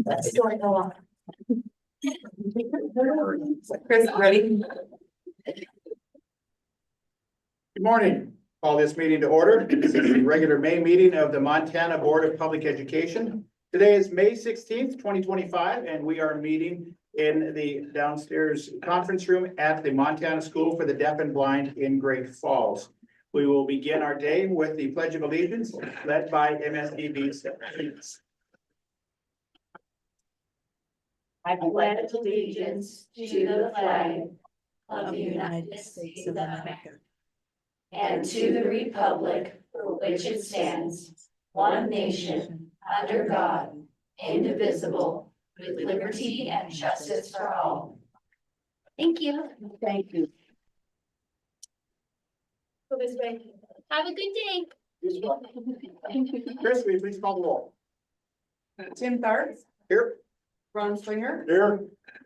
That's going on. Chris, ready? Good morning. Call this meeting to order. This is the regular May meeting of the Montana Board of Public Education. Today is May 16th, 2025, and we are meeting in the downstairs conference room at the Montana School for the Deaf and Blind in Great Falls. We will begin our day with the Pledge of Allegiance led by MSDB students. I pledge allegiance to the flag of the United States of America and to the republic for which it stands, one nation, under God, indivisible, with liberty and justice for all. Thank you. Thank you. Go this way. Have a good day. Chris, will you please call the roll? Tim Tharp, Here. Ron Slinger, Here.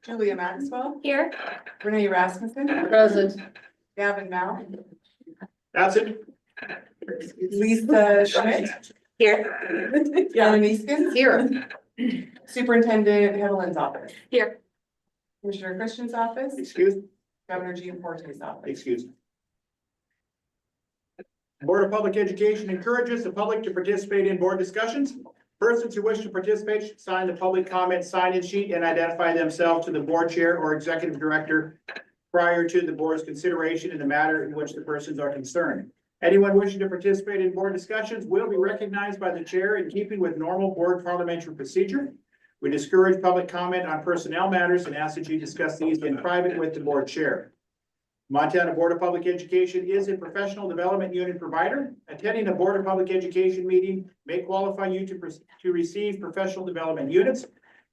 Julia Maxwell, Here. Renee Rasmussen, Present. Gavin Mao, That's it. Lisa Schmidt. Here. Alan Easton. Here. Superintendent Hevelin's office. Here. Commissioner Christian's office, Excuse. Governor Gianforte's office. Excuse me. Board of Public Education encourages the public to participate in board discussions. Persons who wish to participate should sign the public comment sign-in sheet and identify themselves to the board chair or executive director prior to the board's consideration in the matter in which the persons are concerned. Anyone wishing to participate in board discussions will be recognized by the chair in keeping with normal board parliamentary procedure. We discourage public comment on personnel matters and ask that you discuss these in private with the board chair. Montana Board of Public Education is a professional development unit provider. Attending a Board of Public Education meeting may qualify you to receive professional development units.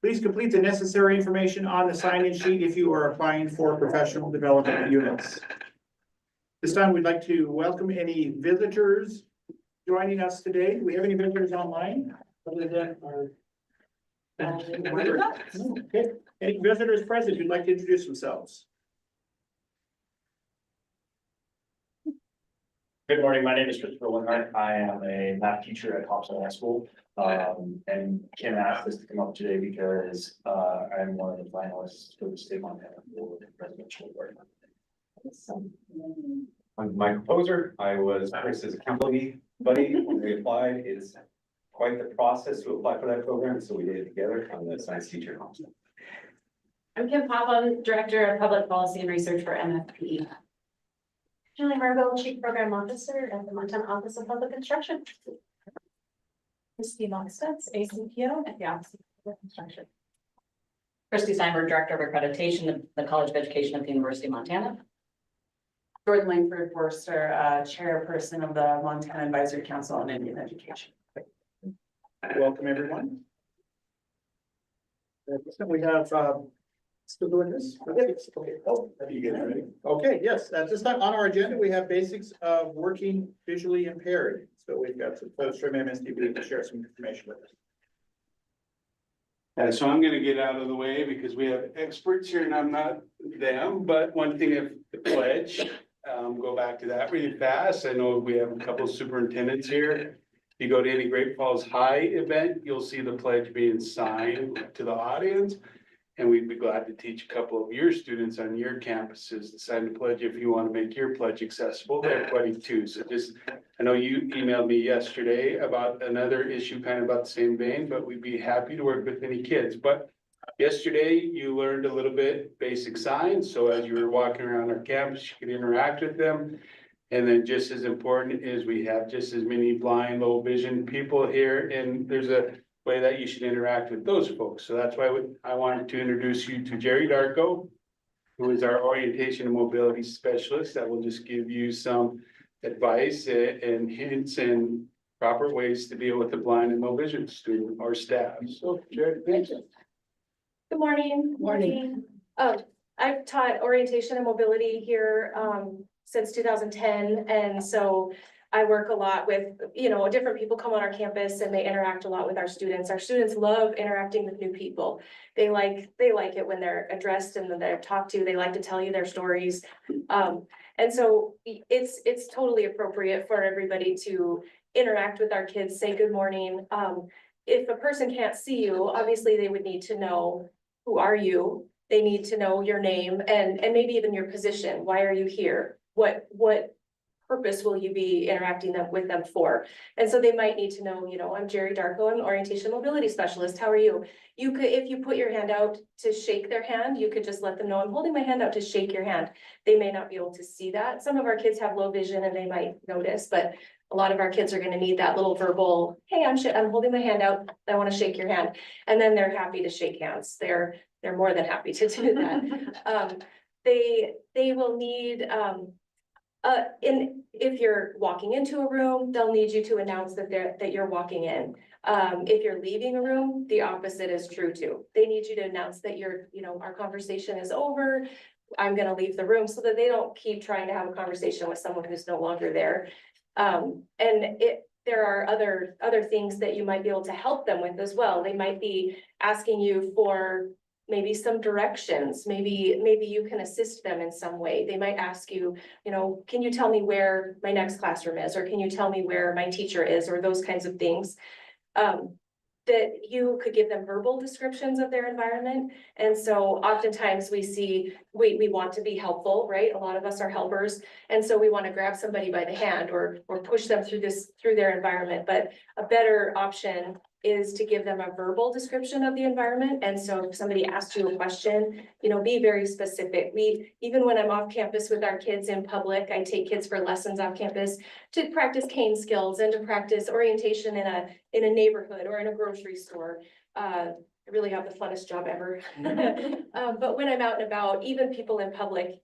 Please complete the necessary information on the sign-in sheet if you are applying for professional development units. This time, we'd like to welcome any visitors joining us today. Do we have any visitors online? Other than our- Okay. Any visitors present who'd like to introduce themselves? Good morning, my name is Christopher Winhart. I am a math teacher at Thompson High School. And Kim asked us to come up today because I'm one of the finalists for the state Montana Board Presidential Award. I'm Michael Poser. I was Chris's accountability buddy when we applied. It's quite the process to apply for that program, so we did it together. I'm the science teacher at Thompson. I'm Kim Popham, Director of Public Policy and Research for MFP. Julie Margot, Chief Program Officer at the Montana Office of Public Instruction. Christine Longstead, ACPO at the Office of Public Instruction. Christy Steinberg, Director of Accreditation of the College of Education of the University of Montana. Jordan Langford Forster, Chairperson of the Montana Advisory Council on Indian Education. Welcome, everyone. We have, still doing this? Okay. Oh, are you getting ready? Okay, yes, at this time on our agenda, we have basics of working visually impaired. So we've got some folks from MSDB to share some information with us. And so I'm gonna get out of the way because we have experts here and I'm not them, but one thing of the pledge, go back to that really fast. I know we have a couple of superintendents here. If you go to any Great Falls High event, you'll see the pledge being signed to the audience. And we'd be glad to teach a couple of your students on your campuses to sign the pledge if you want to make your pledge accessible to everybody too. So just, I know you emailed me yesterday about another issue kind of about the same vein, but we'd be happy to work with any kids. But yesterday you learned a little bit basic signs. So as you were walking around our campus, you could interact with them. And then just as important is we have just as many blind, low vision people here, and there's a way that you should interact with those folks. So that's why I wanted to introduce you to Jerry Darko, who is our orientation and mobility specialist that will just give you some advice and hints and proper ways to deal with the blind and low vision student or staff. So Jerry, thank you. Good morning. Morning. I've taught orientation and mobility here since 2010, and so I work a lot with, different people come on our campus and they interact a lot with our students. Our students love interacting with new people. They like it when they're addressed and then they're talked to. They like to tell you their stories. And so it's totally appropriate for everybody to interact with our kids, say good morning. if a person can't see you, obviously they would need to know, who are you? They need to know your name and maybe even your position. Why are you here? What purpose will you be interacting with them for? And so they might need to know, I'm Jerry Darko, I'm an orientation mobility specialist. How are you? You could, if you put your hand out to shake their hand, you could just let them know, I'm holding my hand out to shake your hand. They may not be able to see that. Some of our kids have low vision and they might notice, but a lot of our kids are going to need that little verbal, hey, I'm holding my hand out. I want to shake your hand. And then they're happy to shake hands. They're more than happy to do that. They will need, if you're walking into a room, they'll need you to announce that you're walking in. If you're leaving a room, the opposite is true too. They need you to announce that our conversation is over. I'm gonna leave the room, so that they don't keep trying to have a conversation with someone who's no longer there. There are other things that you might be able to help them with as well. They might be asking you for maybe some directions, maybe you can assist them in some way. They might ask you, can you tell me where my next classroom is? Or can you tell me where my teacher is? Or those kinds of things. That you could give them verbal descriptions of their environment. And so oftentimes we want to be helpful, right? A lot of us are helpers. And so we want to grab somebody by the hand or push them through their environment. But a better option is to give them a verbal description of the environment. And so if somebody asks you a question, be very specific. Even when I'm off campus with our kids in public, I take kids for lessons off campus to practice cane skills and to practice orientation in a neighborhood or in a grocery store. I really have the funnest job ever. But when I'm out and about, even people in public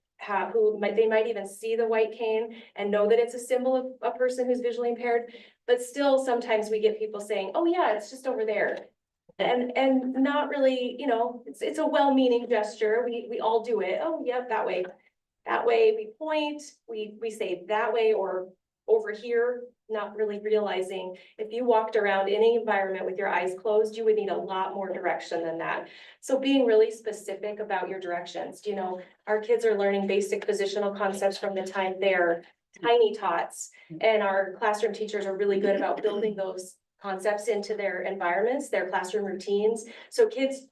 they might even see the white cane and know that it's a symbol of a person who's visually impaired, but still sometimes we get people saying, oh yeah, it's just over there. And not really, it's a well-meaning gesture. We all do it. Oh, yep, that way we point, we say that way or over here, not really realizing if you walked around any environment with your eyes closed, you would need a lot more direction than that. So being really specific about your directions, our kids are learning basic positional concepts from the time they're tiny tots, and our classroom teachers are really good about building those concepts into their environments, their classroom routines. So kids,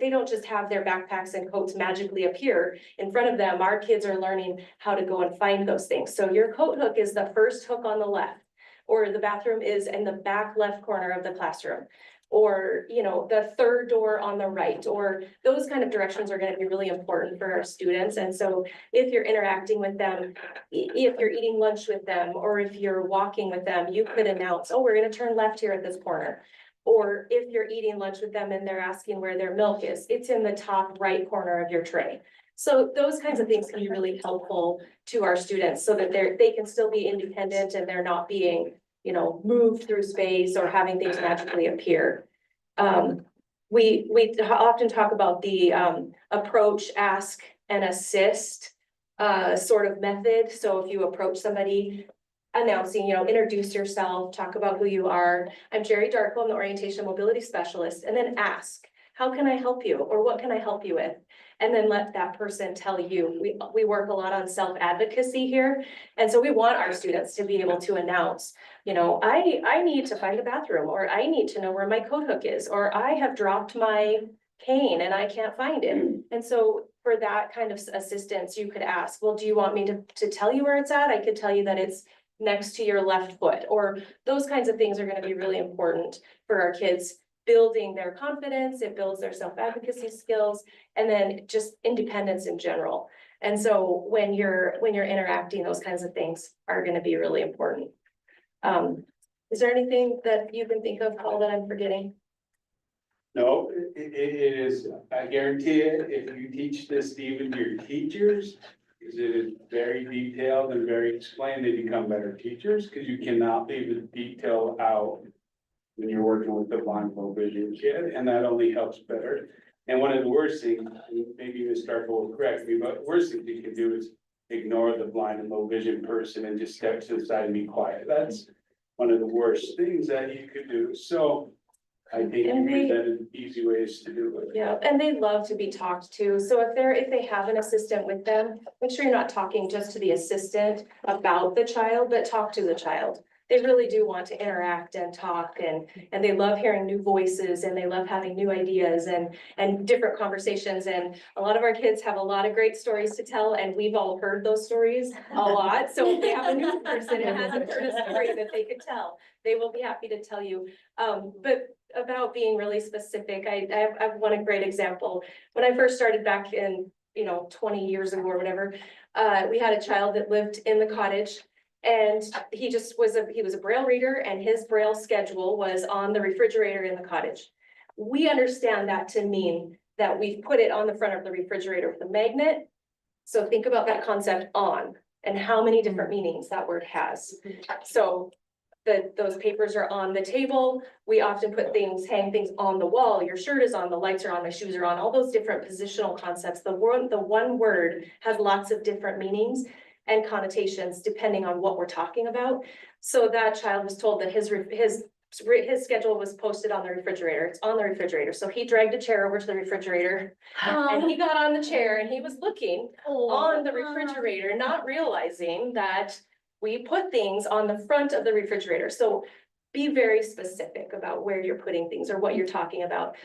they don't just have their backpacks and coats magically appear in front of them. Our kids are learning how to go and find those things. So your coat hook is the first hook on the left, or the bathroom is in the back left corner of the classroom, or, the third door on the right, or those kind of directions are going to be really important for our students. And so if you're interacting with them, if you're eating lunch with them, or if you're walking with them, you could announce, oh, we're going to turn left here at this corner. Or if you're eating lunch with them and they're asking where their milk is, it's in the top right corner of your tray. So those kinds of things can be really helpful to our students so that they can still be independent and they're not being, moved through space or having things magically appear. We often talk about the approach, ask, and assist sort of method. So if you approach somebody, announcing, introduce yourself, talk about who you are. I'm Jerry Darko, I'm the orientation mobility specialist, and then ask, how can I help you? Or what can I help you with? And then let that person tell you. We work a lot on self-advocacy here. And so we want our students to be able to announce, I need to find a bathroom, or I need to know where my coat hook is, or I have dropped my cane and I can't find it. And so for that kind of assistance, you could ask, well, do you want me to tell you where it's at? I could tell you that it's next to your left foot, or those kinds of things are going to be really important for our kids, building their confidence. It builds their self-advocacy skills, and then just independence in general. And so when you're interacting, those kinds of things are going to be really important. Is there anything that you can think of, Paul, that I'm forgetting? No, it is, I guarantee it, if you teach this even to your teachers, because it is very detailed and very explained, they become better teachers, because you cannot leave the detail out when you're working with the blind low vision kid, and that only helps better. And one of the worst things, maybe Ms. Darko will correct me, but worst thing you can do is ignore the blind and low vision person and just step to the side and be quiet. That's one of the worst things that you could do. So I think that is easy ways to do it. Yeah, and they love to be talked to. So if they have an assistant with them, make sure you're not talking just to the assistant about the child, but talk to the child. they really do want to interact and talk, and they love hearing new voices, and they love having new ideas and different conversations. And a lot of our kids have a lot of great stories to tell, and we've all heard those stories a lot. So if they have a new person who hasn't heard a story that they could tell, they will be happy to tell you. But about being really specific, I have one great example. When I first started back in, 20 years ago or whatever, we had a child that lived in the cottage, and he was a Braille reader, and his Braille schedule was on the refrigerator in the cottage. We understand that to mean that we've put it on the front of the refrigerator with a magnet. So think about that concept on, and how many different meanings that word has. So those papers are on the table. We often hang things on the wall. Your shirt is on, the lights are on, my shoes are on, all those different positional concepts. The one word has lots of different meanings and connotations depending on what we're talking about. So that child was told that his schedule was posted on the refrigerator. It's on the refrigerator. So he dragged a chair over to the refrigerator, and he got on the chair, and he was looking on the refrigerator, not realizing that we put things on the front of the refrigerator. So be very specific about where you're putting things or what you're talking about.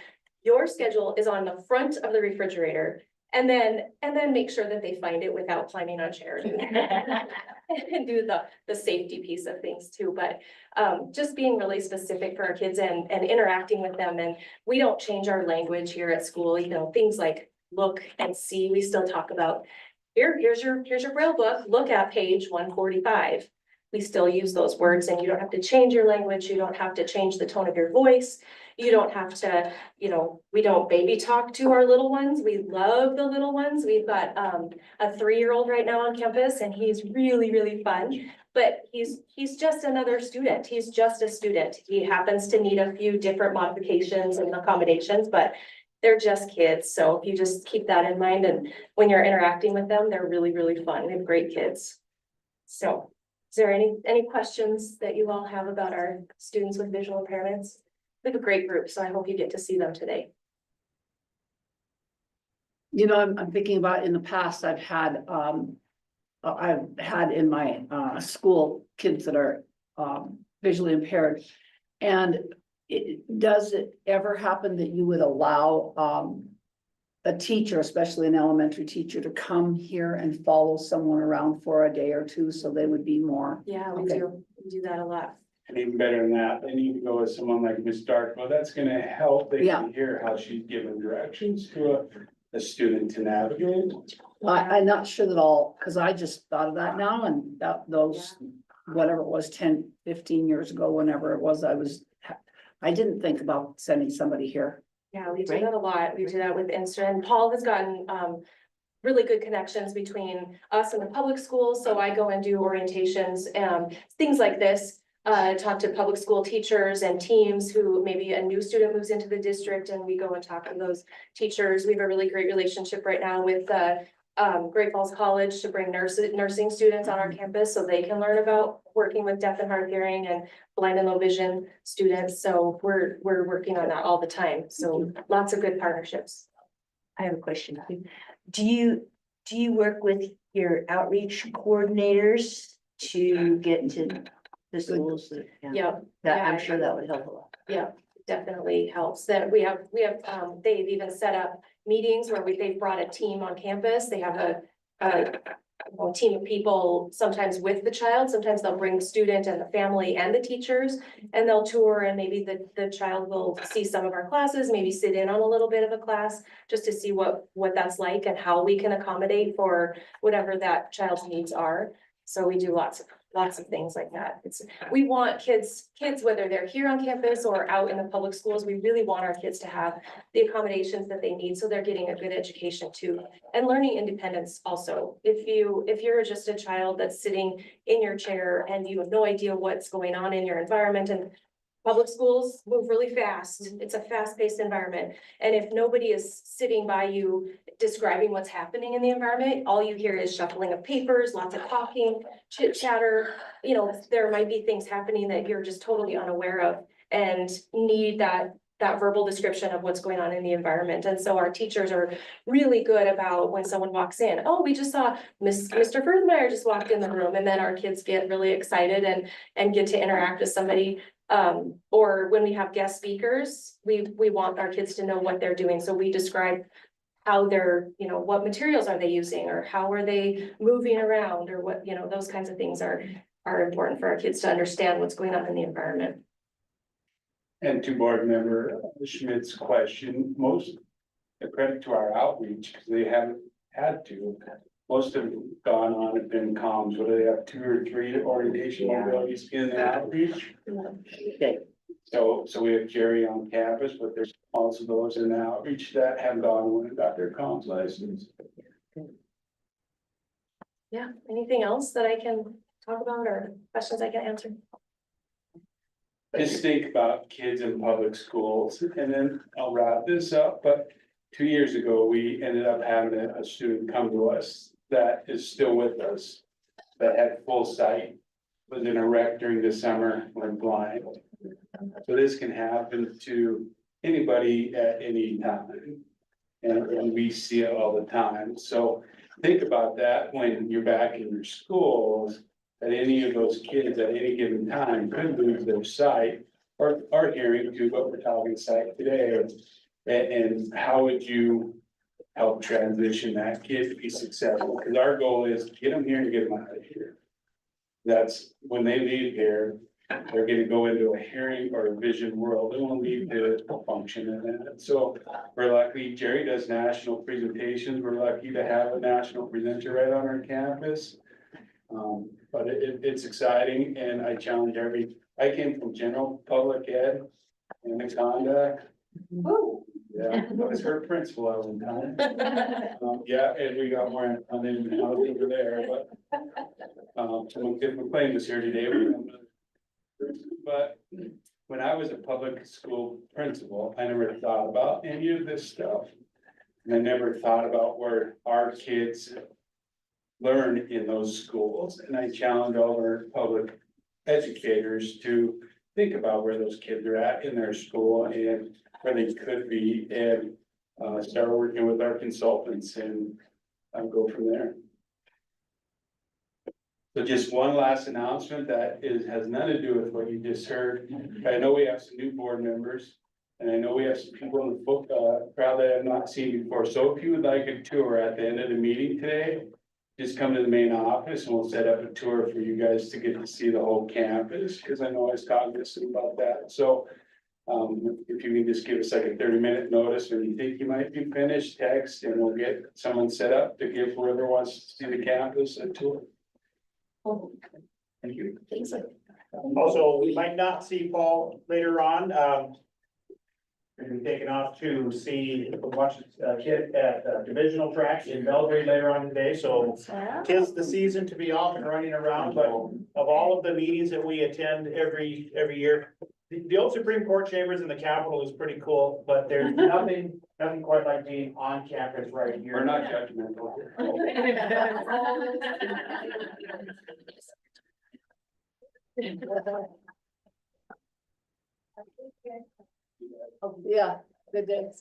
Your schedule is on the front of the refrigerator, and then make sure that they find it without climbing on chairs. And do the safety piece of things too. But just being really specific for our kids and interacting with them. And we don't change our language here at school, things like look and see, we still talk about. Here's your Braille book, look at page 145. We still use those words, and you don't have to change your language. You don't have to change the tone of your voice. You don't have to, we don't baby talk to our little ones. We love the little ones. We've got a 3-year-old right now on campus, and he's really, really fun. But he's just another student. He's just a student. He happens to need a few different modifications and accommodations, but they're just kids. So if you just keep that in mind, and when you're interacting with them, they're really, really fun. We have great kids. So is there any questions that you all have about our students with visual impairments? We have a great group, so I hope you get to see them today. I'm thinking about in the past, I've had in my school kids that are visually impaired. And does it ever happen that you would allow a teacher, especially an elementary teacher, to come here and follow someone around for a day or two so they would be more? Yeah, we Okay. do. We do that a lot. And even better than that, they need to go with someone like Ms. Dark. Well, that's gonna help. They Yeah. can hear how she's giving directions to a student to navigate. I'm not sure that all, because I just thought of that now, and those, whatever it was, 10, 15 years ago, whenever it was, I didn't think about sending somebody here. Yeah, we do that a lot. We do that with Instant. And Paul has gotten really good connections between us and the public schools. So I go and do orientations, things like this. Talk to public school teachers and teams who maybe a new student moves into the district, and we go and talk to those teachers. We have a really great relationship right now with Great Falls College to bring nursing students on our campus so they can learn about working with deaf and hard of hearing and blind and low vision students. So we're working on that all the time. So lots of good partnerships. I have a question. Do you work with your outreach coordinators to get to the schools? Yeah, I'm sure that would help a lot. yeah, definitely helps. That we have, they've even set up meetings where they've brought a team on campus. They have a team of people, sometimes with the child, sometimes they'll bring the student and the family and the teachers, and they'll tour, and maybe the child will see some of our classes, maybe sit in on a little bit of a class, just to see what that's like and how we can accommodate for whatever that child's needs are. So we do lots of things like that. We want kids, whether they're here on campus or out in the public schools, we really want our kids to have the accommodations that they need, so they're getting a good education too. And learning independence also. If you're just a child that's sitting in your chair and you have no idea what's going on in your environment, and public schools move really fast. It's a fast-paced environment. And if nobody is sitting by you describing what's happening in the environment, all you hear is shuffling of papers, lots of talking, chit chatter. There might be things happening that you're just totally unaware of and need that that verbal description of what's going on in the environment. And so our teachers are really good about when someone walks in, oh, we just saw Mr. Furthmeyer just walked in the room, and then our kids get really excited and get to interact with somebody. Or when we have guest speakers, we want our kids to know what they're doing, so we describe how they're, you know, what materials are they using, or how are they moving around, or what, you know, those kinds of things are important for our kids to understand what's going on in the environment. And to board member Schmidt's question, most the credit to our outreach, because they haven't had to. Most have gone on and been comms, whether they have 2 or 3 orientation mobilities in the outreach. Okay, So we have Jerry on campus, but there's also those in the outreach that have gone and got their comms license. Yeah, anything else that I can talk about or questions I can answer? Just think about kids in public schools, and then I'll wrap this up, but 2 years ago, we ended up having a student come to us that is still with us. That had full sight, was in a wreck during the summer, went blind. So this can happen to anybody at any time. And we see it all the time, so think about that when you're back in your schools. That any of those kids at any given time could lose their sight or hearing to what we're talking sight today. And how would you help transition that kid to be successful? Because our goal is to get them here and get them out of here. That's when they leave here, they're gonna go into a hearing or a vision world. They won't need to function in that. So we're lucky, Jerry does national presentations. We're lucky to have a national presenter right on our campus. But it's exciting, and I challenge I came from general public ed in Anaconda. Yeah, I was her principal at one time. Yeah, and we got more on them over there, but if McLean was here today, but when I was a public school principal, I never thought about any of this stuff. And I never thought about where our kids learn in those schools, and I challenge all our public educators to think about where those kids are at in their school and where they could be, and start working with our consultants and go from there. So just one last announcement that has nothing to do with what you just heard. I know we have some new board members, and I know we have some people in the book crowd that I have not seen before. So if you would like a tour at the end of the meeting today, just come to the main office and we'll set up a tour for you guys to get to see the whole campus, because I know I was cognizant about that. So if you can just give us like a 30-minute notice when you think you might be finished, text, and we'll get someone set up to give whoever wants to see the campus a tour. Thank you. Also, we might not see Paul later on. We'll be taking off to see, watch a kid at divisional track in Belgrade later on today, so. Tis the season to be off and running around, but of all of the meetings that we attend every year, the old Supreme Court chambers in the Capitol is pretty cool, but there's nothing quite like being on campus right here. We're not judgmental. yeah, good day.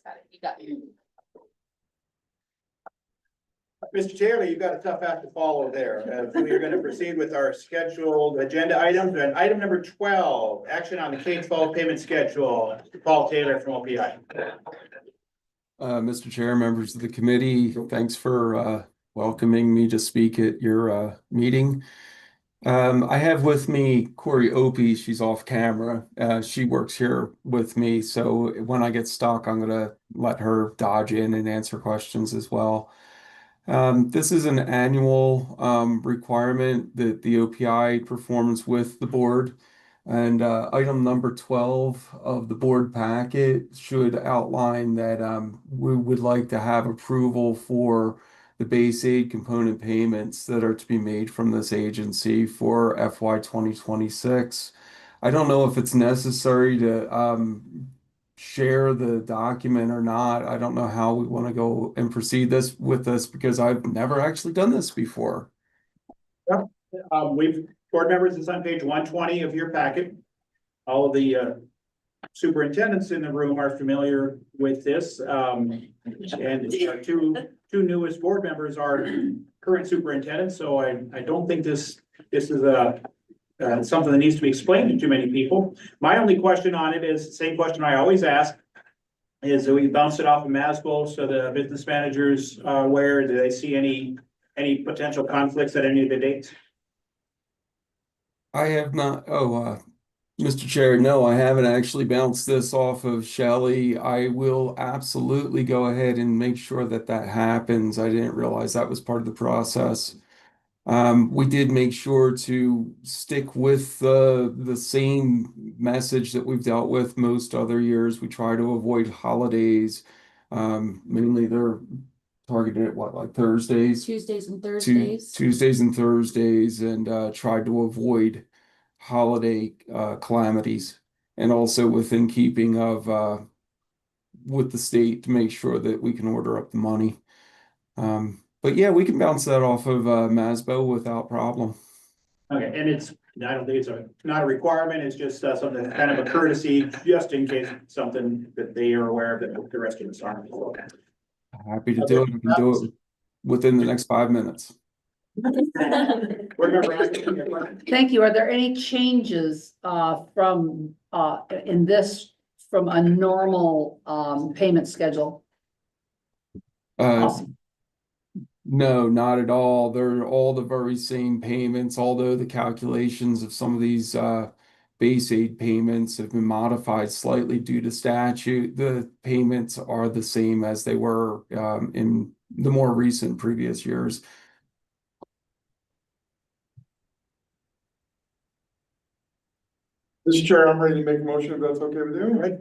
Mr. Taylor, you've got a tough act to follow there. We are gonna proceed with our scheduled agenda items, and item number 12, action on the K-12 payment schedule. Paul Taylor from OPI. Mr. Chair, members of the committee, thanks for welcoming me to speak at your meeting. I have with me Corey Opie. She's off camera. She works here with me, so when I get stuck, I'm gonna let her dodge in and answer questions as well. This is an annual requirement that the OPI performs with the board. And item number 12 of the board packet should outline that we would like to have approval for the base aid component payments that are to be made from this agency for FY 2026. I don't know if it's necessary to share the document or not. I don't know how we want to go and proceed with this because I've never actually done this before. Board members, it's on page 120 of your packet. All of the superintendents in the room are familiar with this. And our two newest board members are current superintendents, so I don't think this is something that needs to be explained to too many people. My only question on it is the same question I always ask. Is that we bounced it off of Masco, so the business managers are aware, do they see any potential conflicts at any of the dates? I have not, Mr. Chair, no, I haven't actually bounced this off of Shelley. I will absolutely go ahead and make sure that that happens. I didn't realize that was part of the process. We did make sure to stick with the same message that we've dealt with most other years. We try to avoid holidays. Mainly they're targeted at what, like Thursdays? Tuesdays and Thursdays. Tuesdays and Thursdays, and tried to avoid holiday calamities, and also within keeping of with the state to make sure that we can order up the money. But yeah, we can bounce that off of Masbo without problem. Okay, and I don't think it's not a requirement, it's just something, kind of a courtesy, just in case something that they are aware of that the rest of us aren't. Happy to do it. We can do it within the next 5 minutes. Thank you. Are there any changes from in this from a normal payment schedule? Awesome. No, not at all. They're all the very same payments, although the calculations of some of these base aid payments have been modified slightly due to statute. The payments are the same as they were in the more recent previous years. Mr. Chair, I'm ready to make a motion if that's okay with you. Right.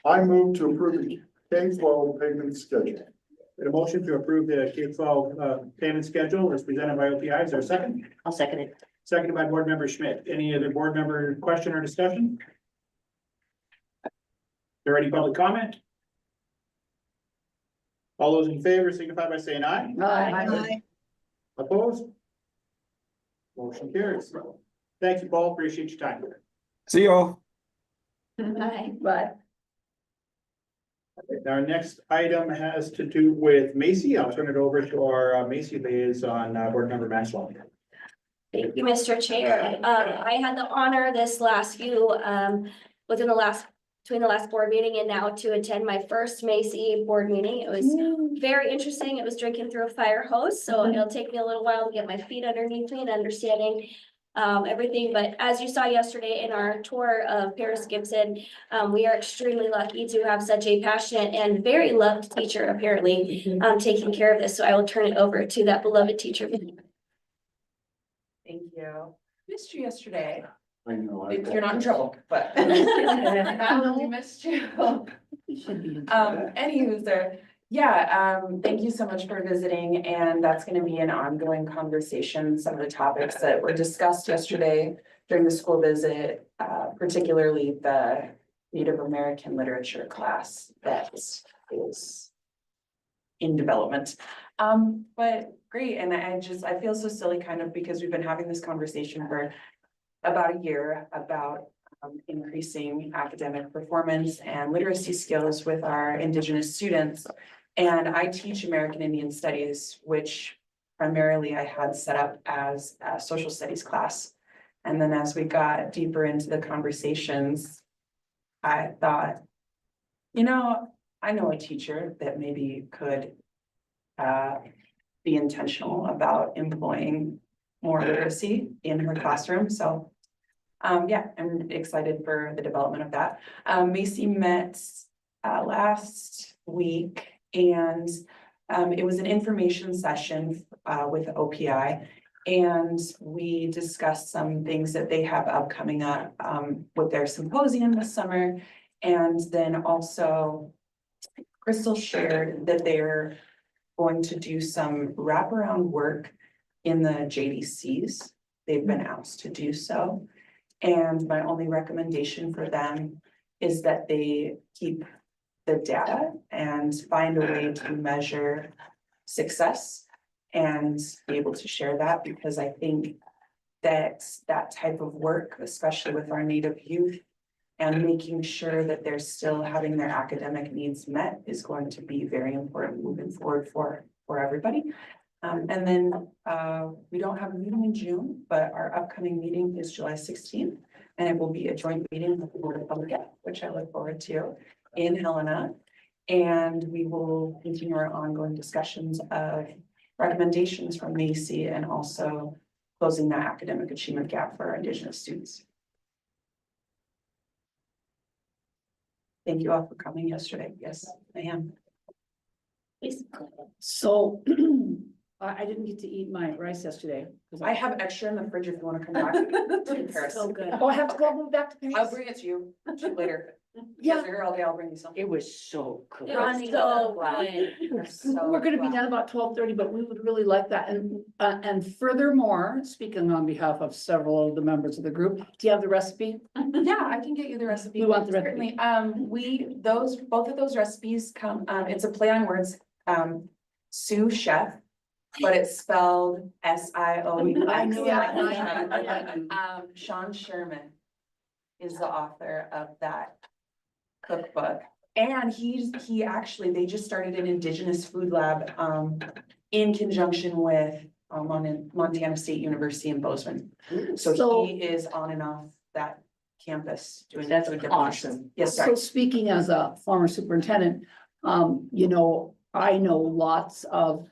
I move to approve the K-12 payment schedule. A motion to approve the K-12 payment schedule as presented by OPI. Is there a second? I'll second it. Seconded by board member Schmidt. Any other board member question or discussion? Is there any public comment? All those in favor signify by saying aye. Aye. Opposed? Motion carries. Thank you, Paul. Appreciate your time. See y'all. Bye. But Our next item has to do with Macy. I'll turn it over to our Macy liaison, board member Maxwell. Thank you, Mr. Chair. I had the honor this last between the last board meeting and now to attend my first Macy board meeting. It was very interesting. It was drinking through a fire hose, so it'll take me a little while to get my feet underneath me and understanding everything. But as you saw yesterday in our tour of Paris Gibson, we are extremely lucky to have such a passionate and very loved teacher apparently taking care of this. So I will turn it over to that beloved teacher. Thank you. Missed you yesterday. I know. You're not in trouble, but. We missed you. Anywho, sir, thank you so much for visiting, and that's gonna be an ongoing conversation. Some of the topics that were discussed yesterday during the school visit, particularly the Native American literature class that is in development. But great, and I feel so silly kind of because we've been having this conversation for about a year about increasing academic performance and literacy skills with our Indigenous students. And I teach American Indian Studies, which primarily I had set up as a social studies class. And then as we got deeper into the conversations, I thought, I know a teacher that maybe could be intentional about employing more literacy in her classroom. So I'm excited for the development of that. Macy met last week, and it was an information session with OPI, and we discussed some things that they have upcoming up with their symposium this summer. And then also Crystal shared that they're going to do some wraparound work in the JDCs. They've been asked to do so. And my only recommendation for them is that they keep the data and find a way to measure success and be able to share that, because I think that that type of work, especially with our Native youth and making sure that they're still having their academic needs met is going to be very important moving forward for everybody. And then, we don't have a meeting in June, but our upcoming meeting is July 16th. And it will be a joint meeting with the Board of Public Health, which I look forward to in Helena. And we will continue our ongoing discussions of recommendations from Macy and also closing that academic achievement gap for our Indigenous students. Thank you all for coming yesterday. Yes, I am. So I didn't get to eat my rice yesterday. 'Cause I have extra in the fridge if you want to come back to Paris. So good. Oh, I have to go back to Paris? I'll bring it to you later. Yeah. If you're here all day, I'll bring you some. It was so good. It was so good. We're gonna be done about 12:30, but we would really like that. And furthermore, speaking on behalf of several of the members of the group, do you have the recipe? Yeah, I can get you the recipe. We want the recipe. Certainly, both of those recipes come, it's a play on words, sous chef, but it's spelled SIOU. I knew that. Sean Sherman is the author of that cookbook. And he actually, they just started an Indigenous food lab, in conjunction with, Montana State University in Bozeman. So he is on and off that campus doing. That's doing awesome. Yes, So sorry. speaking as a former superintendent, you know, I know lots of,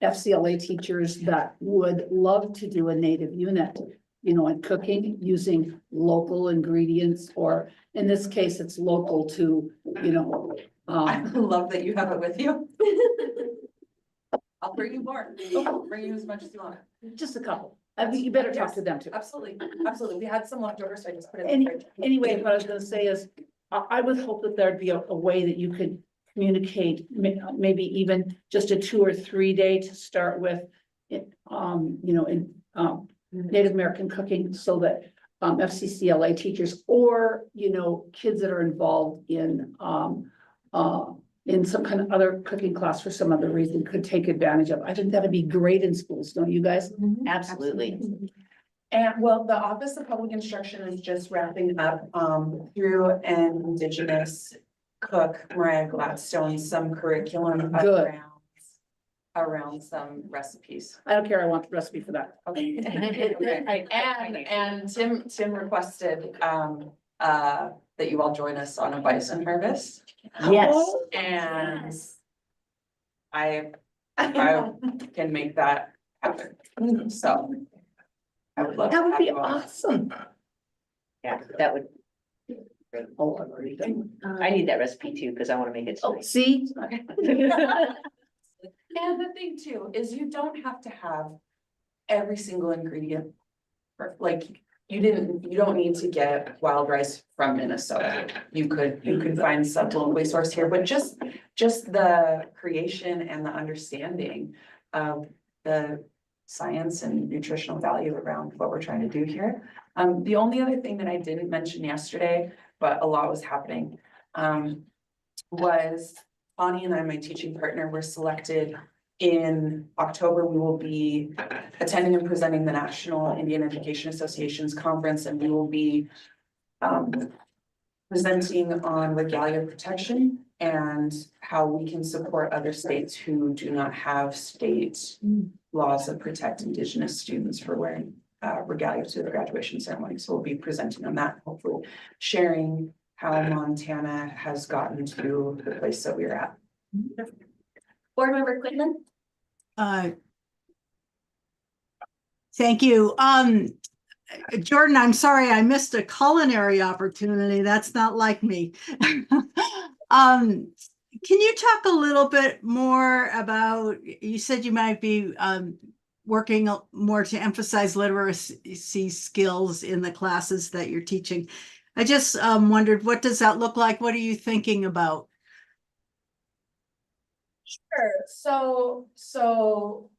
FCLA teachers that would love to do a native unit, you know, in cooking using local ingredients, or in this case, it's local to, you know, I love that you have it with you. I'll bring you more. I'll bring you as much as you want. just a couple. I mean, you better talk to them too. Absolutely, absolutely. We had some leftovers, so I just put it in the fridge. Anyway, what I was gonna say is, I would hope that there'd be a way that you could communicate, maybe even just a 2 or 3 day to start with. You know, in Native American cooking, so that FCCLA teachers, or, you know, kids that are involved in some kind of other cooking class for some other reason could take advantage of. I think that'd be great in schools, don't you guys? Absolutely. And well, the Office of Public Instruction is just wrapping up through an Indigenous cook, Mariah Gladstone, some curriculum Good. around some recipes. I don't care, I want the recipe for that. Okay. And Tim requested that you all join us on a bison harvest. Yes. And I can make that happen. So I would love. That would to be have you all. awesome. Yeah, that would, Oh, I've already done. I need that recipe too, because I want to make it. Oh, see? And the thing too, is you don't have to have every single ingredient. Like, you don't need to get wild rice from Minnesota. You could find some locally sourced here, but just the creation and the understanding of the science and nutritional value around what we're trying to do here. The only other thing that I didn't mention yesterday, but a lot was happening, was Bonnie and I, my teaching partner, were selected in October. We will be attending and presenting the National Indian Education Association's conference, and we will be presenting on regalia protection and how we can support other states who do not have state laws that protect Indigenous students for wearing regalia to the graduation ceremony. So we'll be presenting on that, hopefully sharing how Montana has gotten to the place that we're at. Board Member Quinlan? Thank you. Jordan, I'm sorry, I missed a culinary opportunity. That's not like me. Can you talk a little bit more about, you said you might be working more to emphasize literacy skills in the classes that you're teaching. I just wondered, what does that look like? What are you thinking about? Sure. So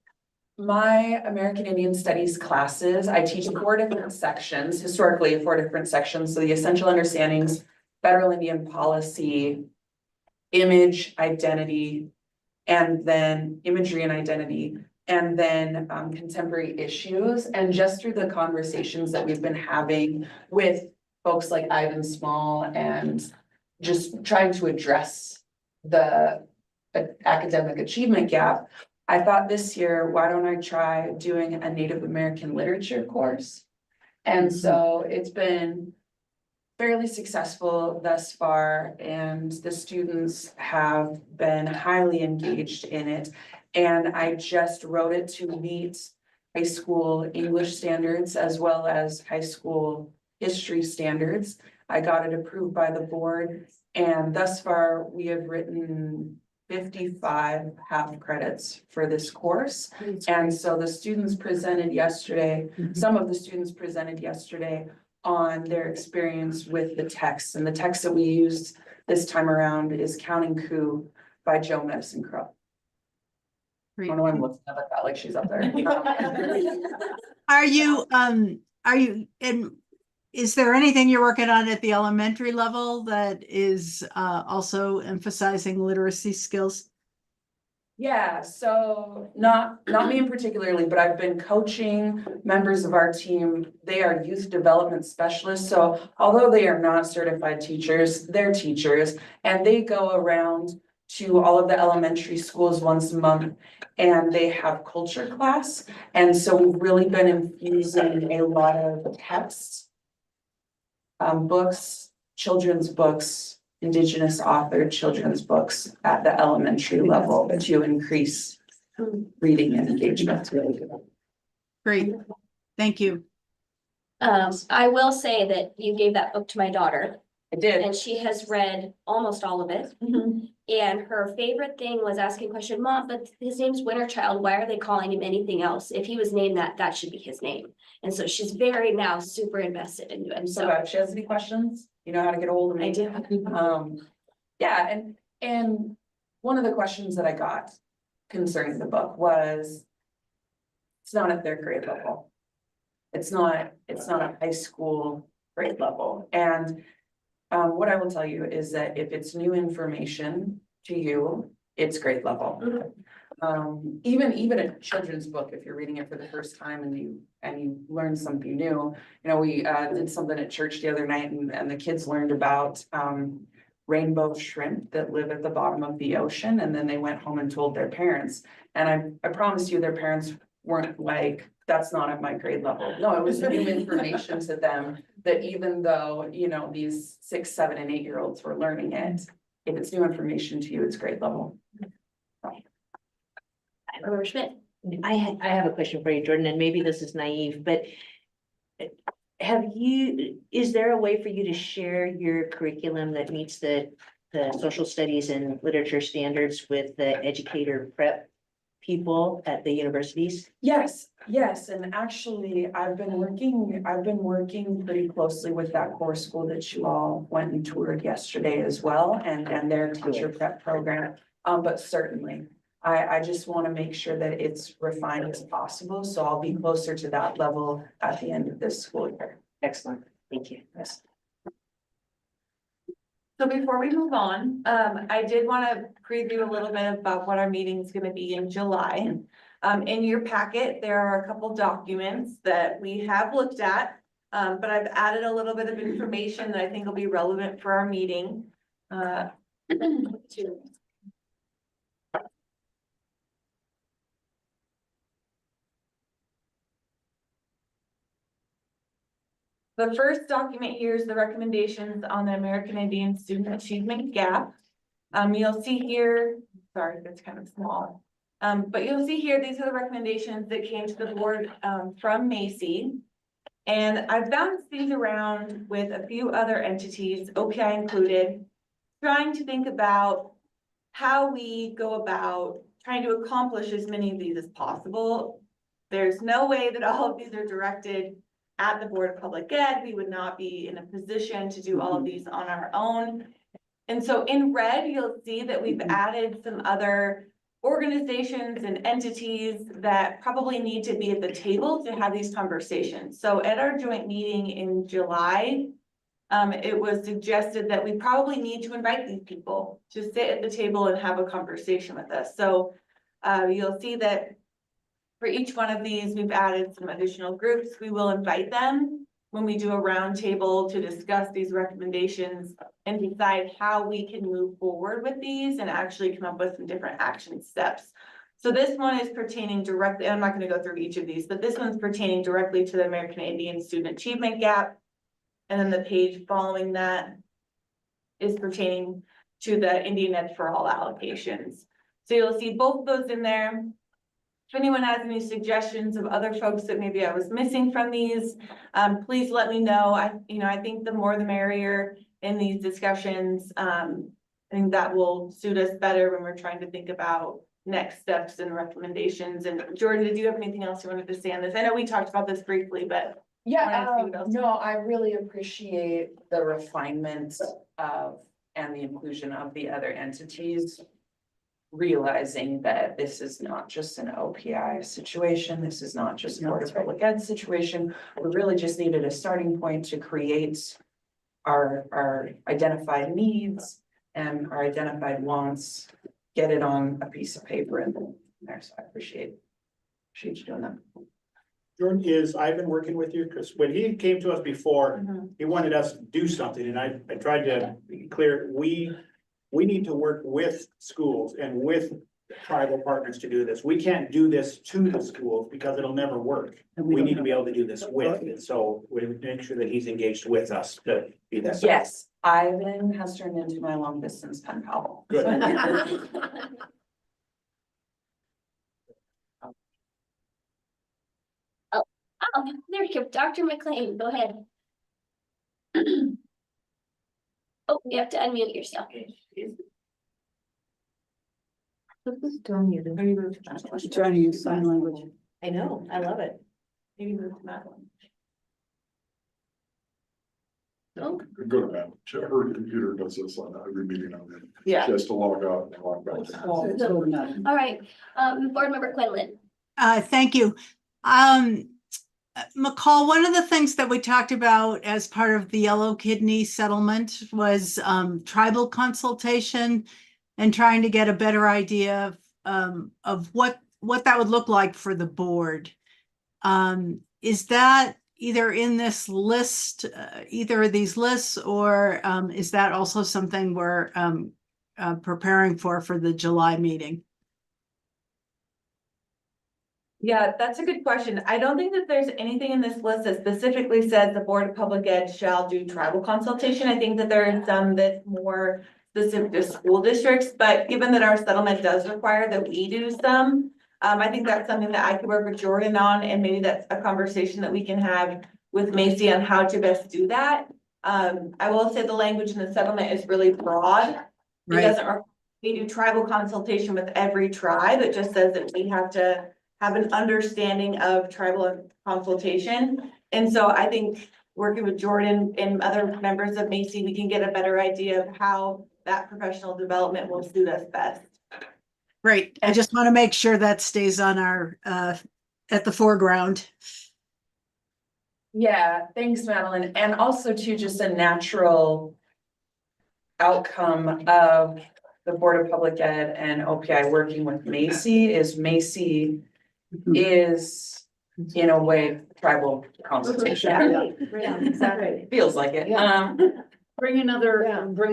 my American Indian Studies classes, I teach 4 different sections, historically 4 different sections. So the essential understandings, federal Indian policy, image, identity, and then imagery and identity, and then contemporary issues. And just through the conversations that we've been having with folks like Ivan Small and just trying to address the academic achievement gap, I thought this year, why don't I try doing a Native American literature course? And so it's been fairly successful thus far, and the students have been highly engaged in it. And I just wrote it to meet high school English standards as well as high school history standards. I got it approved by the board, and thus far we have written 55 half credits for this course. And so the students presented yesterday, some of the students presented yesterday on their experience with the text. And the text that we used this time around is Counting Coup by Joe Medicine Crow. I don't know why I'm looking at that like she's up there. Are you, and is there anything you're working on at the elementary level that is also emphasizing literacy skills? Yeah, so not me in particularly, but I've been coaching members of our team. They are youth development specialists. So although they are not certified teachers, they're teachers, and they go around to all of the elementary schools once a month, and they have culture class. And so we've really been infusing a lot of texts, books, children's books, Indigenous authored children's books at the elementary level to increase reading and engagement. Great, thank you. I will say that you gave that book to my daughter. I did. And she has read almost all of it. And her favorite thing was asking a question, Mom, but his name's Winterchild. Why are they calling him anything else? If he was named that, that should be his name. And so she's very now super invested into it. So if she has any questions, you know how to get a hold of me. I do. Yeah, and one of the questions that I got concerning the book was, it's not at their grade level. It's not a high school grade level. And what I will tell you is that if it's new information to you, it's grade level. Even a children's book, if you're reading it for the first time and you learn something new. You know, we did something at church the other night, and the kids learned about rainbow shrimp that live at the bottom of the ocean, and then they went home and told their parents. And I promise you, their parents weren't like, that's not at my grade level. No, it was new information to them, that even though, you know, these 6, 7, and 8-year-olds were learning it, if it's new information to you, it's grade level. Member Schmidt. I have a question for you, Jordan, and maybe this is naive, but is there a way for you to share your curriculum that meets the social studies and literature standards with the educator prep people at the universities? Yes, and actually, I've been working pretty closely with that core school that you all went and toured yesterday as well, and their teacher prep program. But certainly, I just want to make sure that it's refined as possible, so I'll be closer to that level at the end of this school year. Excellent, thank you. Yes. So before we move on, I did want to preview a little bit about what our meeting is going to be in July. In your packet, there are a couple documents that we have looked at, but I've added a little bit of information that I think will be relevant for our meeting. The first document here is the recommendations on the American Indian Student Achievement Gap. You'll see here, sorry, that's kind of small. But you'll see here, these are the recommendations that came to the board from Macy. And I've bounced these around with a few other entities, OPI included, trying to think about how we go about trying to accomplish as many of these as possible. There's no way that all of these are directed at the Board of Public Ed. We would not be in a position to do all of these on our own. And so in red, you'll see that we've added some other organizations and entities that probably need to be at the table to have these conversations. So at our joint meeting in July, it was suggested that we probably need to invite these people to sit at the table and have a conversation with us. So you'll see that for each one of these, we've added some additional groups. We will invite them when we do a roundtable to discuss these recommendations and decide how we can move forward with these and actually come up with some different action steps. So this one is pertaining directly, I'm not gonna go through each of these, but this one's pertaining directly to the American Indian Student Achievement Gap. And then the page following that is pertaining to the Indian Ed for All allocations. So you'll see both of those in there. If anyone has any suggestions of other folks that maybe I was missing from these, please let me know. I think the more the merrier in these discussions. I think that will suit us better when we're trying to think about next steps and recommendations. And Jordan, did you have anything else you wanted to say on this? I know we talked about this briefly, but. Yeah, wanted to see what else. no, I really appreciate the refinement of and the inclusion of the other entities. Realizing that this is not just an OPI situation, this is not just a Board of Public Ed situation. We really just needed a starting point to create our identified needs and our identified wants, get it on a piece of paper and there. So I appreciate you doing that. Jordan, I've been working with you, because when he came to us before, he wanted us to do something, and I tried to be clear, we need to work with schools and with tribal partners to do this. We can't do this to the schools because it'll never work. We need to be able to do this with, and so we make sure that he's engaged with us to be that. Yes, Ivan has turned into my long distance pen pal. Good. Oh, there you go, Dr. McLean, go ahead. Oh, you have to unmute yourself. Trying to use sign language. I know, I love it. Maybe move to Madeline. Go to Matt. Her computer does this on every meeting I'm in. Yeah. She has to log out and log back in. All right, Board Member Quinlan. Thank you. McCall, one of the things that we talked about as part of the Yellow Kidney settlement was tribal consultation and trying to get a better idea of what that would look like for the board. Is that either in this list, either of these lists, or is that also something we're preparing for the July meeting? Yeah, that's a good question. I don't think that there's anything in this list that specifically says the Board of Public Ed shall do tribal consultation. I think that there are some that's more specific to school districts, but given that our settlement does require that we do some, I think that's something that I could work with Jordan on, and maybe that's a conversation that we can have with Macy on how to best do that. I will say the language in the settlement is really broad. It doesn't require we do tribal consultation with every tribe. It just says that we have to have an understanding of tribal consultation. And so I think working with Jordan and other members of Macy, we can get a better idea of how that professional development will suit us best. Great. I just want to make sure that stays on our, at the foreground. Yeah, thanks, Madeline. And also too, just a natural outcome of the Board of Public Ed and OPI working with Macy is Macy is in a way tribal consultation. Yeah, exactly. Feels like it. Yeah. Bring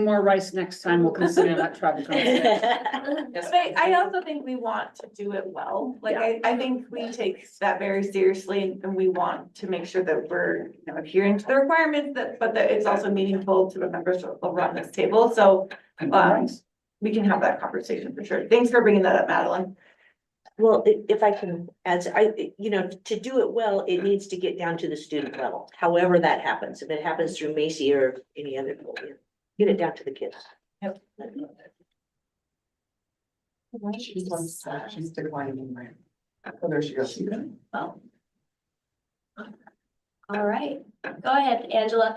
more rice next time. We'll consider that tribal consultation. But I also think we want to do it well. Like, I think we take that very seriously, and we want to make sure that we're, adhering to the requirements, but that it's also meaningful to the members around this table. So, we can have that conversation for sure. Thanks for bringing that up, Madeline. Well, if I can add, to do it well, it needs to get down to the student level, however that happens. If it happens through Macy or any other, get it down to the kids. Yep. She's declining, right? Oh, there she goes. Oh. All right, go ahead, Angela.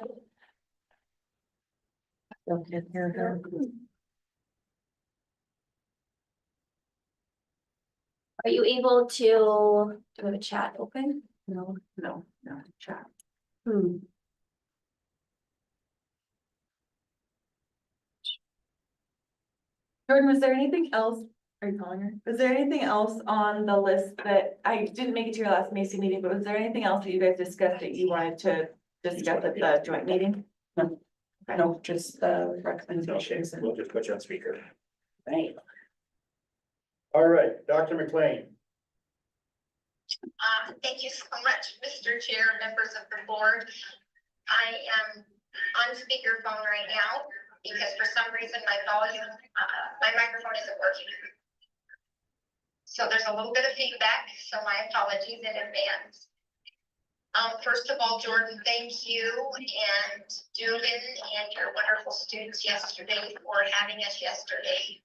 Are you able to, do we have a chat open? No, chat. Jordan, was there anything else Are you calling her? Was there anything else on the list that, I didn't make it to your last Macy meeting, but was there anything else that you guys discussed that you wanted to discuss at the joint meeting? No, just recommendations. We'll just put you on speaker. Right. All right, Dr. McLean. Thank you so much, Mr. Chair, members of the board. I am on speakerphone right now because for some reason my volume, my microphone isn't working. So there's a little bit of feedback, so my apologies in advance. First of all, Jordan, thank you and Dugan and your wonderful students yesterday for having us yesterday.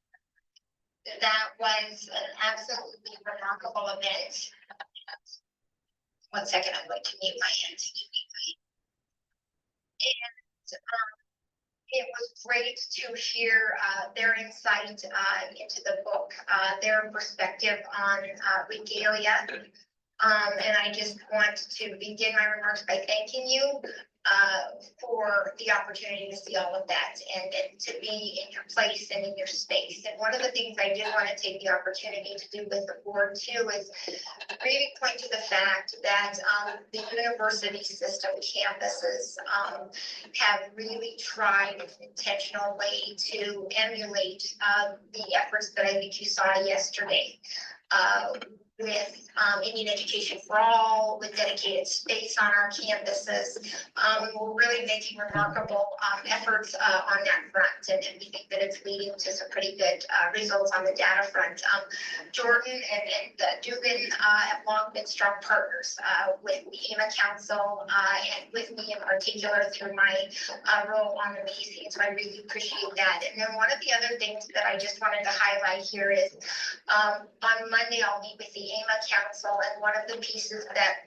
That was an absolutely remarkable event. 1 second, I'm going to mute my end. And it was great to hear their insight into the book, their perspective on regalia. And I just want to begin my remarks by thanking you for the opportunity to see all of that and to be in your place and in your space. And one of the things I did want to take the opportunity to do with the board too is really point to the fact that the university system campuses have really tried an intentional way to emulate the efforts that I think you saw yesterday. With Indian Education for All, with dedicated space on our campuses. We're really making remarkable efforts on that front, and we think that it's leading to some pretty good results on the data front. Jordan and Dugan have long been strong partners with the AIMA Council and with me in particular through my role on the Macy, so I really appreciate that. And then one of the other things that I just wanted to highlight here is on Monday I'll meet with the AIMA Council, and one of the pieces that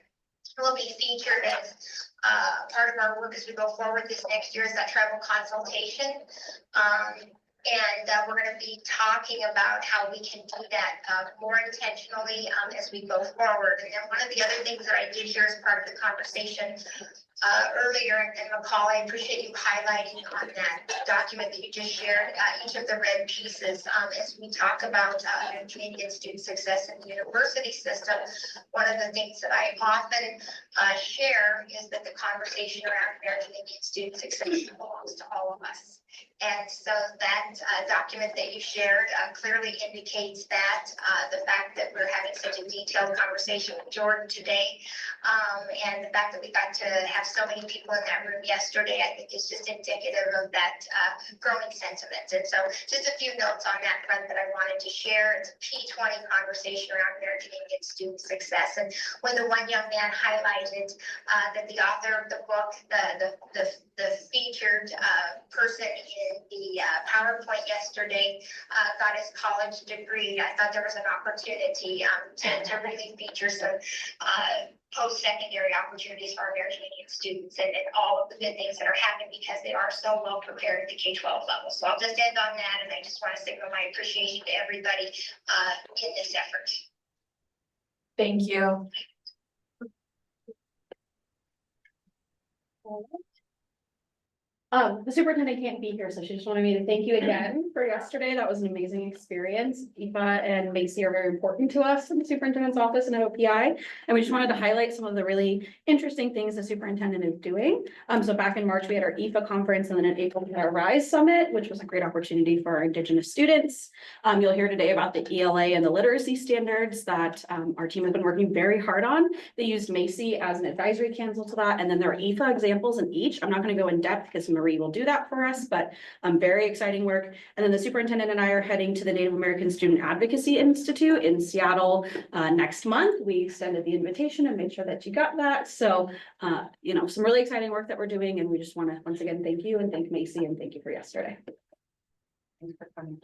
will be featured as part of our work as we go forward this next year is that tribal consultation. And we're going to be talking about how we can do that more intentionally as we go forward. And then one of the other things that I did hear as part of the conversation earlier, and McCall, I appreciate you highlighting on that document that you just shared, each of the red pieces as we talk about Canadian student success in the university system. One of the things that I often share is that the conversation around American Indian student success belongs to all of us. And so that document that you shared clearly indicates that the fact that we're having such a detailed conversation with Jordan today, and the fact that we got to have so many people in that room yesterday, I think is just indicative of that growing sentiment. And so just a few notes on that front that I wanted to share. It's a P20 conversation around American Indian student success. And when the one young man highlighted that the author of the book, the featured person in the PowerPoint yesterday got his college degree, I thought there was an opportunity to really feature some post-secondary opportunities for American Indian students and all of the good things that are happening because they are so well prepared at the K-12 level. So I'll just end on that, and I just want to signal my appreciation to everybody in this effort. Thank you. The superintendent can't be here, so she just wanted me to thank you again for yesterday. That was an amazing experience. Aoife and Macy are very important to us in the superintendent's office and OPI. And we just wanted to highlight some of the really interesting things the superintendent is doing. So back in March, we had our Aoife conference, and then in April, we had our RISE Summit, which was a great opportunity for our Indigenous students. You'll hear today about the ELA and the literacy standards that our team has been working very hard on. They used Macy as an advisory council to that. And then there are Aoife examples in each. I'm not going to go in depth because Marie will do that for us, but very exciting work. And then the superintendent and I are heading to the Native American Student Advocacy Institute in Seattle next month. We extended the invitation and made sure that you got that. So, you know, some really exciting work that we're doing, and we just want to once again thank you and thank Macy and thank you for yesterday. Thanks for coming.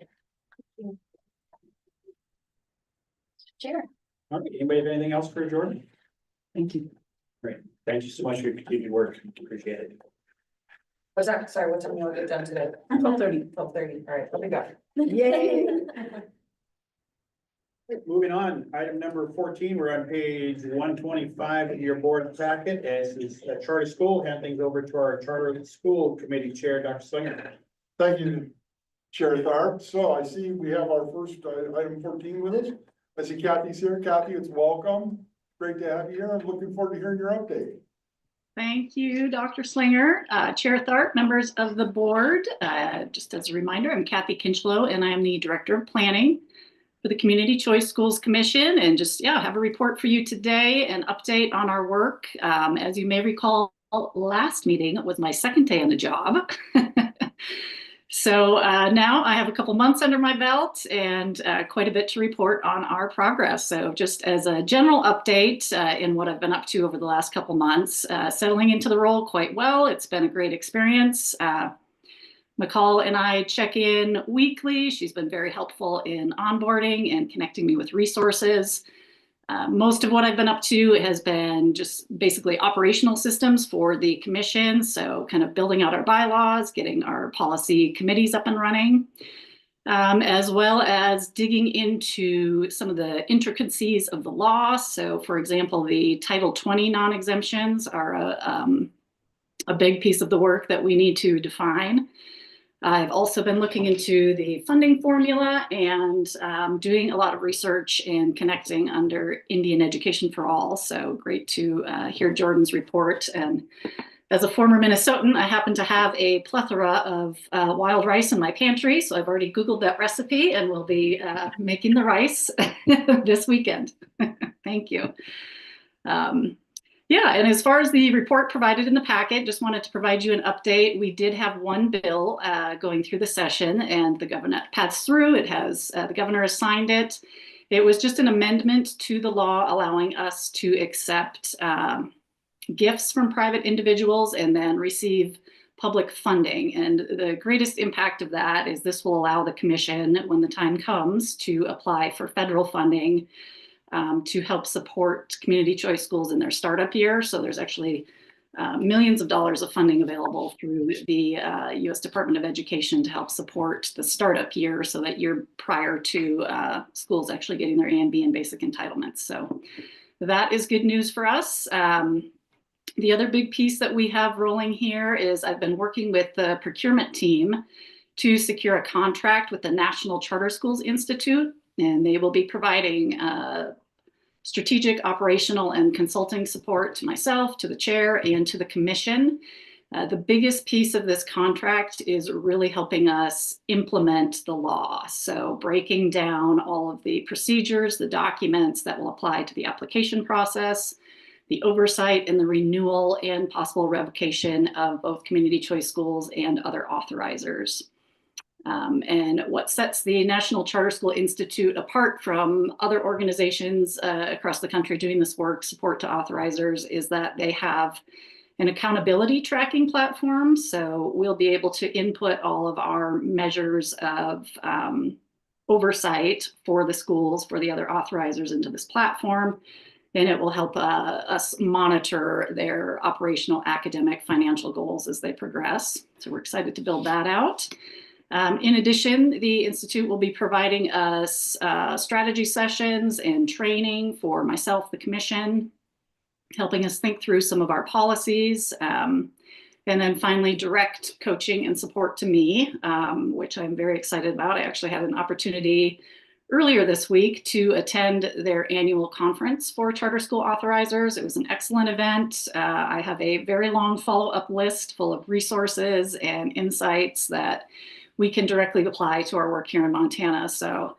Chair. All right, anybody have anything else for Jordan? Thank you. Great, thank you so much for your continued work, appreciate it. Was that, sorry, what time you want to get done today? 12:30. All right, what we got? Yay. Moving on, item number 14, we're on page 125 of your board packet. As is a charter school, hand things over to our charter school committee chair, Dr. Slinger. Thank you, Chair Tharp. So I see we have our first item 14 with us. I see Kathy's here. Kathy, it's welcome. Great to have you here. I'm looking forward to hearing your update. Thank you, Dr. Slinger, Chair Tharp, members of the board. Just as a reminder, I'm Kathy Kinchlow, and I am the Director of Planning for the Community Choice Schools Commission. And just, have a report for you today, an update on our work. As you may recall, last meeting was my second day on the job. So now I have a couple months under my belt and quite a bit to report on our progress. So just as a general update in what I've been up to over the last couple months, settling into the role quite well. It's been a great experience. McCall and I check in weekly. She's been very helpful in onboarding and connecting me with resources. Most of what I've been up to has been just basically operational systems for the commission. So kind of building out our bylaws, getting our policy committees up and running, as well as digging into some of the intricacies of the law. So for example, the Title 20 non-exemptions are a big piece of the work that we need to define. I've also been looking into the funding formula and doing a lot of research and connecting under Indian Education for All. So great to hear Jordan's report. And as a former Minnesotan, I happen to have a plethora of wild rice in my pantry. So I've already Googled that recipe and will be making the rice this weekend. Thank you. And as far as the report provided in the packet, just wanted to provide you an update. We did have one bill going through the session, and the governor passed through. It has the governor has signed it. It was just an amendment to the law allowing us to accept gifts from private individuals and then receive public funding. And the greatest impact of that is this will allow the commission, when the time comes, to apply for federal funding to help support community choice schools in their startup year. So there's actually millions of dollars of funding available through the U.S. Department of Education to help support the startup year, so that year prior to schools actually getting their A and B and basic entitlements. So that is good news for us. The other big piece that we have rolling here is I've been working with the procurement team to secure a contract with the National Charter Schools Institute, and they will be providing strategic, operational, and consulting support to myself, to the chair, and to the commission. The biggest piece of this contract is really helping us implement the law. So breaking down all of the procedures, the documents that will apply to the application process, the oversight and the renewal and possible revocation of both community choice schools and other authorizers. And what sets the National Charter School Institute apart from other organizations across the country doing this work, support to authorizers, is that they have an accountability tracking platform. So we'll be able to input all of our measures of oversight for the schools, for the other authorizers into this platform. And it will help us monitor their operational, academic, financial goals as they progress. So we're excited to build that out. In addition, the Institute will be providing us strategy sessions and training for myself, the commission, helping us think through some of our policies, and then finally direct coaching and support to me, which I'm very excited about. I actually had an opportunity earlier this week to attend their annual conference for charter school authorizers. It was an excellent event. I have a very long follow-up list full of resources and insights that we can directly apply to our work here in Montana. So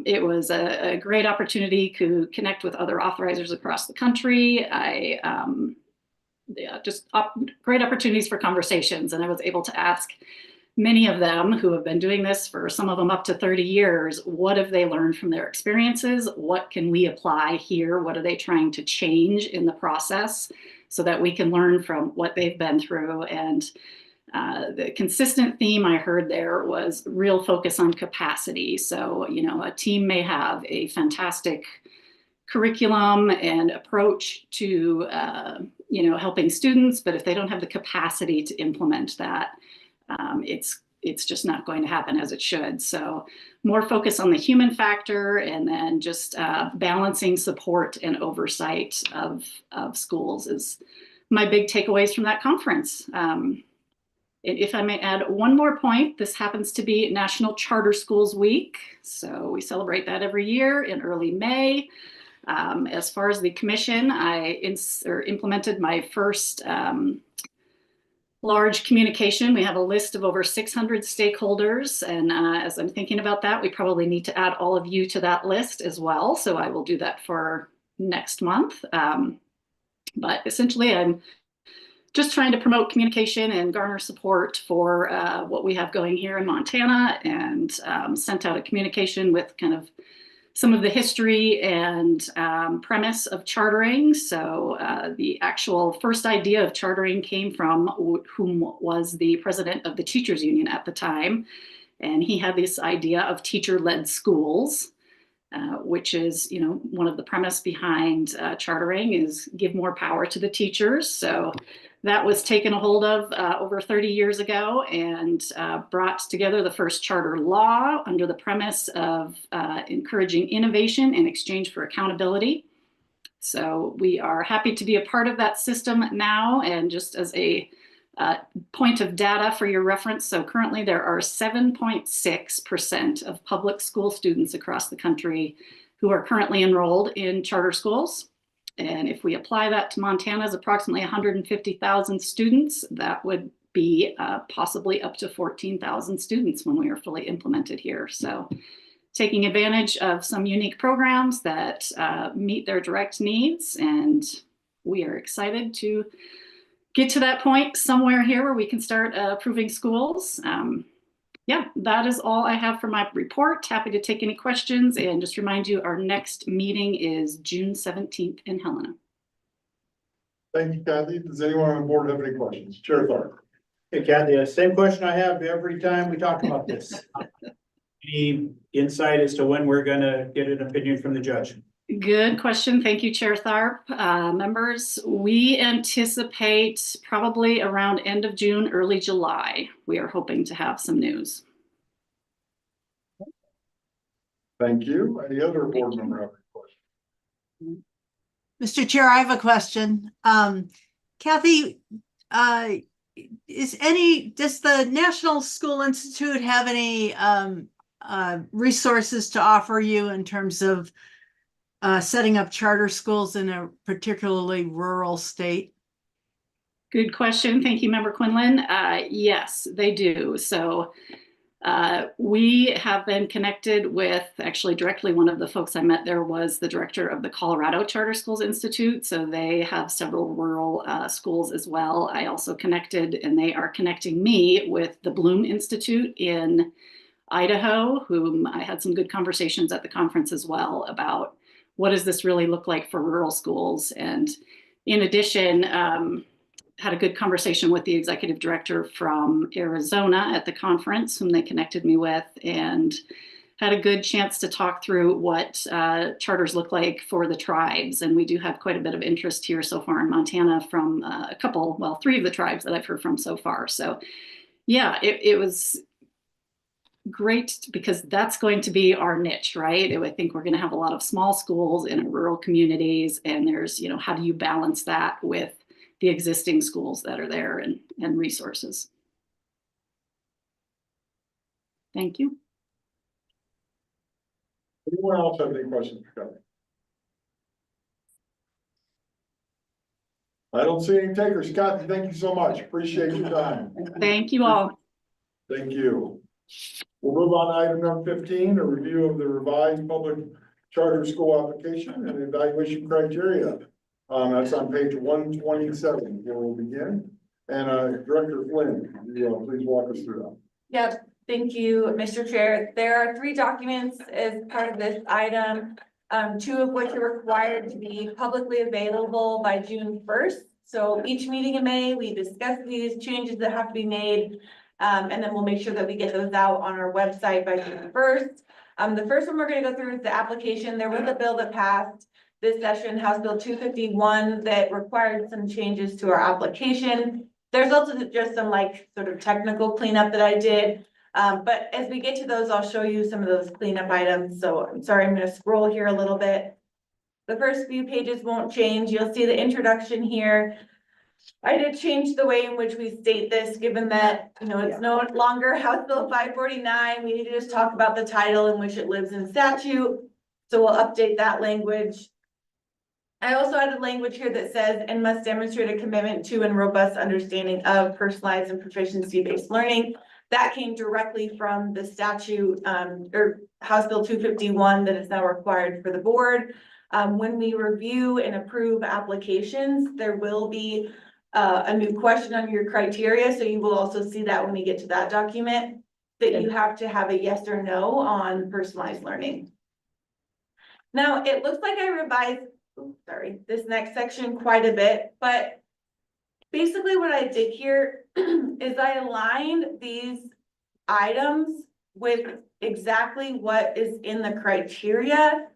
it was a great opportunity to connect with other authorizers across the country. Great opportunities for conversations. And I was able to ask many of them who have been doing this for some of them up to 30 years, what have they learned from their experiences? What can we apply here? What are they trying to change in the process so that we can learn from what they've been through? And the consistent theme I heard there was real focus on capacity. So, a team may have a fantastic curriculum and approach to, helping students, but if they don't have the capacity to implement that, it's just not going to happen as it should. So more focus on the human factor, and then just balancing support and oversight of schools is my big takeaways from that conference. And if I may add one more point, this happens to be National Charter Schools Week. So we celebrate that every year in early May. As far as the commission, I implemented my first large communication. We have a list of over 600 stakeholders. And as I'm thinking about that, we probably need to add all of you to that list as well. So I will do that for next month. But essentially, I'm just trying to promote communication and garner support for what we have going here in Montana, and sent out a communication with kind of some of the history and premise of chartering. So the actual first idea of chartering came from whom was the president of the teachers union at the time. And he had this idea of teacher-led schools, which is, you know, one of the premise behind chartering is give more power to the teachers. So that was taken a hold of over 30 years ago, and brought together the first charter law under the premise of encouraging innovation in exchange for accountability. So we are happy to be a part of that system now. And just as a point of data for your reference, so currently there are 7.6% of public school students across the country who are currently enrolled in charter schools. And if we apply that to Montana's approximately 150,000 students, that would be possibly up to 14,000 students when we are fully implemented here. So taking advantage of some unique programs that meet their direct needs. And we are excited to get to that point somewhere here where we can start approving schools. Yeah, that is all I have for my report. Happy to take any questions, and just remind you, our next meeting is June 17th in Helena. Thank you, Kathy. Does anyone on board have any questions? Chair Tharp. Hey, Kathy, same question I have every time we talk about this. Any insight as to when we're gonna get an opinion from the judge? Good question. Thank you, Chair Tharp. Members, we anticipate probably around end of June, early July. We are hoping to have some news. Thank you. Any other board member have any questions? Mr. Chair, I have a question. Kathy, does the National School Institute have any resources to offer you in terms of setting up charter schools in a particularly rural state? Good question. Thank you, Member Quinlan. Yes, they do. So we have been connected with, actually directly, one of the folks I met there was the director of the Colorado Charter Schools Institute. So they have several rural schools as well. I also connected, and they are connecting me with the Bloom Institute in Idaho, whom I had some good conversations at the conference as well about what does this really look like for rural schools. And in addition, had a good conversation with the executive director from Arizona at the conference, whom they connected me with, and had a good chance to talk through what charters look like for the tribes. And we do have quite a bit of interest here so far in Montana from three of the tribes that I've heard from so far. So yeah, it was great, because that's going to be our niche, right? I think we're going to have a lot of small schools in rural communities, and there's, you know, how do you balance that with the existing schools that are there and resources? Thank you. Anyone else have any questions for Kathy? I don't see any takers. Kathy, thank you so much. Appreciate your time. Thank you all. Thank you. We'll move on to item number 15, a review of the revised public charter school application and evaluation criteria. That's on page 127. Here we'll begin. And Director Flynn, please walk us through that. Yeah, thank you, Mr. Chair. There are 3 documents as part of this item, 2 of which are required to be publicly available by June 1st. So each meeting in May, we discuss these changes that have to be made. And then we'll make sure that we get those out on our website by June 1st. The first one we're going to go through is the application. There was a bill that passed this session, House Bill 251, that required some changes to our application. There's also just some sort of technical cleanup that I did. But as we get to those, I'll show you some of those cleanup items. So I'm sorry, I'm going to scroll here a little bit. The first few pages won't change. You'll see the introduction here. I did change the way in which we state this, given that, it's no longer House Bill 549. We need to just talk about the title in which it lives in statute. So we'll update that language. I also added language here that says, and must demonstrate a commitment to and robust understanding of personalized and proficiency-based learning. That came directly from the statute, or House Bill 251 that is now required for the board. When we review and approve applications, there will be a new question on your criteria, so you will also see that when we get to that document, that you have to have a yes or no on personalized learning. Now, it looks like I revised, this next section quite a bit, but basically what I did here is I aligned these items with exactly what is in the criteria,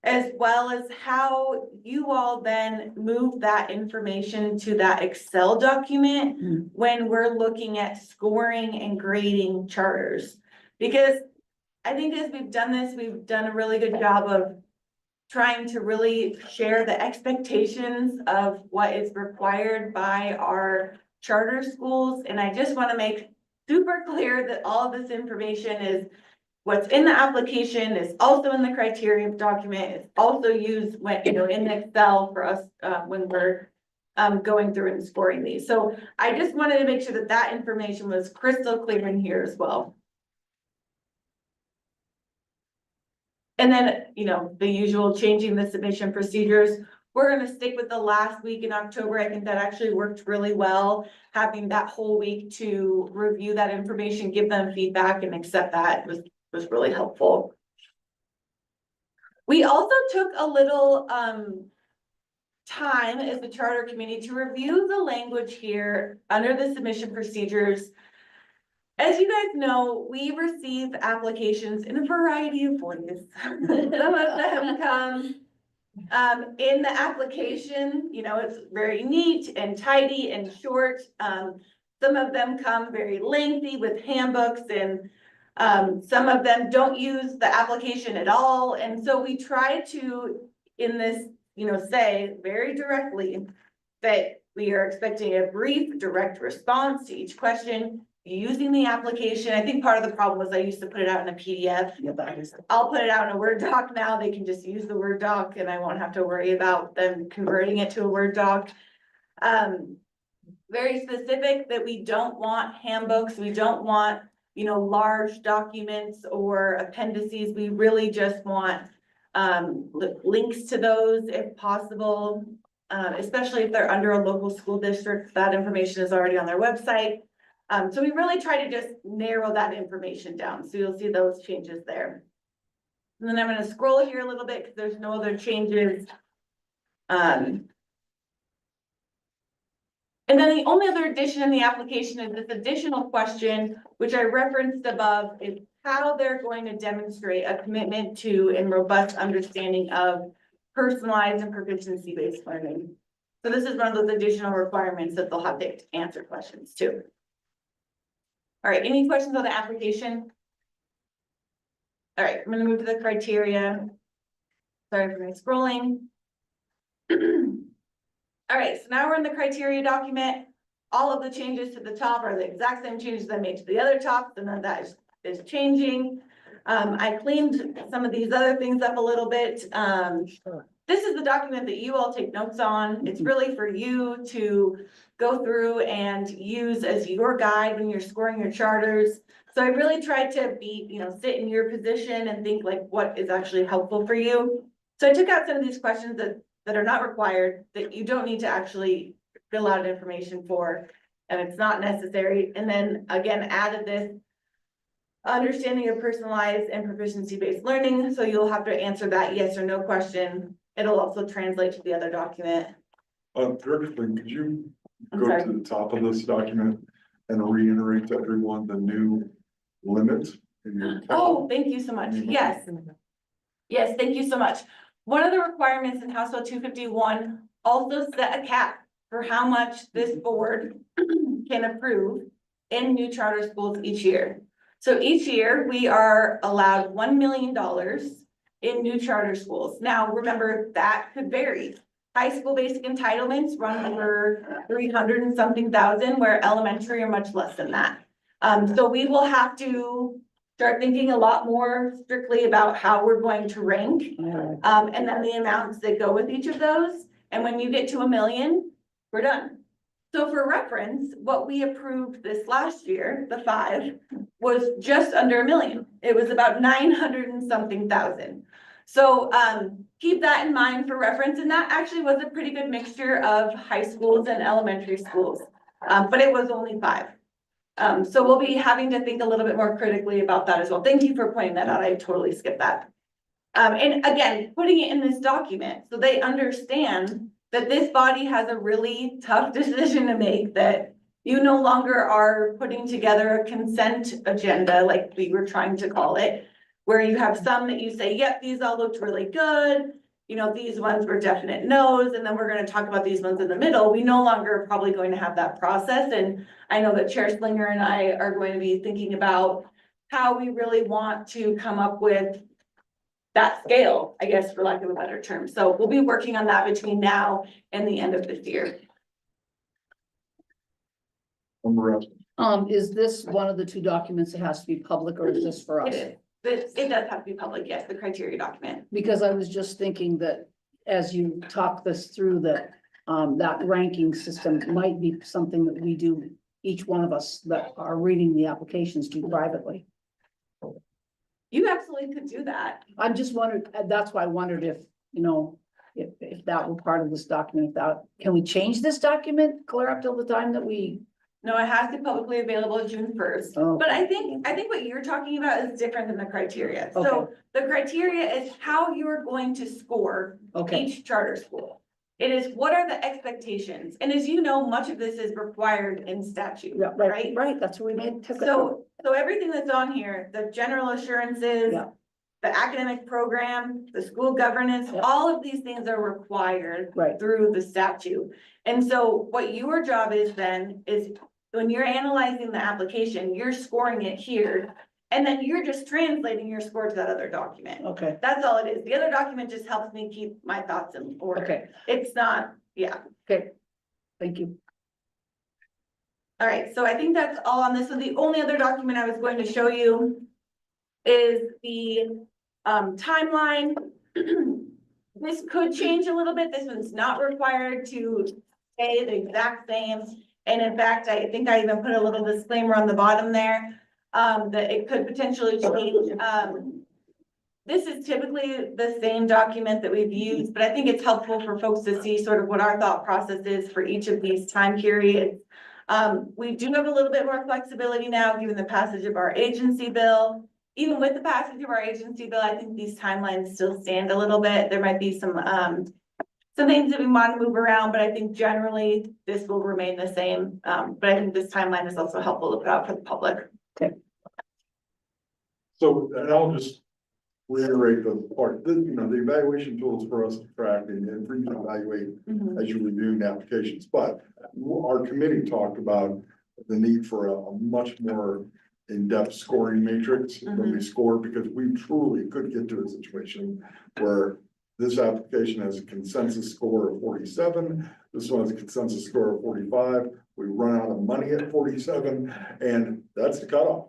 as well as how you all then move that information to that Excel document when we're looking at scoring and grading charters. Because I think as we've done this, we've done a really good job of trying to really share the expectations of what is required by our charter schools. And I just want to make super clear that all of this information is what's in the application, is also in the criteria document, is also used when, in Excel for us when we're going through and scoring these. So I just wanted to make sure that that information was crystal clear in here as well. And then, the usual changing the submission procedures. We're gonna stick with the last week in October. I think that actually worked really well. Having that whole week to review that information, give them feedback and accept that was really helpful. We also took a little time as the charter committee to review the language here under the submission procedures. As you guys know, we receive applications in a variety of ways. Some of them come in the application, it's very neat and tidy and short. Some of them come very lengthy with handbooks, and some of them don't use the application at all. And so we try to, in this, say very directly that we are expecting a brief, direct response to each question using the application. I think part of the problem was I used to put it out in a PDF. I'll put it out in a Word doc now. They can just use the Word doc and I won't have to worry about them converting it to a Word doc. Very specific that we don't want handbooks. We don't want, large documents or appendices. We really just want links to those if possible, especially if they're under a local school district. That information is already on their website. So we really try to just narrow that information down. So you'll see those changes there. And then I'm going to scroll here a little bit because there's no other changes. And then the only other addition in the application is this additional question, which I referenced above, is how they're going to demonstrate a commitment to and robust understanding of personalized and proficiency-based learning. So this is one of those additional requirements that they'll have to answer questions too. All right, any questions on the application? All right, I'm gonna move to the criteria. Sorry for my scrolling. All right, so now we're in the criteria document. All of the changes to the top are the exact same changes I made to the other top, so none of that is changing. I cleaned some of these other things up a little bit. This is the document that you all take notes on. It's really for you to go through and use as your guide when you're scoring your charters. So I really tried to be, sit in your position and think like what is actually helpful for you. So I took out some of these questions that are not required, that you don't need to actually fill out information for, and it's not necessary. And then again, added this understanding of personalized and proficiency-based learning. So you'll have to answer that yes or no question. It'll also translate to the other document. Director, could you I'm go sorry. to the top of this document and reiterate to everyone the new limit in your? Oh, thank you so much. Yes. Yes, thank you so much. One of the requirements in House Bill 251 also set a cap for how much this board can approve in new charter schools each year. So each year we are allowed $1 million in new charter schools. Now, remember that could vary. high school basic entitlements run over 300 and something thousand, where elementary are much less than that. So we will have to start thinking a lot more strictly about how we're going to rank. And then the amounts that go with each of those. And when you get to 1 million, we're done. So for reference, what we approved this last year, the 5, was just under 1 million. It was about 900 and something thousand. So keep that in mind for reference. And that actually was a pretty good mixture of high schools and elementary schools. But it was only 5. So we'll be having to think a little bit more critically about that as well. Thank you for pointing that out. I totally skipped that. And again, putting it in this document so they understand that this body has a really tough decision to make, that you no longer are putting together a consent agenda like we were trying to call it, where you have some that you say, yep, these all looked really good. You know, these ones were definite no's, and then we're going to talk about these ones in the middle. We no longer are probably going to have that process. And I know that Chair Slinger and I are going to be thinking about how we really want to come up with that scale, I guess, for lack of a better term. So we'll be working on that between now and the end of this year. Is this one of the 2 documents that has to be public, or is this for us? It is. It does have to be public, yes, the criteria document. Because I was just thinking that as you talk this through, that that ranking system might be something that we do, each one of us that are reading the applications do privately. You absolutely could do that. I'm just wondering, that's why I wondered if, you know, if that were part of this document, if that, can we change this document, Claire, up till the time that we? No, it has to be publicly available June 1st. Oh. But I think what you're talking about is different than the criteria. So Okay. the criteria is how you're going to score each charter school. It is, what are the expectations? And as you know, much of this is required in statute, Yeah, right? right, that's what we made. So everything that's on here, the general assurances, Yeah. the academic program, the school governance, all of these things are required Right. through the statute. And so what your job is then is, when you're analyzing the application, you're scoring it here, and then you're just translating your score to that other document. Okay, That's all it is. The other document just helps me keep my thoughts in order. okay, It's not, yeah. okay. Thank you. All right, so I think that's all on this. So the only other document I was going to show you is the timeline. This could change a little bit. This one's not required to stay the exact same. And in fact, I think I even put a little disclaimer on the bottom there, that it could potentially change. This is typically the same document that we've used, but I think it's helpful for folks to see sort of what our thought process is for each of these time periods. We do have a little bit more flexibility now, given the passage of our agency bill. Even with the passage of our agency bill, I think these timelines still stand a little bit. There might be some things that we want to move around, but I think generally this will remain the same. But I think this timeline is also helpful to put out for the public. So, and I'll just reiterate the part, the evaluation tools for us to track and for you to evaluate as you review the applications. But our committee talked about the need for a much more in-depth scoring matrix when we score, because we truly could get to a situation where this application has a consensus score of 47, this one has a consensus score of 45, we run out of money at 47, and that's the cutoff.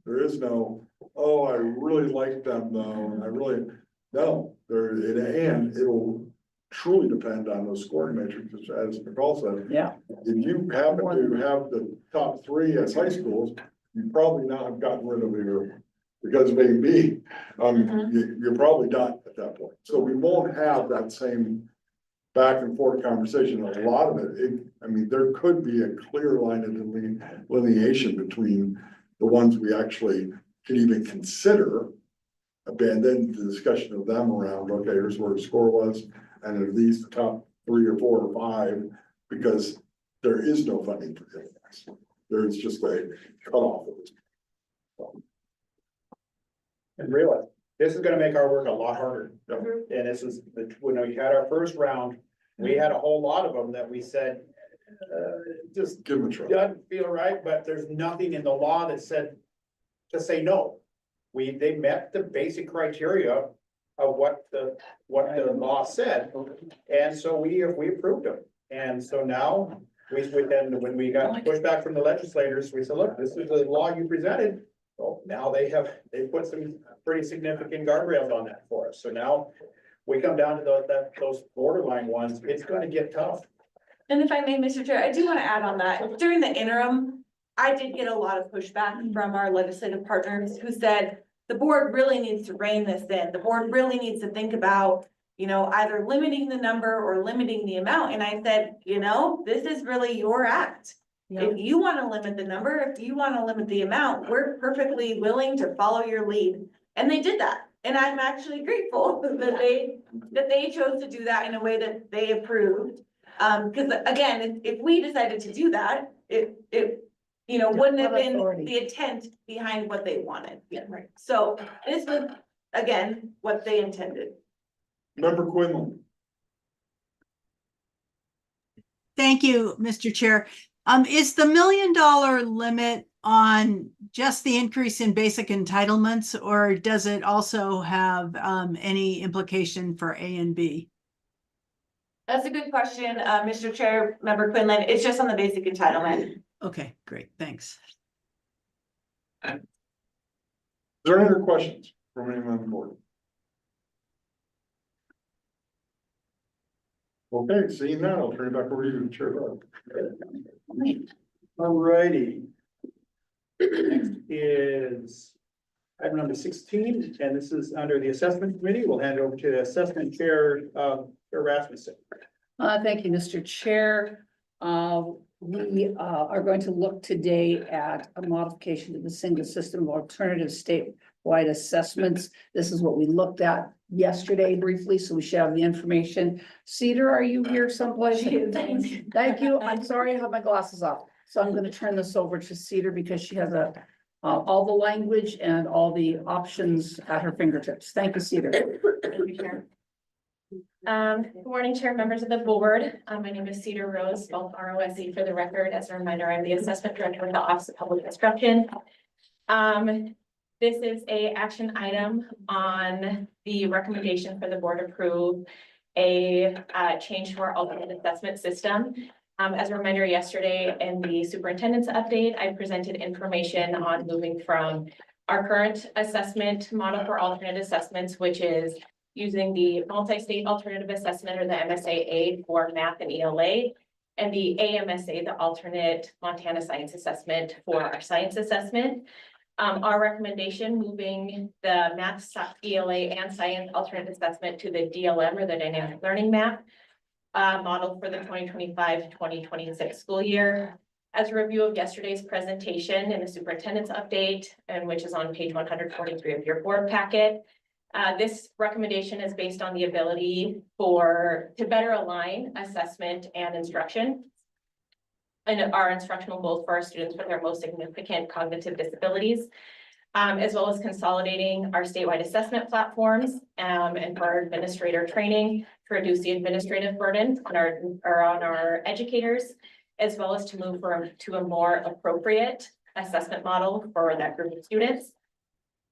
There is no, oh, I really like them though, and I really, no, and it'll truly depend on those scoring matrices, as Nicole said. Yeah. If you happen to have the top 3 as high schools, you probably not have gotten rid of your, because of A and B, you're probably done at that point. So we won't have that same back and forth conversation. A lot of it, I mean, there could be a clear line of delineation between the ones we actually could even consider, abandon the discussion of them around, okay, here's where the score was, and are these the top 3 or 4 or 5, because there is no funding for this. There's just a cutoff. And realize, this is gonna make our work a lot harder. And this is, when we had our first round, we had a whole lot of them that we said, just give them a try. Doesn't feel right, but there's nothing in the law that said to say no. They met the basic criteria of what the law said. And so we approved them. And so now then when we got pushback from the legislators, we said, look, this is the law you presented. Well, now they put some pretty significant guardrails on that for us. So now we come down to those borderline ones, it's gonna get tough. And if I may, Mr. Chair, I do want to add on that. During the interim, I did get a lot of pushback from our legislative partners who said the board really needs to rein this in. The board really needs to think about, you know, either limiting the number or limiting the amount. And I said, you know, this is really your act. If you want to limit the number, if you want to limit the amount, we're perfectly willing to follow your lead. And they did that. And I'm actually grateful that they chose to do that in a way that they approved. Because again, if we decided to do that, it you know, wouldn't have been the intent behind what they wanted. Yeah, right. So this was, again, what they intended. Member Quinlan. Thank you, Mr. Chair. Is the $1 million limit on just the increase in basic entitlements, or does it also have any implication for A and B? That's a good question, Mr. Chair, Member Quinlan. It's just on the basic entitlement. Okay, great, thanks. Is there any other questions from anyone on the board? Okay, seeing that, I'll turn it back over to you, Chair Bud. All righty. Next is item number 16, and this is under the assessment committee. We'll hand it over to the assessment chair, Chair Rasmussen. Thank you, Mr. Chair. We are going to look today at a modification to the single system of alternative statewide assessments. This is what we looked at yesterday briefly, so we should have the information. Cedar, are you here someplace? Thank you. I'm sorry, I have my glasses off. So I'm going to turn this over to Cedar because she has all the language and all the options at her fingertips. Thank you, Cedar. Thank you, Chair. Good morning, Chair, members of the board. My name is Cedar Rose, spelled ROSE for the record. As a reminder, I'm the Assessment Director with the Office of Public Instruction. This is a action item on the recommendation for the board approve a change to our alternate assessment system. As a reminder, yesterday in the superintendent's update, I presented information on moving from our current assessment model for alternate assessments, which is using the multi-state alternative assessment or the MSA for math and ELA, and the AMSA, the alternate Montana science assessment for our science assessment. Our recommendation, moving the math, ELA and science alternate assessment to the DLM or the dynamic learning map model for the 2025-2026 school year. As a review of yesterday's presentation in the superintendent's update, and which is on page 143 of your board packet, this recommendation is based on the ability to better align assessment and instruction and our instructional goals for our students with their most significant cognitive disabilities, as well as consolidating our statewide assessment platforms and for our administrator training to reduce the administrative burden on our educators, as well as to move to a more appropriate assessment model for that group of students.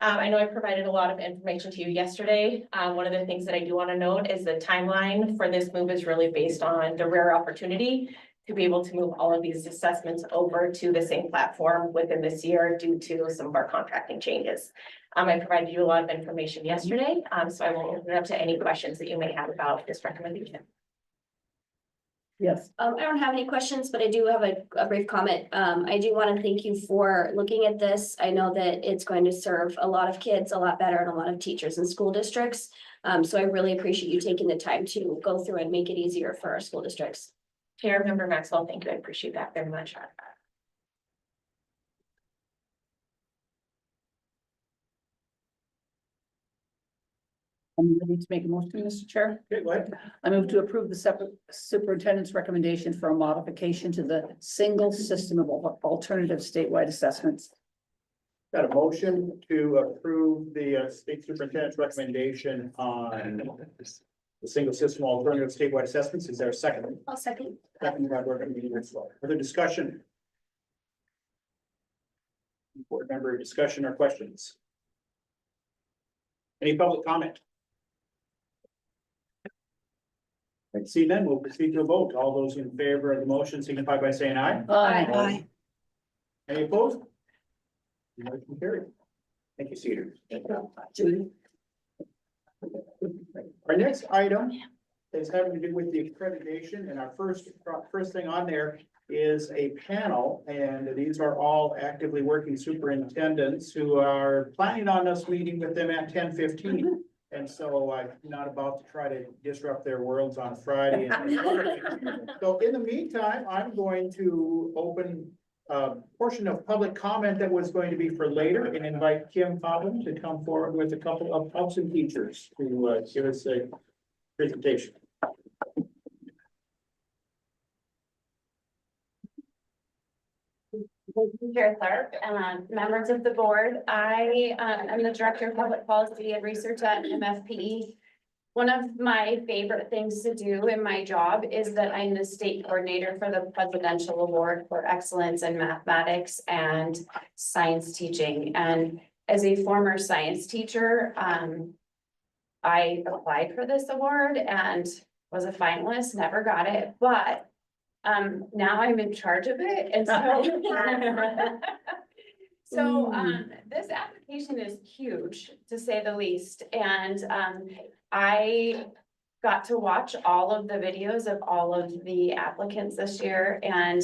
I know I provided a lot of information to you yesterday. One of the things that I do want to note is the timeline for this move is really based on the rare opportunity to be able to move all of these assessments over to the same platform within this year due to some of our contracting changes. I provided you a lot of information yesterday, so I will open it up to any questions that you may have about this recommendation. Yes. I don't have any questions, but I do have a brief comment. I do want to thank you for looking at this. I know that it's going to serve a lot of kids a lot better and a lot of teachers and school districts. So I really appreciate you taking the time to go through and make it easier for our school districts. Chair Member Maxwell, thank you. I appreciate that very much. I'm ready to make a motion, Mr. Chair. Okay, go ahead. I move to approve the separate superintendent's recommendation for a modification to the single system of alternative statewide assessments. Got a motion to approve the state superintendent's recommendation on the single system alternative statewide assessments. Is there a second? I'll second. Second by board member Maxwell. Further discussion? Board member discussion or questions? Any public comment? See then, we'll proceed to a vote. All those in favor of the motion signify by saying aye. Aye. Any opposed? Motion carried. Thank you, Cedar. Our next item is having to do with the accreditation, and our first thing on there is a panel, and these are all actively working superintendents who are planning on us meeting with them at 10:15. And so I'm not about to try to disrupt their worlds on Friday. So in the meantime, I'm going to open a portion of public comment that was going to be for later and invite Kim Cobham to come forward with a couple of Thompson teachers to give us a presentation. Thank you, Chair Clark, and members of the board. I am the Director of Public Policy and Research at MFPE. One of my favorite things to do in my job is that I'm the state coordinator for the Presidential Award for Excellence in Mathematics and Science Teaching. And as a former science teacher, I applied for this award and was a finalist, never got it, but now I'm in charge of it, and so this application is huge, to say the least, and I got to watch all of the videos of all of the applicants this year, and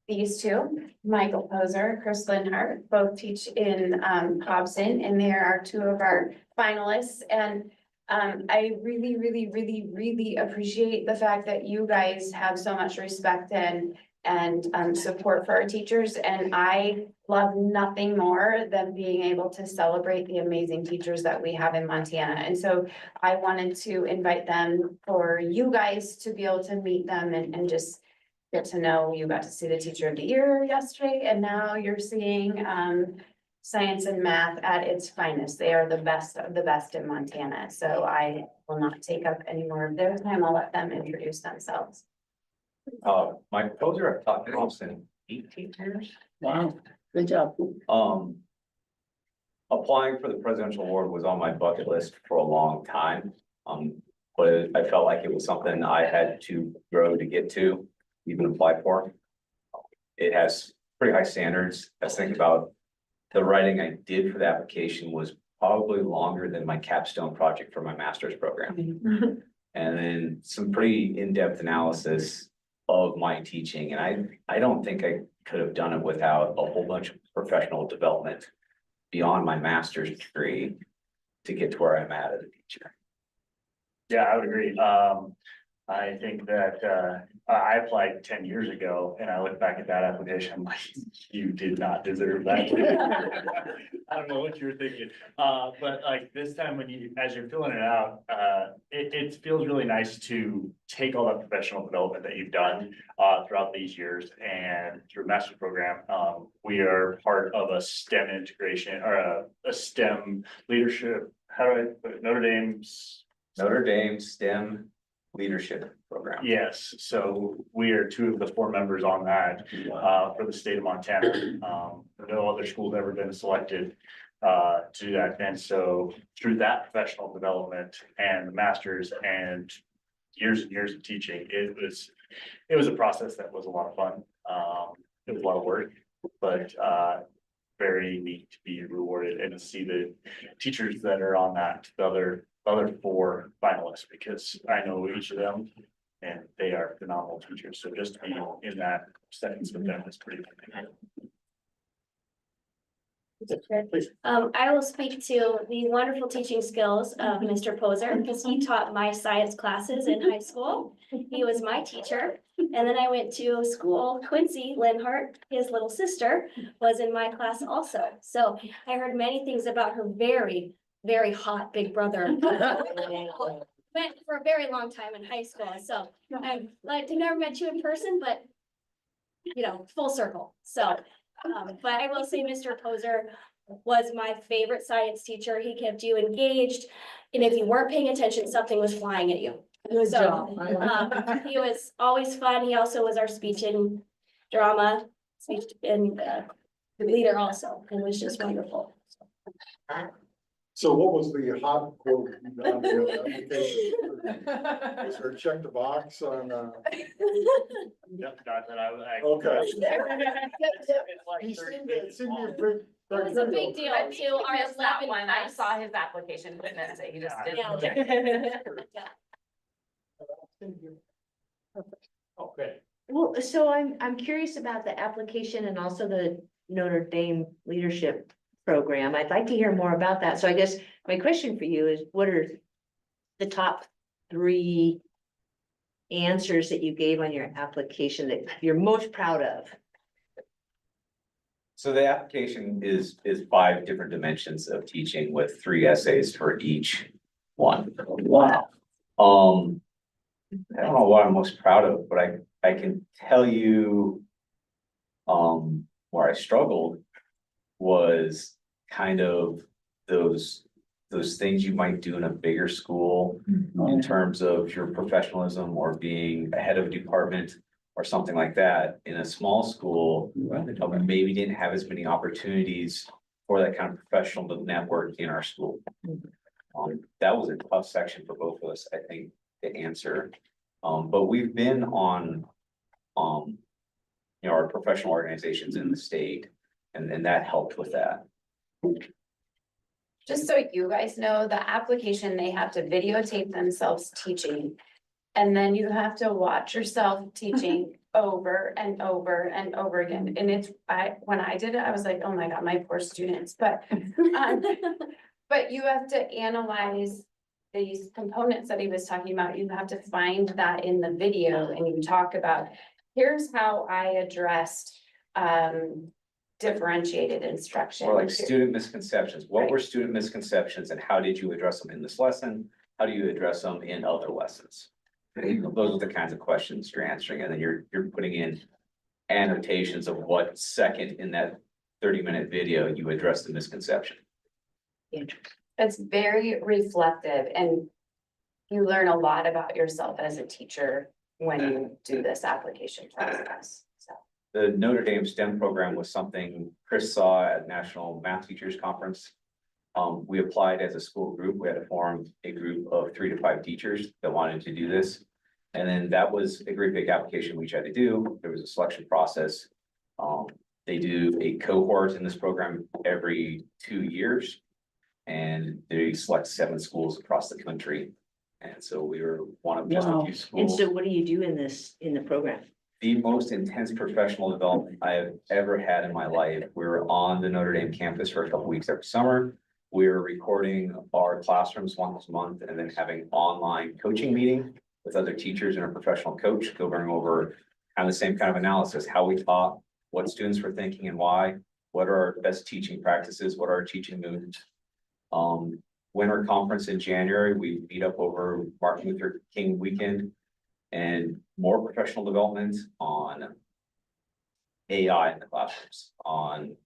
these two, Michael Poser, Chris Linhart, both teach in Hobson, and they are two of our finalists, and I really, really, really, really appreciate the fact that you guys have so much respect and support for our teachers. And I love nothing more than being able to celebrate the amazing teachers that we have in Montana. And so I wanted to invite them for you guys to be able to meet them and just get to know. You got to see the Teacher of the Year yesterday, and now you're seeing science and math at its finest. They are the best of the best in Montana. So I will not take up any more of their time. I'll let them introduce themselves. Mike Poser, I've taught Thompson 18 years. Wow, good job. Applying for the presidential award was on my bucket list for a long time. But I felt like it was something I had to grow to get to, even apply for. It has pretty high standards. I think about the writing I did for the application was probably longer than my capstone project for my master's program. And then some pretty in-depth analysis of my teaching. And I don't think I could have done it without a whole bunch of professional development beyond my master's degree to get to where I'm at as a teacher. Yeah, I would agree. I think that I applied 10 years ago and I look back at that application, I'm like, you did not deserve that. I don't know what you were thinking. But like this time when as you're filling it out, it feels really nice to take all that professional development that you've done throughout these years and through master's program. We are part of a STEM integration or a STEM leadership. How do I put it? Notre Dame STEM leadership program. Yes, so we are two of the 4 members on that for the state of Montana. No other school's ever been selected to do that. And so through that professional development and the masters and years of teaching, it was a process that was a lot of fun. It was a lot of work, but very neat to be rewarded and to see the teachers that are on that, the other 4 finalists, because I know each of them and they are phenomenal teachers. So just to be in that settings with them is pretty amazing. I will speak to the wonderful teaching skills of Mr. Poser because he taught my science classes in high school. He was my teacher. And then I went to school, Quincy Linhart, his little sister, was in my class also. So I heard many things about her very, very hot big brother. Went for a very long time in high school. So I've never met you in person, but you know, full circle. So but I will say Mr. Poser was my favorite science teacher. He kept you engaged. And if you weren't paying attention, something was flying at you. Good job. He was always fun. He also was our speech and drama, speech and leader also, and was just wonderful. So what was the hot quote on the application? Is there a check the box on, Yep, got that, I. okay. He He seemed to be a big. It was a big deal too. Our Missed that 11 one. I class. saw his application, but missed it. He just didn't. Okay. Well, so I'm curious about the application and also the Notre Dame Leadership Program. I'd like to hear more about that. So I guess my question for you is, what are the top 3 answers that you gave on your application that you're most proud of? So the application is 5 different dimensions of teaching with 3 essays for each one. Wow. I don't know what I'm most proud of, but I can tell you, where I struggled was kind of those things you might do in a bigger school in terms of your professionalism or being ahead of a department or something like that. In a small school, maybe didn't have as many opportunities for that kind of professional network in our school. That was a tough section for both of us, I think, to answer. But we've been on, our professional organizations in the state, and that helped with that. Just so you guys know, the application, they have to videotape themselves teaching. And then you have to watch yourself teaching over and over and over again. And when I did it, I was like, oh my God, my poor students, but you have to analyze these components that he was talking about. You have to find that in the video, and you talk about, here's how I addressed, differentiated instruction. Or like student misconceptions. What were student misconceptions and how did you address them in this lesson? How do you address them in other lessons? Those are the kinds of questions you're answering, and then you're putting in annotations of what second in that 30-minute video you address the misconception. It's very reflective, and you learn a lot about yourself as a teacher when you do this application process. So The Notre Dame STEM program was something Chris saw at National Math Teachers Conference. We applied as a school group. We had to form a group of 3 to 5 teachers that wanted to do this. And then that was a great big application we each had to do. There was a selection process. They do a cohort in this program every 2 years. And they select 7 schools across the country. And so we were one of just a few And schools. so what do you do in the program? The most intense professional development I have ever had in my life. We were on the Notre Dame campus for a couple weeks every summer. We were recording our classrooms once a month and then having online coaching meeting with other teachers and a professional coach, going over kind of the same kind of analysis, how we taught, what students were thinking and why, what are our best teaching practices, what are our teaching moves. Winter conference in January, we meet up over Martin Luther King weekend and more professional development on AI in the classrooms, on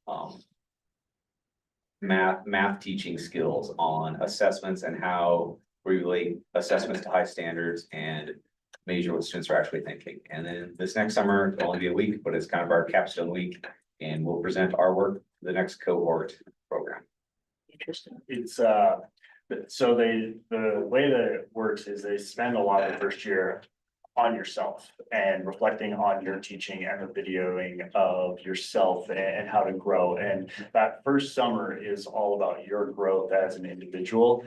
math teaching skills, on assessments and how we relate assessments to high standards and measure what students are actually thinking. And then this next summer, it'll only be a week, but it's kind of our capstone week, and we'll present our work to the next cohort program. Interesting. It's, so the way that it works is they spend a lot of the first year on yourself and reflecting on your teaching and the videoing of yourself and how to grow. And that first summer is all about your growth as an individual.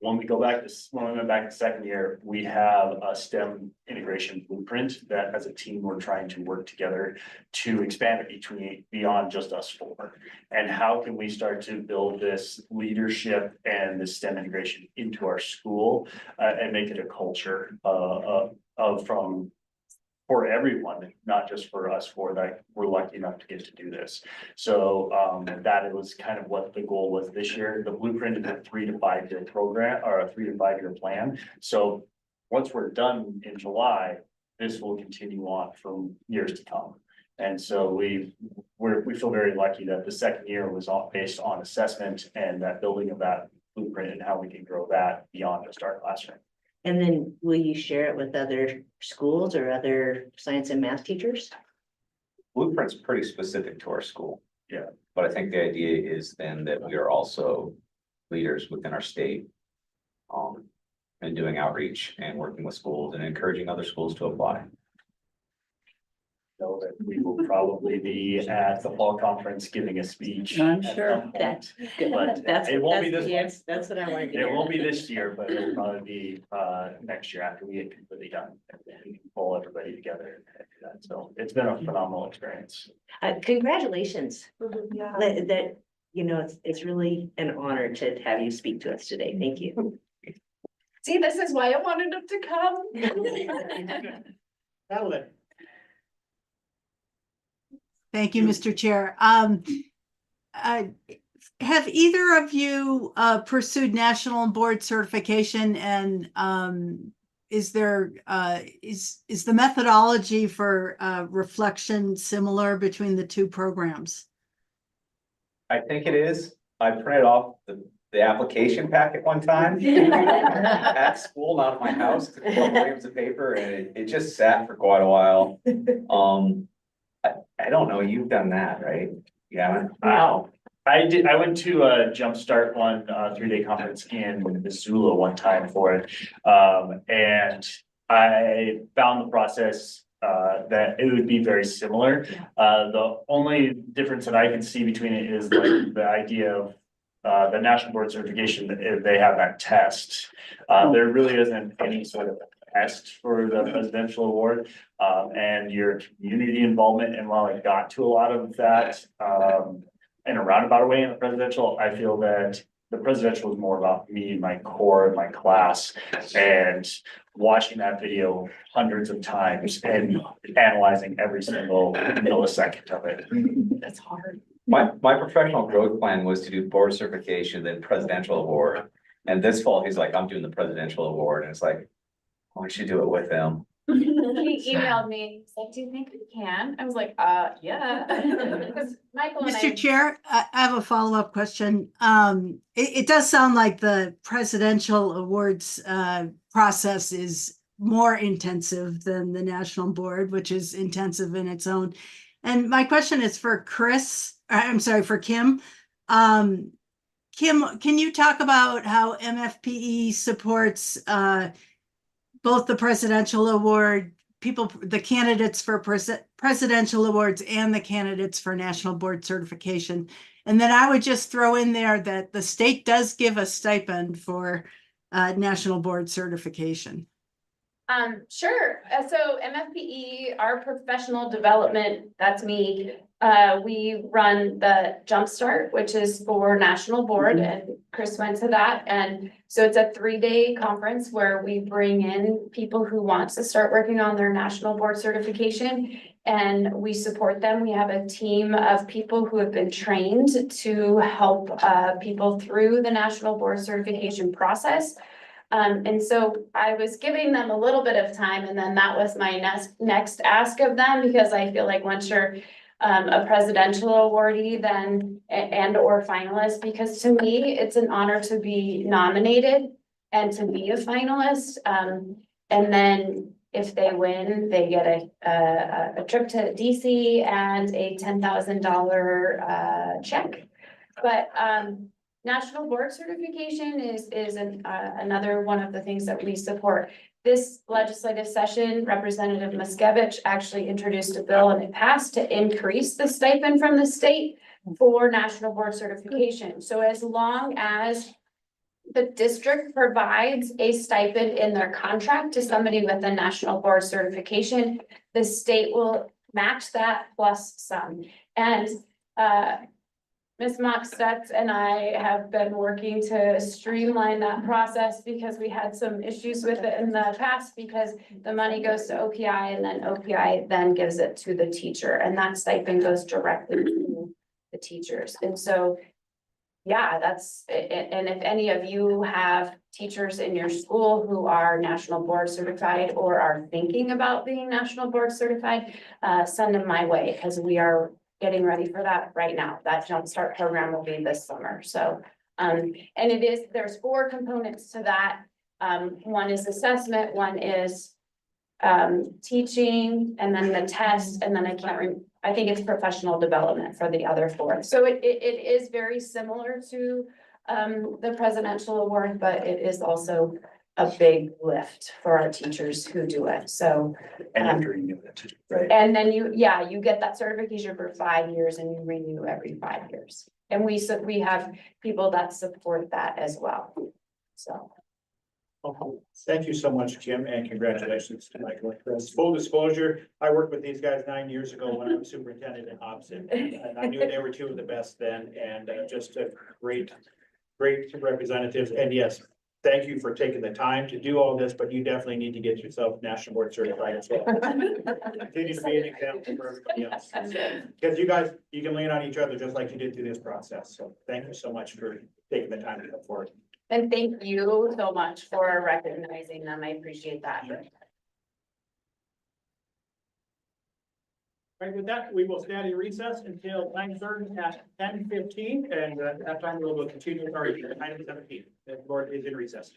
When we went back to second year, we have a STEM integration blueprint that as a team, we're trying to work together to expand it beyond just us 4. And how can we start to build this leadership and this STEM integration into our school and make it a culture for everyone, not just for us 4 that we're lucky enough to get to do this. So that was kind of what the goal was this year. The blueprint is a 3 to 5 year program or a 3 to 5 year plan. So once we're done in July, this will continue on for years to come. And so we feel very lucky that the second year was all based on assessment and that building of that blueprint and how we can grow that beyond just our classroom. And then will you share it with other schools or other science and math teachers? Blueprint's pretty specific to our school. Yeah. But I think the idea is then that we are also leaders within our state. And doing outreach and working with schools and encouraging other schools to apply. Know that we will probably be at the fall conference giving a speech. I'm at sure some point. that's good. But That's, it won't be that's this the one. answer. That's what I wanted to hear. It won't be this year, but it'll probably be next year after we get completely done. And then we can pull everybody together and do that. So it's been a phenomenal experience. Congratulations. Yeah. That, you know, it's really an honor to have you speak to us today. Thank you. See, this is why I wanted him to come. Madeline. Thank you, Mr. Chair. Have either of you pursued national board certification, and is there is the methodology for reflection similar between the two programs? I think it is. I printed off the application packet one time at school, not at my house, took a couple reams of paper, and it just sat for quite a while. I don't know, you've done that, right? You haven't? Wow. I did, I went to a Jumpstart one, 3-day conference in Missoula one time for it. And I found the process that it would be very similar. The only difference that I can see between it is like the idea of the national board certification, if they have that test. There really isn't any sort of test for the presidential award, and your community involvement. And while I got to a lot of that, in a roundabout way in the presidential, I feel that the presidential is more about me, my core, and my class, and watching that video hundreds of times and analyzing every single millisecond of it. That's hard. My professional growth plan was to do board certification, then presidential award. And this fall, he's like, I'm doing the presidential award. And it's like, why don't you do it with him? He emailed me, he's like, do you think we can? I was like, yeah. Because Michael and Mr. Chair, I have a follow-up question. It does sound like the presidential awards process is more intensive than the national board, which is intensive in its own. And my question is for for Kim. Kim, can you talk about how MFPE supports both the presidential award, the candidates for presidential awards and the candidates for national board certification? And then I would just throw in there that the state does give a stipend for national board certification. Sure. So MFPE, our professional development, that's me. We run the Jumpstart, which is for national board, and Chris went to that. And so it's a 3-day conference where we bring in people who want to start working on their national board certification, and we support them. We have a team of people who have been trained to help people through the national board certification process. And so I was giving them a little bit of time, and then that was my next ask of them, because I feel like once you're a presidential awardee then and or finalist, because to me, it's an honor to be nominated and to be a finalist. And then if they win, they get a trip to DC and a $10,000 check. But national board certification is another one of the things that we support. This legislative session, Representative Muskevich actually introduced a bill, and it passed, to increase the stipend from the state for national board certification. So as long as the district provides a stipend in their contract to somebody with a national board certification, the state will match that plus some. And Ms. Mockstutz and I have been working to streamline that process, because we had some issues with it in the past, because the money goes to OPI and then OPI then gives it to the teacher, and that stipend goes directly to the teachers. And so, yeah, that's, and if any of you have teachers in your school who are national board certified or are thinking about being national board certified, send them my way, because we are getting ready for that right now. That Jumpstart program will be this summer. So, and there's 4 components to that. One is assessment, one is teaching, and then the test, and then I think it's professional development for the other 4. So it is very similar to the presidential award, but it is also a big lift for our teachers who do it, so. And after you do it, right? And then you get that certification for 5 years and you renew every 5 years. And we have people that support that as well, so. Thank you so much, Kim, and congratulations to Michael and Chris. Full disclosure, I worked with these guys 9 years ago when I was superintendent in Hobson. And I knew they were two of the best then, and just a great representatives. And yes, thank you for taking the time to do all this, but you definitely need to get yourself national board certified as well. Continue to be an example for everybody else. Because you guys, you can lean on each other just like you did through this process. So thank you so much for taking the time to come forward. And thank you so much for recognizing them. I appreciate that. Right, with that, we will stand in recess until 9:30 at 10:15, and at that time, we will continue with our item 17. The board is in recess.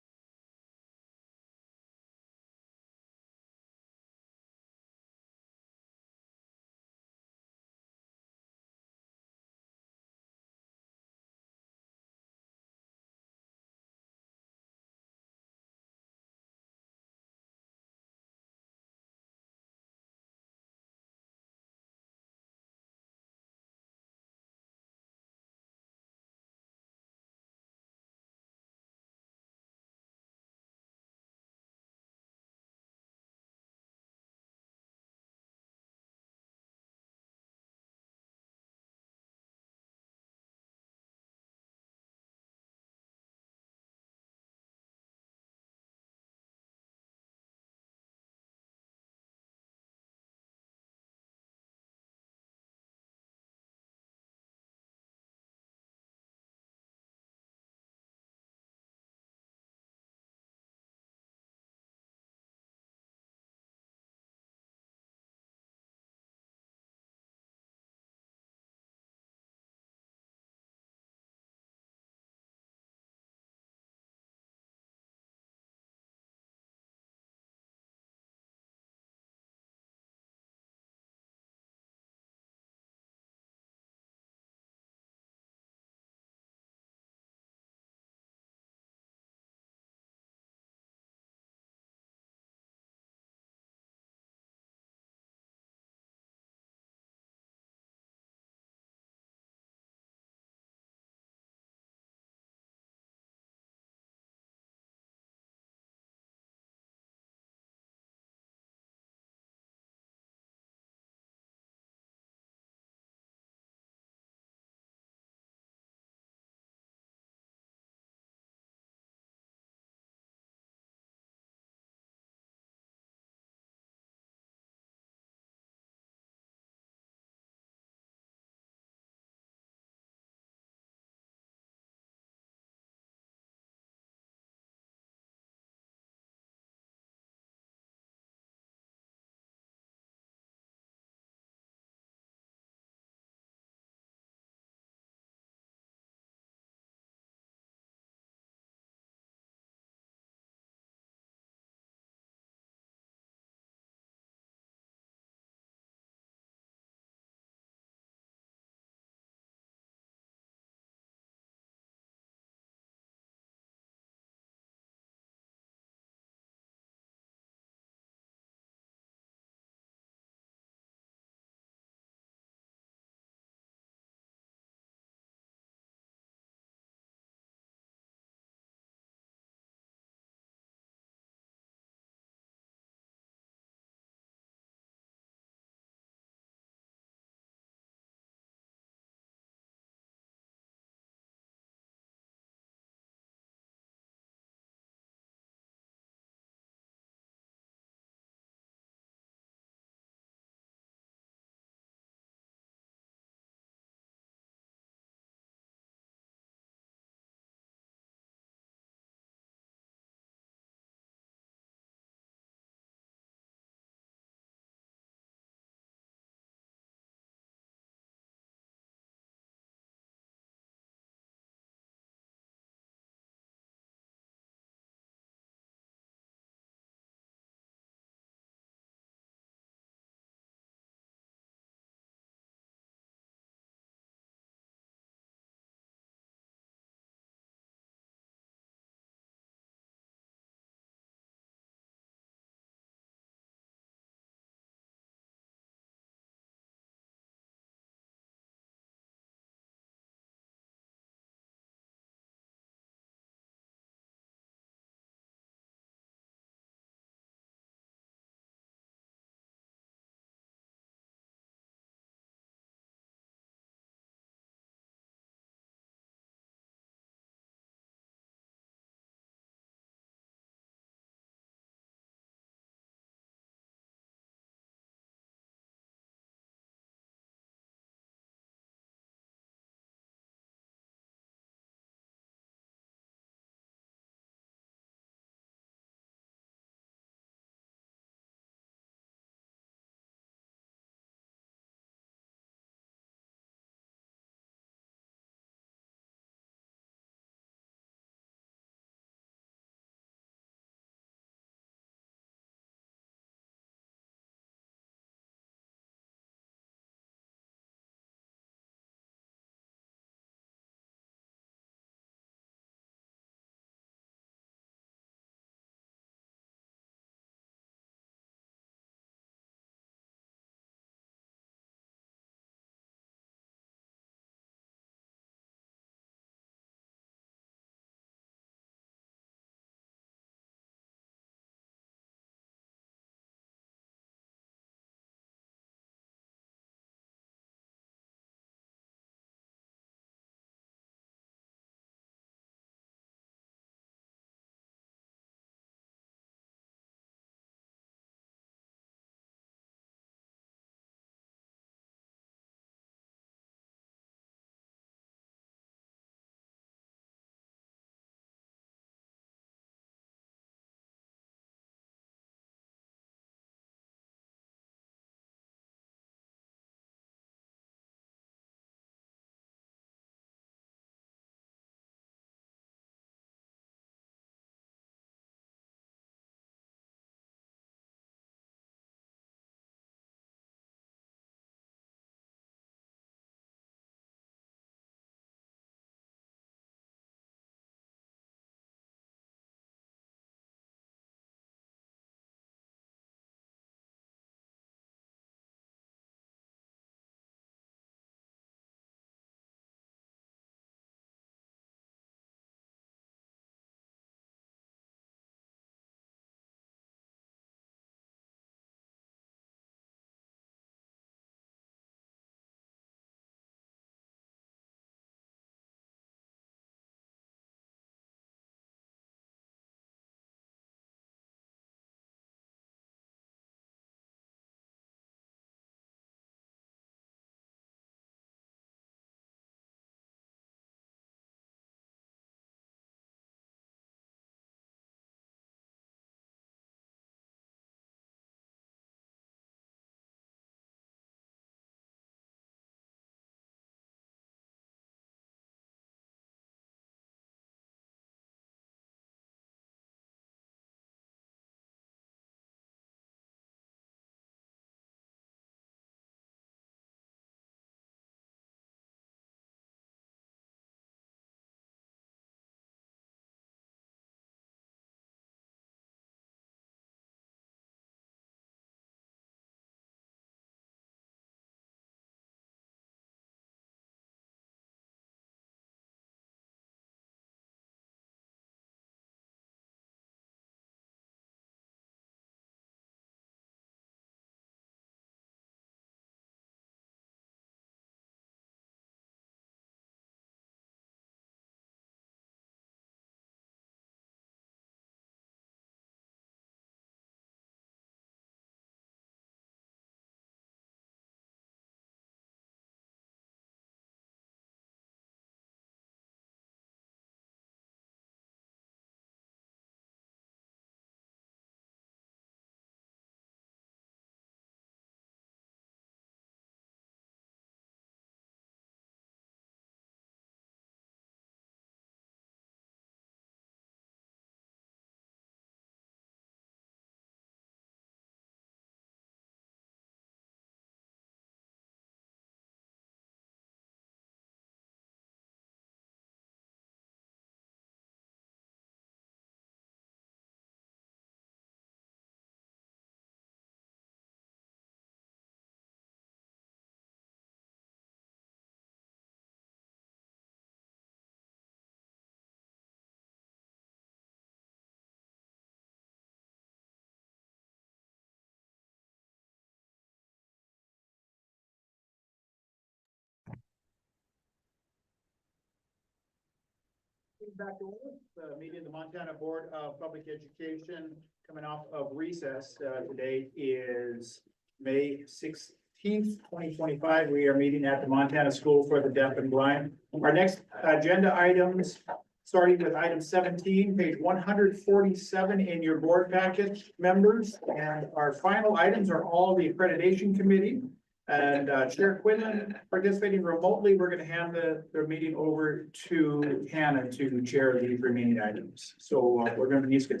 Back to order. The meeting of the Montana Board of Public Education coming off of recess. Today is May 16th, 2025. We are meeting at the Montana School for the Deaf and Blind. Our next agenda items, starting with item 17, page 147 in your board packet, members. And our final items are all the accreditation committee. And Chair Quinlan participating remotely. We're going to hand the meeting over to Hannah to chair these remaining items. So we're going to need to.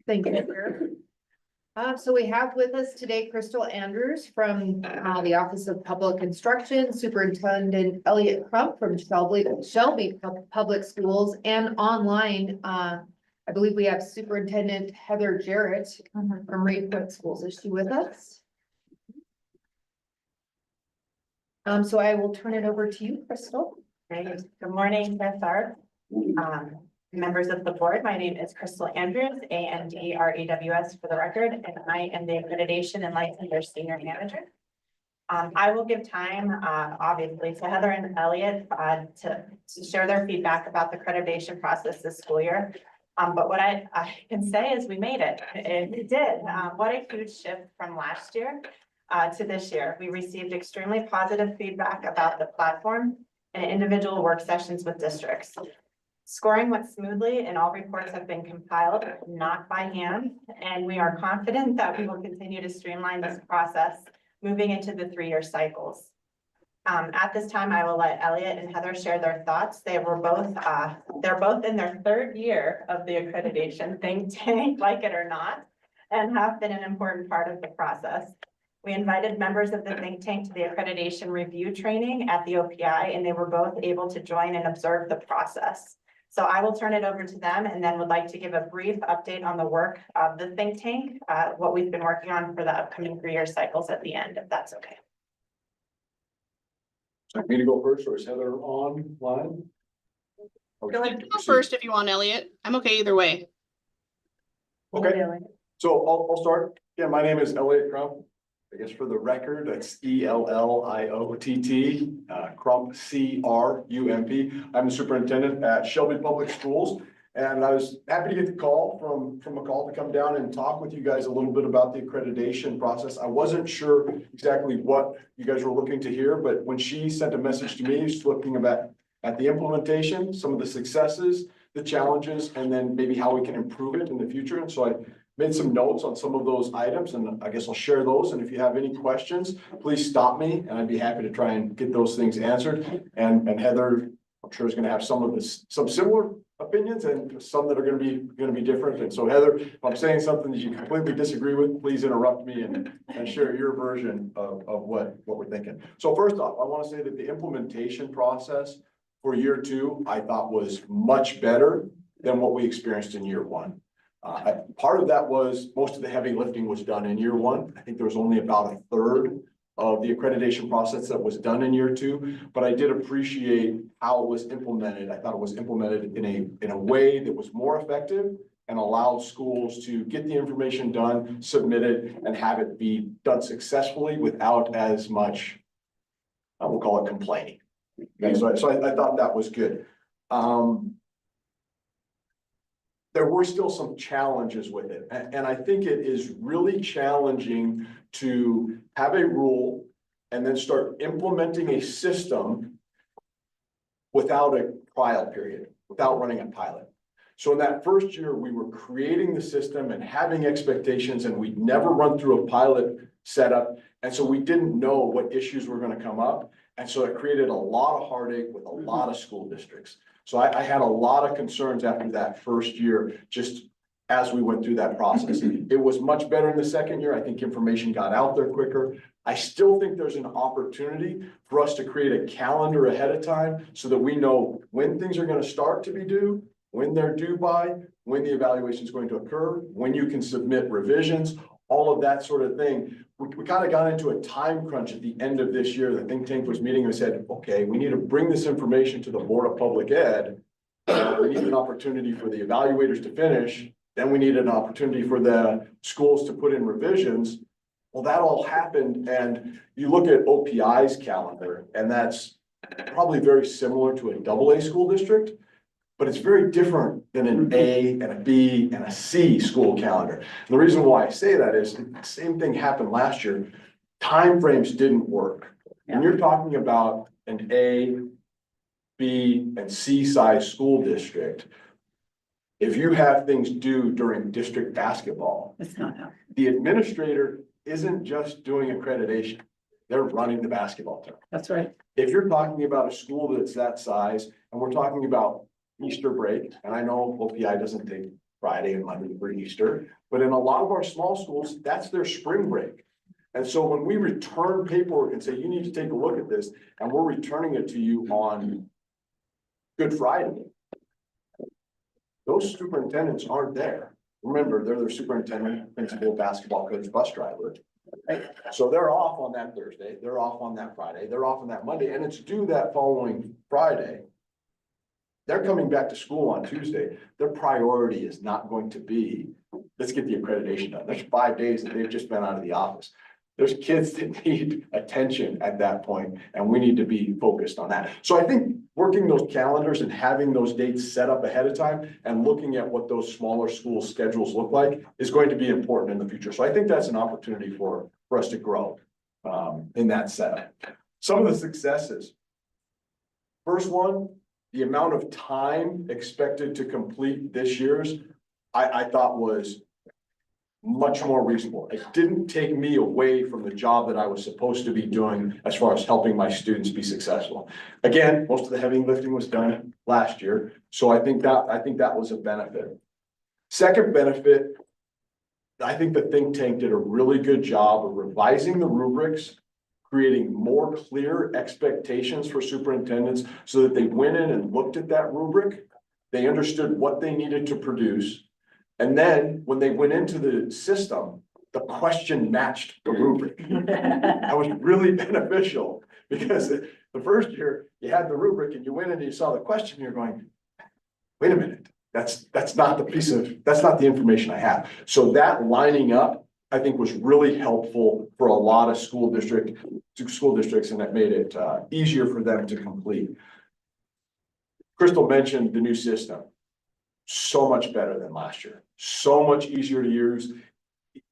Thank you, Chair. So we have with us today Crystal Andrews from the Office of Public Instruction, Superintendent Elliott Crump from Shelby Public Schools, and online, I believe we have Superintendent Heather Jarrett from Reed Public Schools. Is she with us? So I will turn it over to you, Crystal. Great. Good morning, Beth. Members of the board. My name is Crystal Andrews, ANDREWS for the record, and I am the Accreditation and Licensure Senior Manager. I will give time, obviously, to Heather and Elliott to share their feedback about the accreditation process this school year. But what I can say is we made it. It did. What a huge shift from last year to this year. We received extremely positive feedback about the platform and individual work sessions with districts. Scoring went smoothly and all reports have been compiled, not by hand, and we are confident that we will continue to streamline this process moving into the 3-year cycles. At this time, I will let Elliott and Heather share their thoughts. They're both in their 3rd year of the accreditation think tank, like it or not, and have been an important part of the process. We invited members of the think tank to the accreditation review training at the OPI, and they were both able to join and observe the process. So I will turn it over to them and then would like to give a brief update on the work of the think tank, what we've been working on for the upcoming 3-year cycles at the end, if that's okay. So me to go first, or is Heather online? Go ahead, go first if you want, Elliott. I'm okay either way. Okay, so I'll start. Yeah, my name is Elliott Crump. I guess for the record, that's ELLIOTT, Crump, CRUMP. I'm the superintendent at Shelby Public Schools. And I was happy to get the call from McCall to come down and talk with you guys a little bit about the accreditation process. I wasn't sure exactly what you guys were looking to hear, but when she sent a message to me, she's looking at the implementation, some of the successes, the challenges, and then maybe how we can improve it in the future. And so I made some notes on some of those items, and I guess I'll share those. And if you have any questions, please stop me, and I'd be happy to try and get those things answered. And Heather, I'm sure is going to have some similar opinions and some that are going to be different. And so Heather, if I'm saying something that you completely disagree with, please interrupt me and share your version of what we're thinking. So first off, I want to say that the implementation process for year 2, I thought was much better than what we experienced in year 1. Part of that was most of the heavy lifting was done in year 1. I think there was only about a third of the accreditation process that was done in year 2, but I did appreciate how it was implemented. I thought it was implemented in a way that was more effective and allowed schools to get the information done, submitted, and have it be done successfully without as much, we'll call it complaining. Okay, so I thought that was good. There were still some challenges with it. And I think it is really challenging to have a rule and then start implementing a system without a trial period, without running a pilot. So in that first year, we were creating the system and having expectations, and we'd never run through a pilot setup. And so we didn't know what issues were going to come up. And so it created a lot of heartache with a lot of school districts. So I had a lot of concerns after that first year, just as we went through that process. It was much better in the second year. I think information got out there quicker. I still think there's an opportunity for us to create a calendar ahead of time so that we know when things are going to start to be due, when they're due by, when the evaluation is going to occur, when you can submit revisions, all of that sort of thing. We kind of got into a time crunch at the end of this year. The think tank was meeting and said, okay, we need to bring this information to the Board of Public Ed. We need an opportunity for the evaluators to finish. Then we need an opportunity for the schools to put in revisions. Well, that all happened. And you look at OPI's calendar, and that's probably very similar to a AA school district. but it's very different than an A and a B and a C school calendar. And the reason why I say that is the same thing happened last year. Timeframes didn't work. When you're talking about an A, B, and C size school district, if you have things due during district basketball, It's not happening. the administrator isn't just doing accreditation. They're running the basketball team. That's right. If you're talking about a school that's that size, and we're talking about Easter break, and I know OPI doesn't take Friday and Monday for Easter, but in a lot of our small schools, that's their spring break. And so when we return paperwork and say, you need to take a look at this, and we're returning it to you on Good Friday, those superintendents aren't there. Remember, they're their superintendent, principal, basketball coach, bus driver. So they're off on that Thursday, they're off on that Friday, they're off on that Monday, and it's due that following Friday. They're coming back to school on Tuesday. Their priority is not going to be, let's get the accreditation done. There's 5 days that they've just been out of the office. There's kids that need attention at that point, and we need to be focused on that. So I think working those calendars and having those dates set up ahead of time and looking at what those smaller school schedules look like is going to be important in the future. So I think that's an opportunity for us to grow in that setup. Some of the successes. First one, the amount of time expected to complete this year's, I thought was much more reasonable. It didn't take me away from the job that I was supposed to be doing as far as helping my students be successful. Again, most of the heavy lifting was done last year, so I think that was a benefit. Second benefit, I think the think tank did a really good job of revising the rubrics, creating more clear expectations for superintendents so that they went in and looked at that rubric, they understood what they needed to produce. And then when they went into the system, the question matched the rubric. That was really beneficial because the first year you had the rubric and you went in and you saw the question, you're going, wait a minute, that's not the information I have. So that lining up, I think, was really helpful for a lot of school districts, and that made it easier for them to complete. Crystal mentioned the new system. So much better than last year, so much easier to use.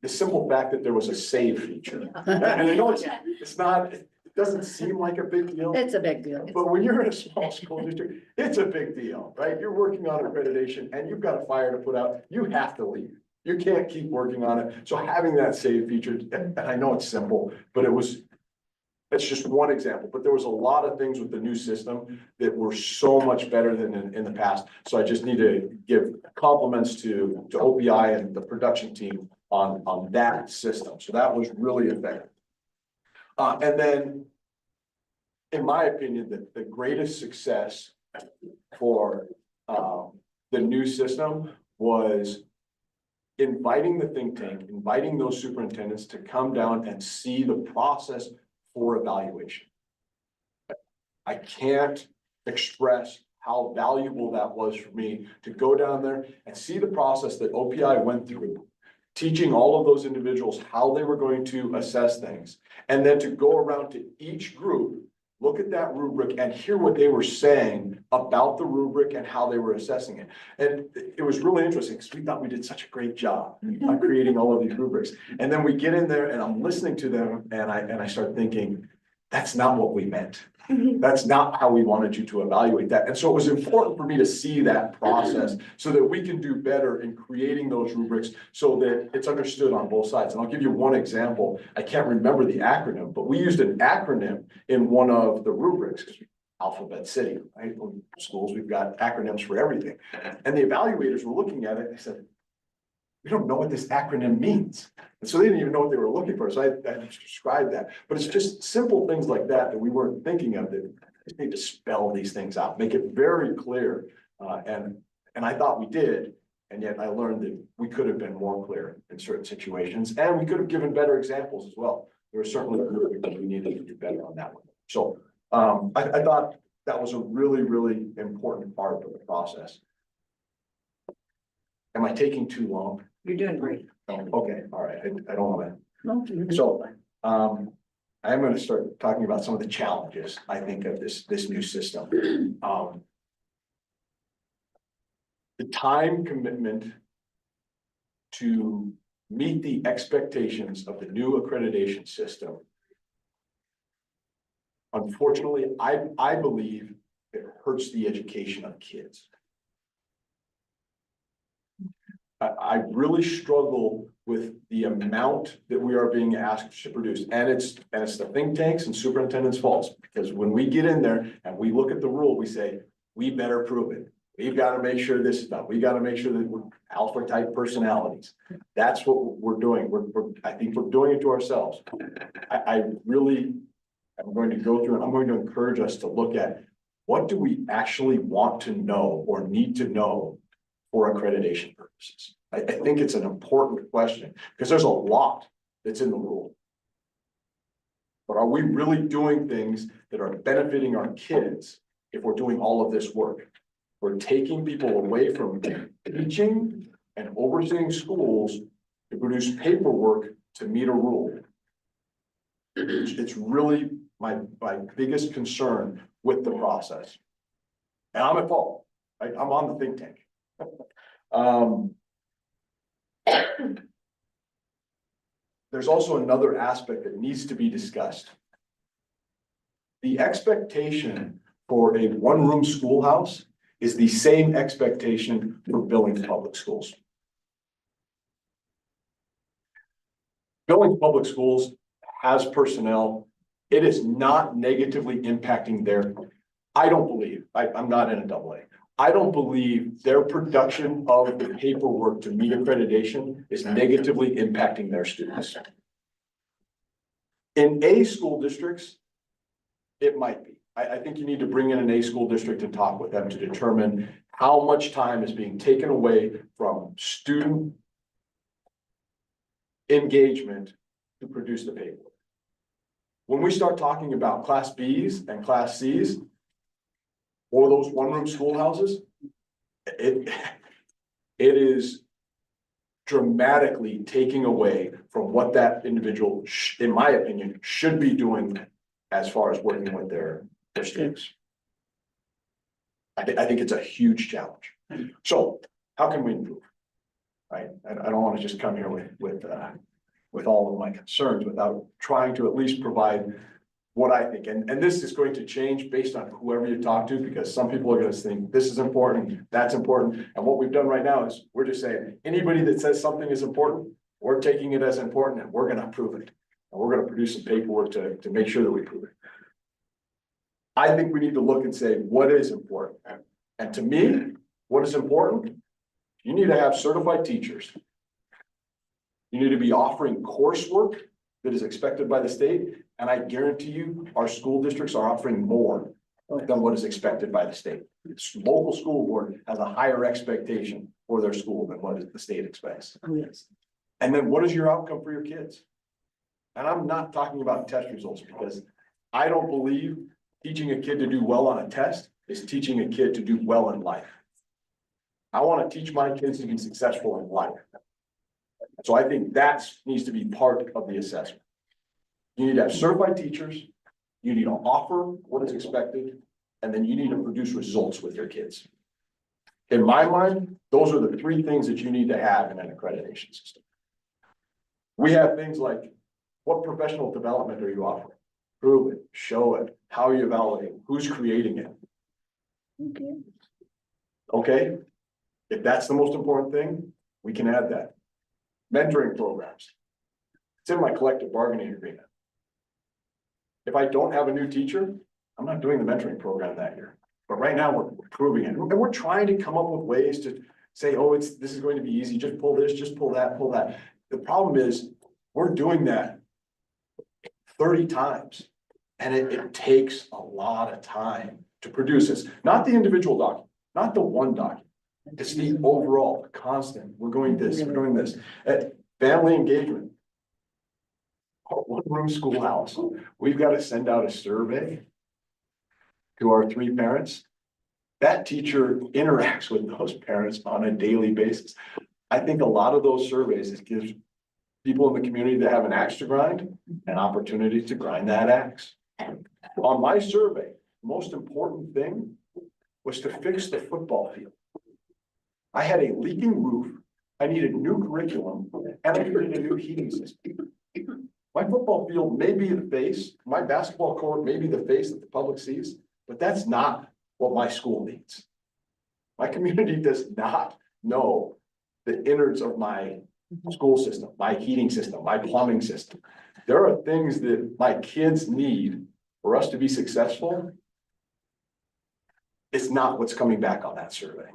The simple fact that there was a save feature. And I know it doesn't seem like a big deal. It's a big deal. But when you're in a small school district, it's a big deal, right? You're working on accreditation and you've got a fire to put out, you have to leave. You can't keep working on it. So having that save feature, and I know it's simple, but it's just one example, but there was a lot of things with the new system that were so much better than in the past. So I just need to give compliments to OPI and the production team on that system. So that was really effective. And then, in my opinion, the greatest success for the new system was inviting the think tank, inviting those superintendents to come down and see the process for evaluation. I can't express how valuable that was for me to go down there and see the process that OPI went through, teaching all of those individuals how they were going to assess things, and then to go around to each group, look at that rubric and hear what they were saying about the rubric and how they were assessing it. And it was really interesting because we thought we did such a great job on creating all of these rubrics. And then we get in there and I'm listening to them and I start thinking, that's not what we meant. That's not how we wanted you to evaluate that. And so it was important for me to see that process so that we can do better in creating those rubrics so that it's understood on both sides. And I'll give you one example. I can't remember the acronym, but we used an acronym in one of the rubrics. Alphabet City, right? In schools, we've got acronyms for everything. And the evaluators were looking at it and they said, we don't know what this acronym means. And so they didn't even know what they were looking for. So I described that, but it's just simple things like that we weren't thinking of that just need to spell these things out, make it very clear. And I thought we did. And yet I learned that we could have been more clear in certain situations and we could have given better examples as well. There were certainly we needed to do better on that one. So I thought that was a really, really important part of the process. Am I taking too long? You're doing great. Okay, all right, I don't want No, to. So, I am gonna start talking about some of the challenges, I think, of this new system. the time commitment to meet the expectations of the new accreditation system. Unfortunately, I believe it hurts the education of kids. I really struggle with the amount that we are being asked to produce, and it's the think tanks and superintendent's faults, because when we get in there and we look at the rule, we say, we better prove it. We've got to make sure this is done. We got to make sure that we're alpha type personalities. That's what we're doing. I think we're doing it to ourselves. I really am going to go through and I'm going to encourage us to look at what do we actually want to know or need to know for accreditation purposes. I think it's an important question because there's a lot that's in the rule. But are we really doing things that are benefiting our kids if we're doing all of this work? We're taking people away from teaching and overseeing schools to produce paperwork to meet a rule. It's really my biggest concern with the process. And I'm at fault. I'm on the think tank. There's also another aspect that needs to be discussed. The expectation for a one-room schoolhouse is the same expectation for Billings Public Schools. Billings Public Schools has personnel. It is not negatively impacting their, I don't believe, I'm not in a AA. I don't believe their production of the paperwork to meet accreditation is negatively impacting their students. In A school districts, it might be. I think you need to bring in an A school district and talk with them to determine how much time is being taken away from student engagement to produce the paperwork. When we start talking about Class Bs and Class Cs, or those one-room schoolhouses, it is dramatically taking away from what that individual, in my opinion, should be doing as far as working with their students. I think it's a huge challenge. So how can we improve? Right? I don't want to just come here with all of my concerns without trying to at least provide what I think, and this is going to change based on whoever you talk to, because some people are going to think this is important, that's important. And what we've done right now is we're just saying anybody that says something is important, we're taking it as important and we're going to prove it. And we're going to produce some paperwork to make sure that we prove it. I think we need to look and say, what is important? And to me, what is important? You need to have certified teachers. You need to be offering coursework that is expected by the state. And I guarantee you, our school districts are offering more than what is expected by the state. The local school board has a higher expectation for their school than what the state expects. Oh, yes. And then what is your outcome for your kids? And I'm not talking about test results, because I don't believe teaching a kid to do well on a test is teaching a kid to do well in life. I want to teach my kids to be successful in life. So I think that needs to be part of the assessment. You need to have certified teachers, you need to offer what is expected, and then you need to produce results with your kids. In my mind, those are the three things that you need to have in an accreditation system. We have things like, what professional development are you offering? Prove it, show it, how are you evaluating, who's creating it? Okay, if that's the most important thing, we can add that. Mentoring programs. It's in my collective bargaining agreement. If I don't have a new teacher, I'm not doing the mentoring program that year. But right now we're proving it. And we're trying to come up with ways to say, oh, this is going to be easy. Just pull this, just pull that, pull that. The problem is we're doing that 30 times. And it takes a lot of time to produce this. Not the individual document, not the one document. It's the overall, constant. We're doing this, we're doing this. Family engagement. Our one-room schoolhouse. We've got to send out a survey to our 3 parents. That teacher interacts with those parents on a daily basis. I think a lot of those surveys, it gives people in the community that have an axe to grind an opportunity to grind that axe. On my survey, the most important thing was to fix the football field. I had a leaking roof, I needed new curriculum, and I needed a new heating system. My football field may be the face, my basketball court may be the face that the public sees, but that's not what my school needs. My community does not know the innards of my school system, my heating system, my plumbing system. There are things that my kids need for us to be successful. It's not what's coming back on that survey.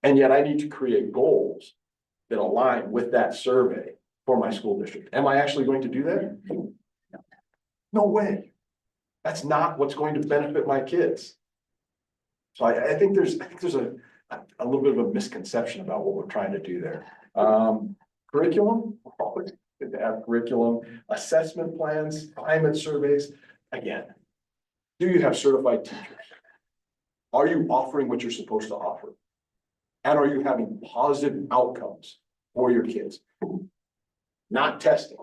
And yet I need to create goals that align with that survey for my school district. Am I actually going to do that? No way. That's not what's going to benefit my kids. So I think there's a little bit of a misconception about what we're trying to do there. Curriculum, always good to have curriculum, assessment plans, climate surveys. Again, do you have certified teachers? Are you offering what you're supposed to offer? And are you having positive outcomes for your kids? Not testing.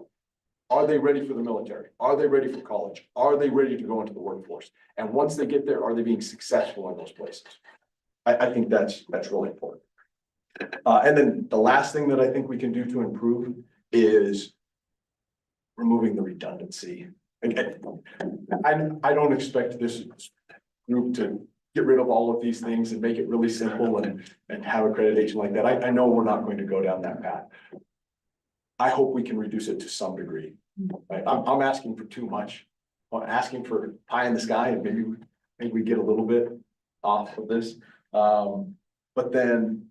Are they ready for the military? Are they ready for college? Are they ready to go into the workforce? And once they get there, are they being successful in those places? I think that's really important. And then the last thing that I think we can do to improve is removing the redundancy. Again, I don't expect this group to get rid of all of these things and make it really simple and have accreditation like that. I know we're not going to go down that path. I hope we can reduce it to some degree. Right? I'm asking for too much. I'm asking for pie in the sky, and maybe we get a little bit off of this. But then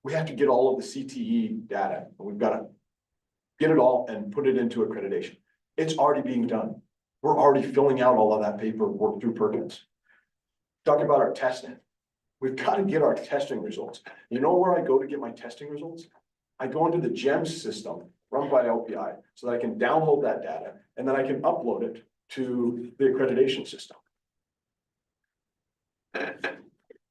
we have to get all of the CTE data. We've got to get it all and put it into accreditation. It's already being done. We're already filling out all of that paperwork through Perkins. Talking about our testing. We've got to get our testing results. You know where I go to get my testing results? I go into the GEMS system run by LPI so that I can download that data and then I can upload it to the accreditation system.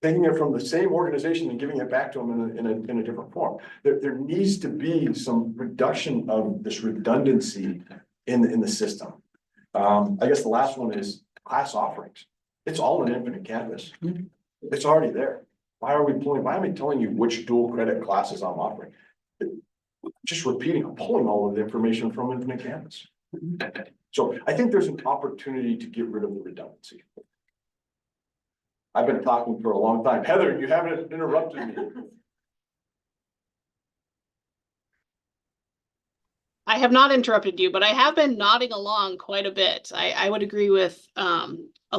Taking it from the same organization and giving it back to them in a different form. There needs to be some reduction of this redundancy in the system. I guess the last one is class offerings. It's all in Infinite Campus. It's already there. Why am I telling you which dual credit classes I'm offering? Just repeating, I'm pulling all of the information from Infinite Campus. So I think there's an opportunity to get rid of the redundancy. I've been talking for a long time. Heather, you haven't interrupted me. I have not interrupted you, but I have been nodding along quite a bit. I would agree with a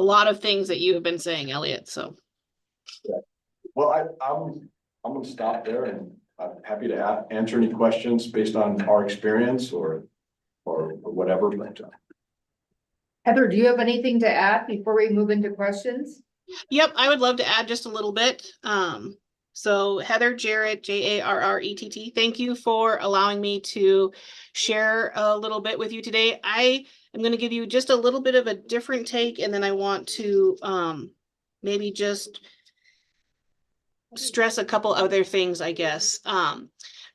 lot of things that you have been saying, Elliot, so. Yeah. Well, I'm gonna stop there, and I'm happy to answer any questions based on our experience or whatever. But Heather, do you have anything to add before we move into questions? Yep, I would love to add just a little bit. So Heather Jarrett, Jarrett, thank you for allowing me to share a little bit with you today. I am going to give you just a little bit of a different take, and then I want to maybe just stress a couple other things, I guess.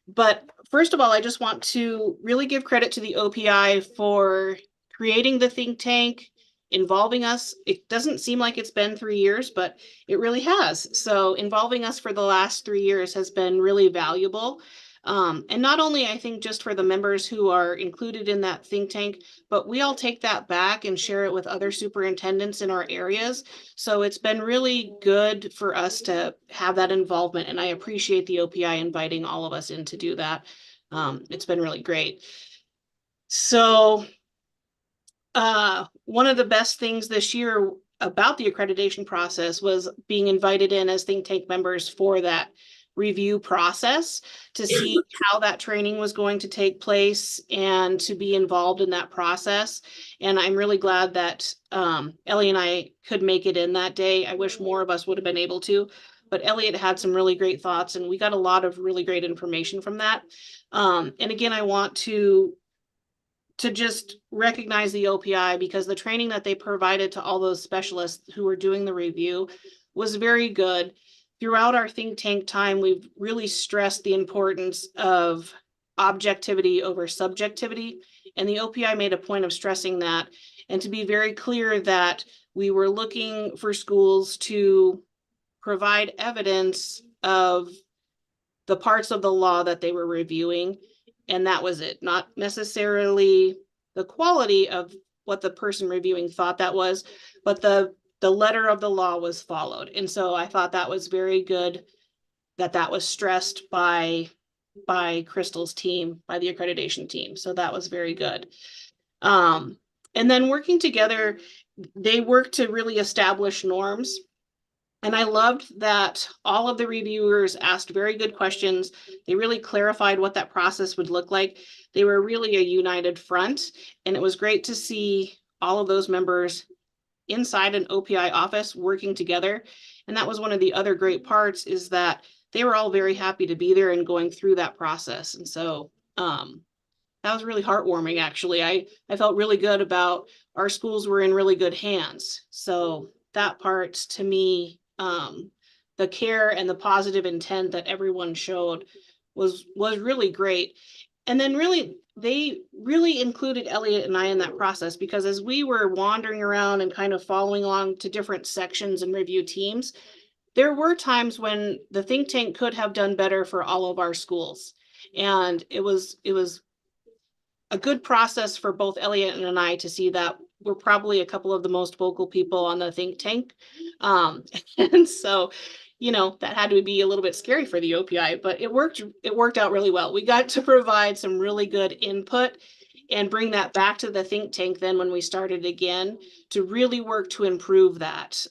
But first of all, I just want to really give credit to the OPI for creating the think tank, involving us. It doesn't seem like it's been 3 years, but it really has. So involving us for the last 3 years has been really valuable. And not only, I think, just for the members who are included in that think tank, but we all take that back and share it with other superintendents in our areas. So it's been really good for us to have that involvement. And I appreciate the OPI inviting all of us in to do that. It's been really great. So one of the best things this year about the accreditation process was being invited in as think tank members for that review process to see how that training was going to take place and to be involved in that process. And I'm really glad that Ellie and I could make it in that day. I wish more of us would have been able to, but Elliot had some really great thoughts and we got a lot of really great information from that. And again, I want to just recognize the OPI because the training that they provided to all those specialists who were doing the review was very good. Throughout our think tank time, we've really stressed the importance of objectivity over subjectivity. And the OPI made a point of stressing that and to be very clear that we were looking for schools to provide evidence of the parts of the law that they were reviewing. And that was it, not necessarily the quality of what the person reviewing thought that was, but the letter of the law was followed. And so I thought that was very good that was stressed by Crystal's team, by the accreditation team. So that was very good. And then working together, they worked to really establish norms. And I loved that all of the reviewers asked very good questions. They really clarified what that process would look like. They were really a united front, and it was great to see all of those members inside an OPI office working together. And that was one of the other great parts, is that they were all very happy to be there and going through that process. And so that was really heartwarming, actually. I felt really good about our schools were in really good hands. So that part, to me, the care and the positive intent that everyone showed was really great. And then they really included Elliot and I in that process, because as we were wandering around and kind of following along to different sections and review teams, there were times when the think tank could have done better for all of our schools. And it was a good process for both Elliot and I to see that we're probably a couple of the most vocal people on the think tank. And so, that had to be a little bit scary for the OPI, but it worked out really well. We got to provide some really good input and bring that back to the think tank then when we started again to really work to improve that.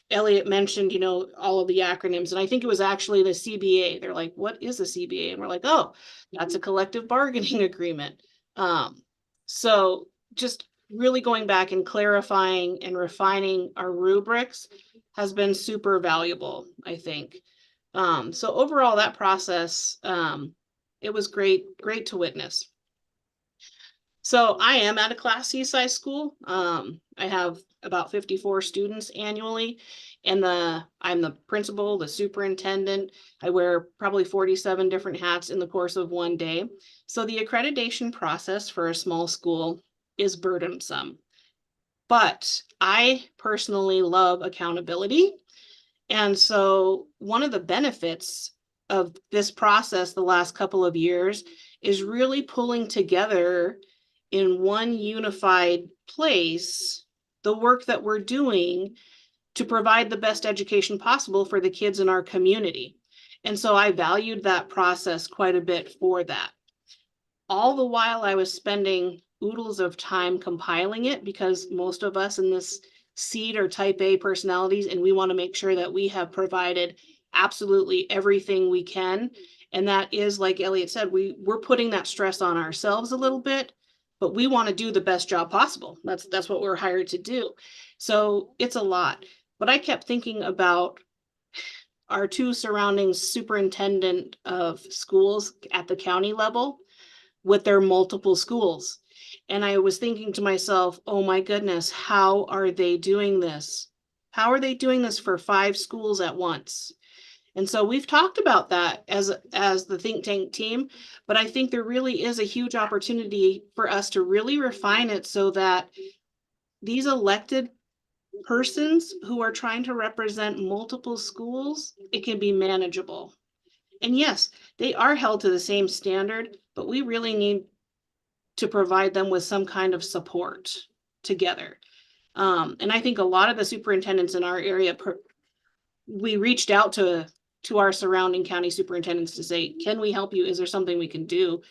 Elliot mentioned, all of the acronyms, and I think it was actually the CBA. They're like, what is a CBA? And we're like, oh, that's a collective bargaining agreement. So just really going back and clarifying and refining our rubrics has been super valuable, I think. So overall, that process, it was great to witness. So I am at a Class C size school. I have about 54 students annually, and I'm the principal, the superintendent. I wear probably 47 different hats in the course of one day. So the accreditation process for a small school is burdensome, but I personally love accountability. And so one of the benefits of this process the last couple of years is really pulling together in one unified place the work that we're doing to provide the best education possible for the kids in our community. And so I valued that process quite a bit for that. All the while I was spending oodles of time compiling it, because most of us in this seat are type A personalities, and we want to make sure that we have provided absolutely everything we can. And that is, like Elliot said, we're putting that stress on ourselves a little bit, but we want to do the best job possible. That's what we're hired to do. So it's a lot. But I kept thinking about our two surrounding superintendent of schools at the county level with their multiple schools. And I was thinking to myself, oh my goodness, how are they doing this? How are they doing this for 5 schools at once? And so we've talked about that as the think tank team, but I think there really is a huge opportunity for us to really refine it so that these elected persons who are trying to represent multiple schools, it can be manageable. And yes, they are held to the same standard, but we really need to provide them with some kind of support together. And I think a lot of the superintendents in our area, we reached out to our surrounding county superintendents to say, can we help you? Is there something we can do?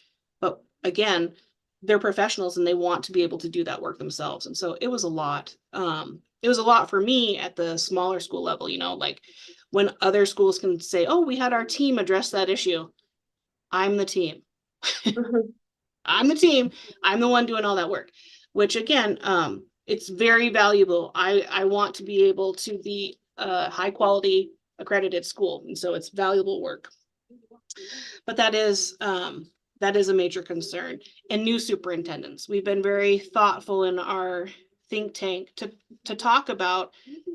But again, they're professionals and they want to be able to do that work themselves. And so it was a lot. It was a lot for me at the smaller school level, like when other schools can say, oh, we had our team address that issue. I'm the team. I'm the team. I'm the one doing all that work, which again, it's very valuable. I want to be able to be a high quality accredited school. And so it's valuable work. But that is a major concern. And new superintendents. We've been very thoughtful in our think tank to talk about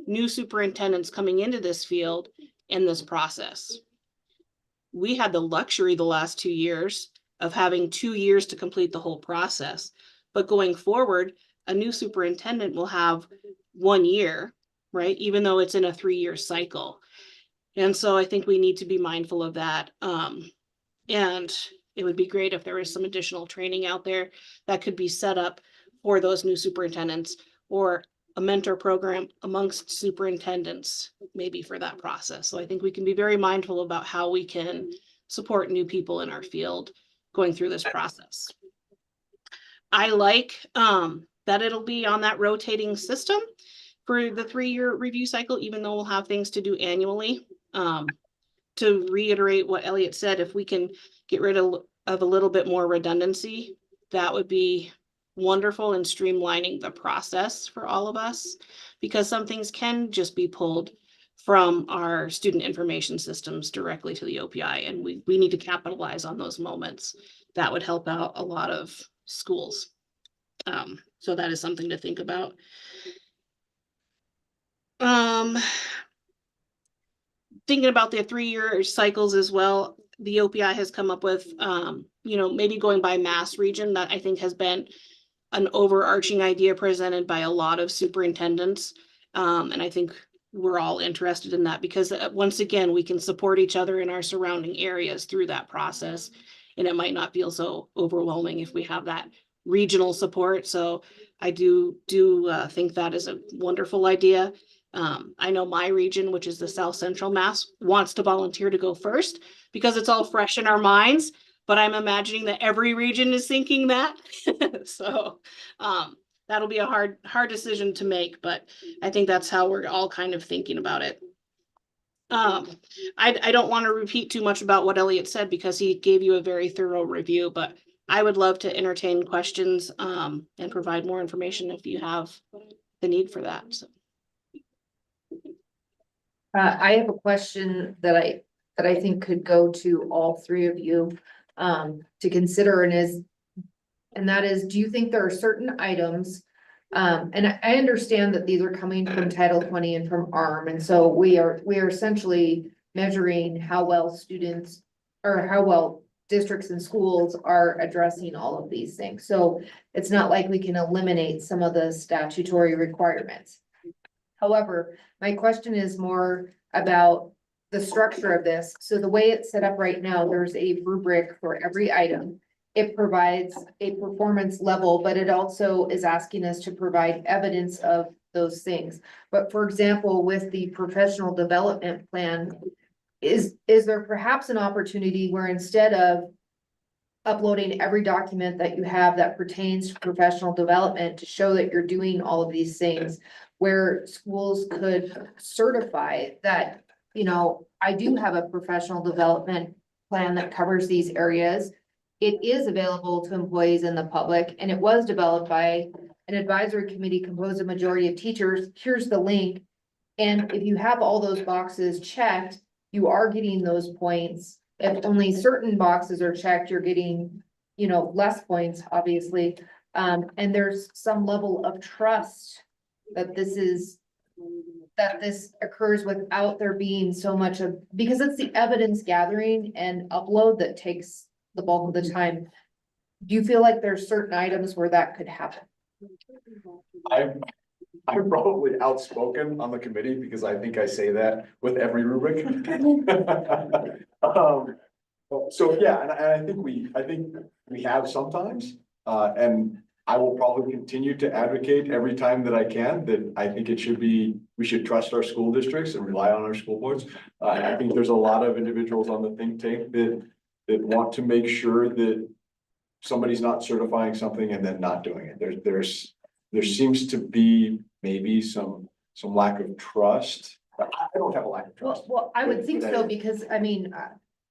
new superintendents coming into this field in this process. We had the luxury the last 2 years of having 2 years to complete the whole process. But going forward, a new superintendent will have 1 year right? Even though it's in a 3-year cycle. And so I think we need to be mindful of that. And it would be great if there was some additional training out there that could be set up for those new superintendents, or a mentor program amongst superintendents, maybe for that process. So I think we can be very mindful about how we can support new people in our field going through this process. I like that it'll be on that rotating system for the 3-year review cycle, even though we'll have things to do annually. To reiterate what Elliot said, if we can get rid of a little bit more redundancy, that would be wonderful in streamlining the process for all of us, because some things can just be pulled from our student information systems directly to the OPI, and we need to capitalize on those moments. That would help out a lot of schools. So that is something to think about. Thinking about the 3-year cycles as well, the OPI has come up with, maybe going by mass region. That I think has been an overarching idea presented by a lot of superintendents. And I think we're all interested in that, because once again, we can support each other in our surrounding areas through that process. And it might not feel so overwhelming if we have that regional support. So I do think that is a wonderful idea. I know my region, which is the South Central Mass, wants to volunteer to go first because it's all fresh in our minds, but I'm imagining that every region is thinking that. So that'll be a hard decision to make, but I think that's how we're all kind of thinking about it. I don't want to repeat too much about what Elliot said because he gave you a very thorough review, but I would love to entertain questions and provide more information if you have the need for that. So. I have a question that I think could go to all three of you to consider, and that is, do you think there are certain items? And I understand that these are coming from Title 20 and from ARM, and so we are essentially measuring how well students, or how well districts and schools are addressing all of these things. So it's not like we can eliminate some of the statutory requirements. However, my question is more about the structure of this. So the way it's set up right now, there's a rubric for every item. It provides a performance level, but it also is asking us to provide evidence of those things. But for example, with the professional development plan, is there perhaps an opportunity where instead of uploading every document that you have that pertains to professional development to show that you're doing all of these things, where schools could certify that, I do have a professional development plan that covers these areas. It is available to employees and the public, and it was developed by an advisory committee composed of majority of teachers. Here's the link. And if you have all those boxes checked, you are getting those points. If only certain boxes are checked, you're getting, less points, obviously. And there's some level of trust that this occurs without there being so much of, because it's the evidence gathering and upload that takes the bulk of the time. Do you feel like there's certain items where that could happen? I'm probably outspoken on the committee because I think I say that with every rubric. So yeah, and I think we have sometimes, and I will probably continue to advocate every time that I can that I think we should trust our school districts and rely on our school boards. I think there's a lot of individuals on the think tank that want to make sure that somebody's not certifying something and then not doing it. There seems to be maybe some lack of trust. I don't have a lack of trust. Well, I would think so, because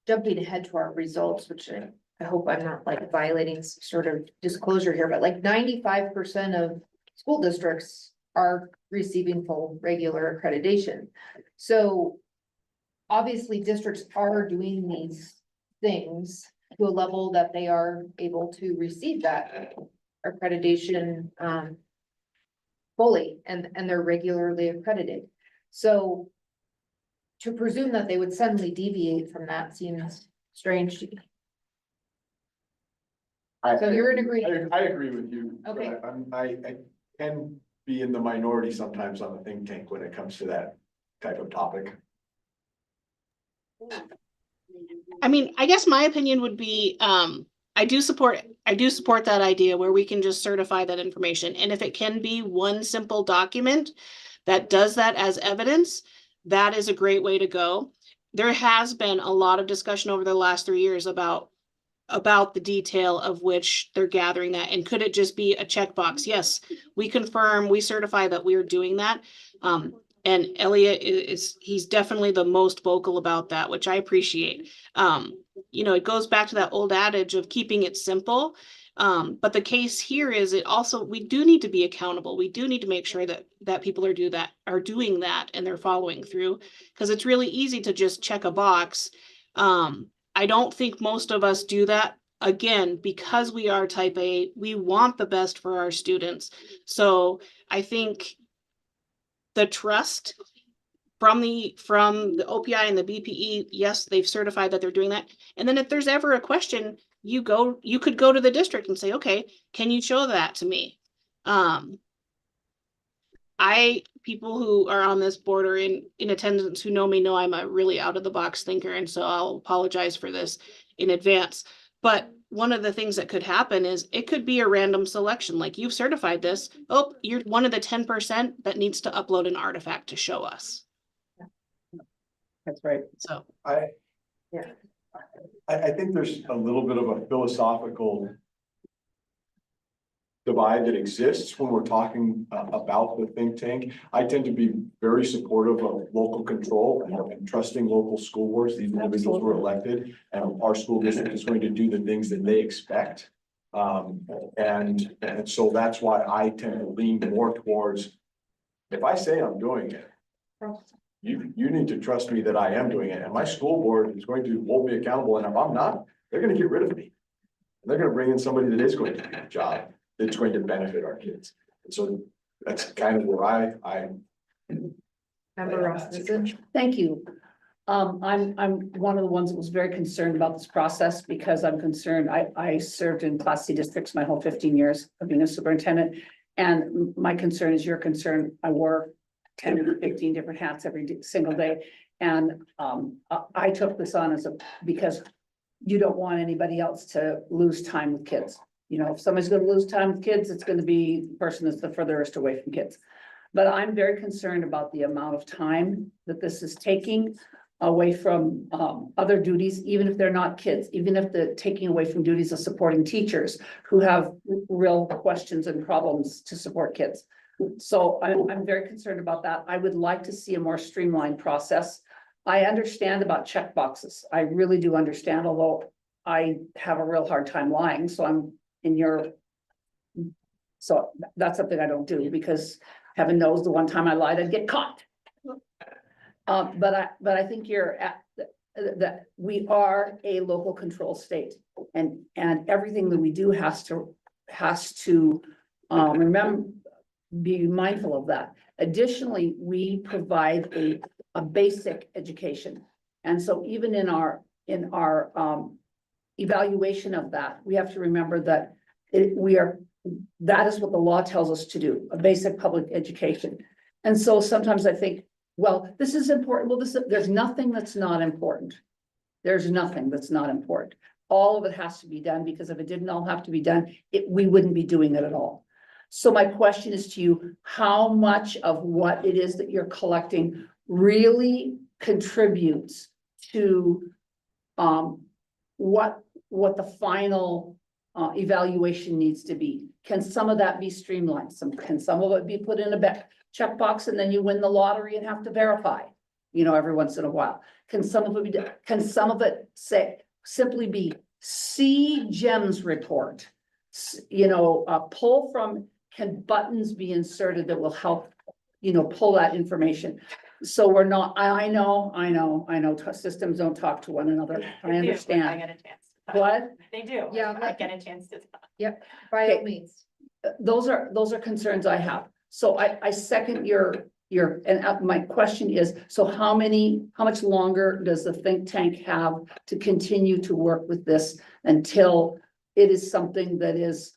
jumping ahead to our results, which I hope I'm not like violating some sort of disclosure here, but like 95% of school districts are receiving full regular accreditation. So obviously districts are doing these things to a level that they are able to receive that accreditation fully, and they're regularly accredited. So to presume that they would suddenly deviate from that seems strange to me. So you're in agreement? I agree with you. Okay. I can be in the minority sometimes on the think tank when it comes to that type of topic. I mean, I guess my opinion would be, I do support that idea where we can just certify that information. And if it can be one simple document that does that as evidence, that is a great way to go. There has been a lot of discussion over the last 3 years about the detail of which they're gathering that. And could it just be a checkbox? Yes, we confirm, we certify that we're doing that. And Elliot he's definitely the most vocal about that, which I appreciate. You know, it goes back to that old adage of keeping it simple. But the case here is we do need to be accountable. We do need to make sure that people are doing that and they're following through, because it's really easy to just check a box. I don't think most of us do that. Again, because we are type A, we want the best for our students. So I think the trust from the OPI and the BPE, yes, they've certified that they're doing that. And then if there's ever a question, you could go to the district and say, okay, can you show that to me? People who are on this board or in attendance who know me know I'm a really out of the box thinker. And so I'll apologize for this in advance. But one of the things that could happen is it could be a random selection. Like, you've certified this. Oh, you're one of the 10% that needs to upload an artifact to show us. That's right. So I think there's a little bit of a philosophical divide that exists when we're talking about the think tank. I tend to be very supportive of local control and trusting local school boards. These individuals were elected, and our school district is going to do the things that they expect. And so that's why I tend to lean more towards, if I say I'm doing it, you need to trust me that I am doing it, and my school board is going to hold me accountable, and if I'm not, they're gonna get rid of me. And they're gonna bring in somebody that is going to do the job, that's going to benefit our kids. And so that's kind of where I. Member Rasmussen? Thank you. I'm one of the ones that was very concerned about this process because I'm concerned. I served in Class C districts my whole 15 years of being a superintendent. And my concern is your concern. I wore 10 to 15 different hats every single day. And I took this on because you don't want anybody else to lose time with kids. You know, if somebody's gonna lose time with kids, it's gonna be the person that's the furthest away from kids. But I'm very concerned about the amount of time that this is taking away from other duties, even if they're not kids, even if they're taking away from duties of supporting teachers who have real questions and problems to support kids. So I'm very concerned about that. I would like to see a more streamlined process. I understand about check boxes. I really do understand, although I have a real hard time lying, so so that's something I don't do, because heaven knows the one time I lied, I'd get caught. But I think that we are a local control state, and everything that we do has to be mindful of that. Additionally, we provide a basic education. And so even in our evaluation of that, we have to remember that that is what the law tells us to do, a basic public education. And so sometimes I think, well, this is important. Well, there's nothing that's not important. There's nothing that's not important. All of it has to be done, because if it didn't all have to be done, we wouldn't be doing it at all. So my question is to you, how much of what it is that you're collecting really contributes to what the final evaluation needs to be? Can some of that be streamlined? Can some of it be put in a checkbox and then you win the lottery and have to verify, every once in a while? Can some of it simply be GEMS report? Pull from, can buttons be inserted that will help, pull that information? So we're not, I know, systems don't talk to one another. I understand. I get a chance. What? They do. Yeah. I get a chance to talk. Yep, by all means. Those are concerns I have. So I second your, my question is, so how much longer does the think tank have to continue to work with this until it is something that is,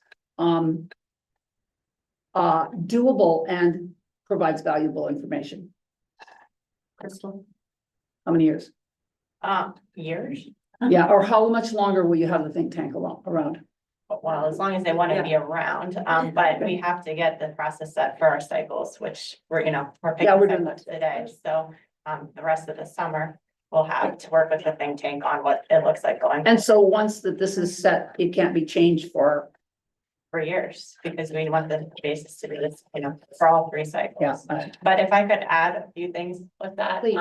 doable and provides valuable information? Crystal, How many years? years, Yeah, or how much longer will you have the think tank around? well, as long as they want to be around, but we have to get the process set for our cycles, which we're, we're Yeah, we're picking doing cycles today, so. The rest of the summer, we'll have to work with the think tank on what it looks like going. And so once that this is set, it can't be changed for. For years, because we want the basis to be this, for all 3 cycles. Yeah. But if I could add a few things with that. Please.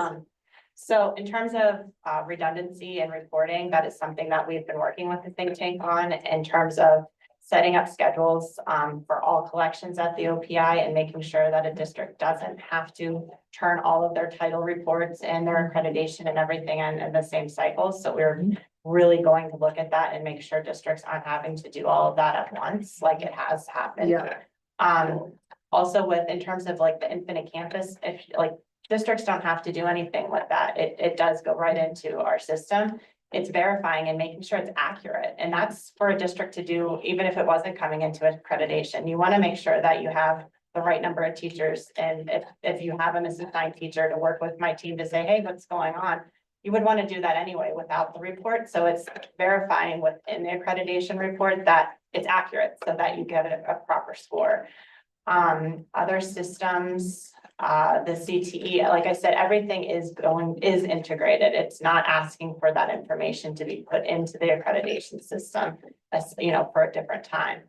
So in terms of redundancy and reporting, that is something that we've been working with the think tank on in terms of setting up schedules for all collections at the OPI and making sure that a district doesn't have to turn all of their title reports and their accreditation and everything in the same cycle. So we're really going to look at that and make sure districts aren't having to do all of that at once, like it has happened. Yeah. Also in terms of like the Infinite Campus, if like districts don't have to do anything with that, it does go right into our system. It's verifying and making sure it's accurate. And that's for a district to do, even if it wasn't coming into accreditation. You want to make sure that you have the right number of teachers. And if you have a misassigned teacher, to work with my team to say, hey, what's going on? You would want to do that anyway without the report. So it's verifying within the accreditation report that it's accurate so that you get a proper score. Other systems, the CTE, like I said, everything is integrated. It's not asking for that information to be put into the accreditation system, as for a different time.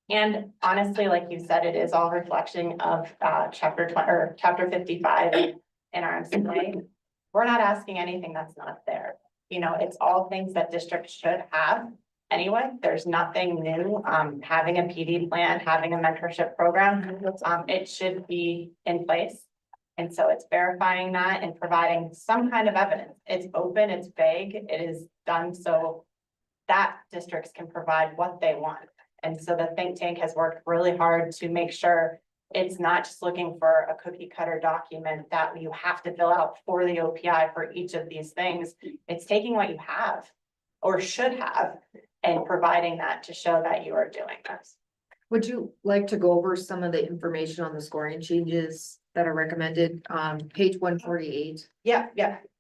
And honestly, like you said, it is all reflection of chapter 20 or chapter 55 in our MCA. We're not asking anything that's not there. It's all things that districts should have. Anyway, there's nothing new. Having a PD plan, having a mentorship program, it should be in place. And so it's verifying that and providing some kind of evidence. It's open, it's vague, it is done so that districts can provide what they want. And so the think tank has worked really hard to make sure it's not just looking for a cookie cutter document that you have to fill out for the OPI for each of these things. It's taking what you have or should have and providing that to show that you are doing this. Would you like to go over some of the information on the scoring changes that are recommended, page 148? Yeah.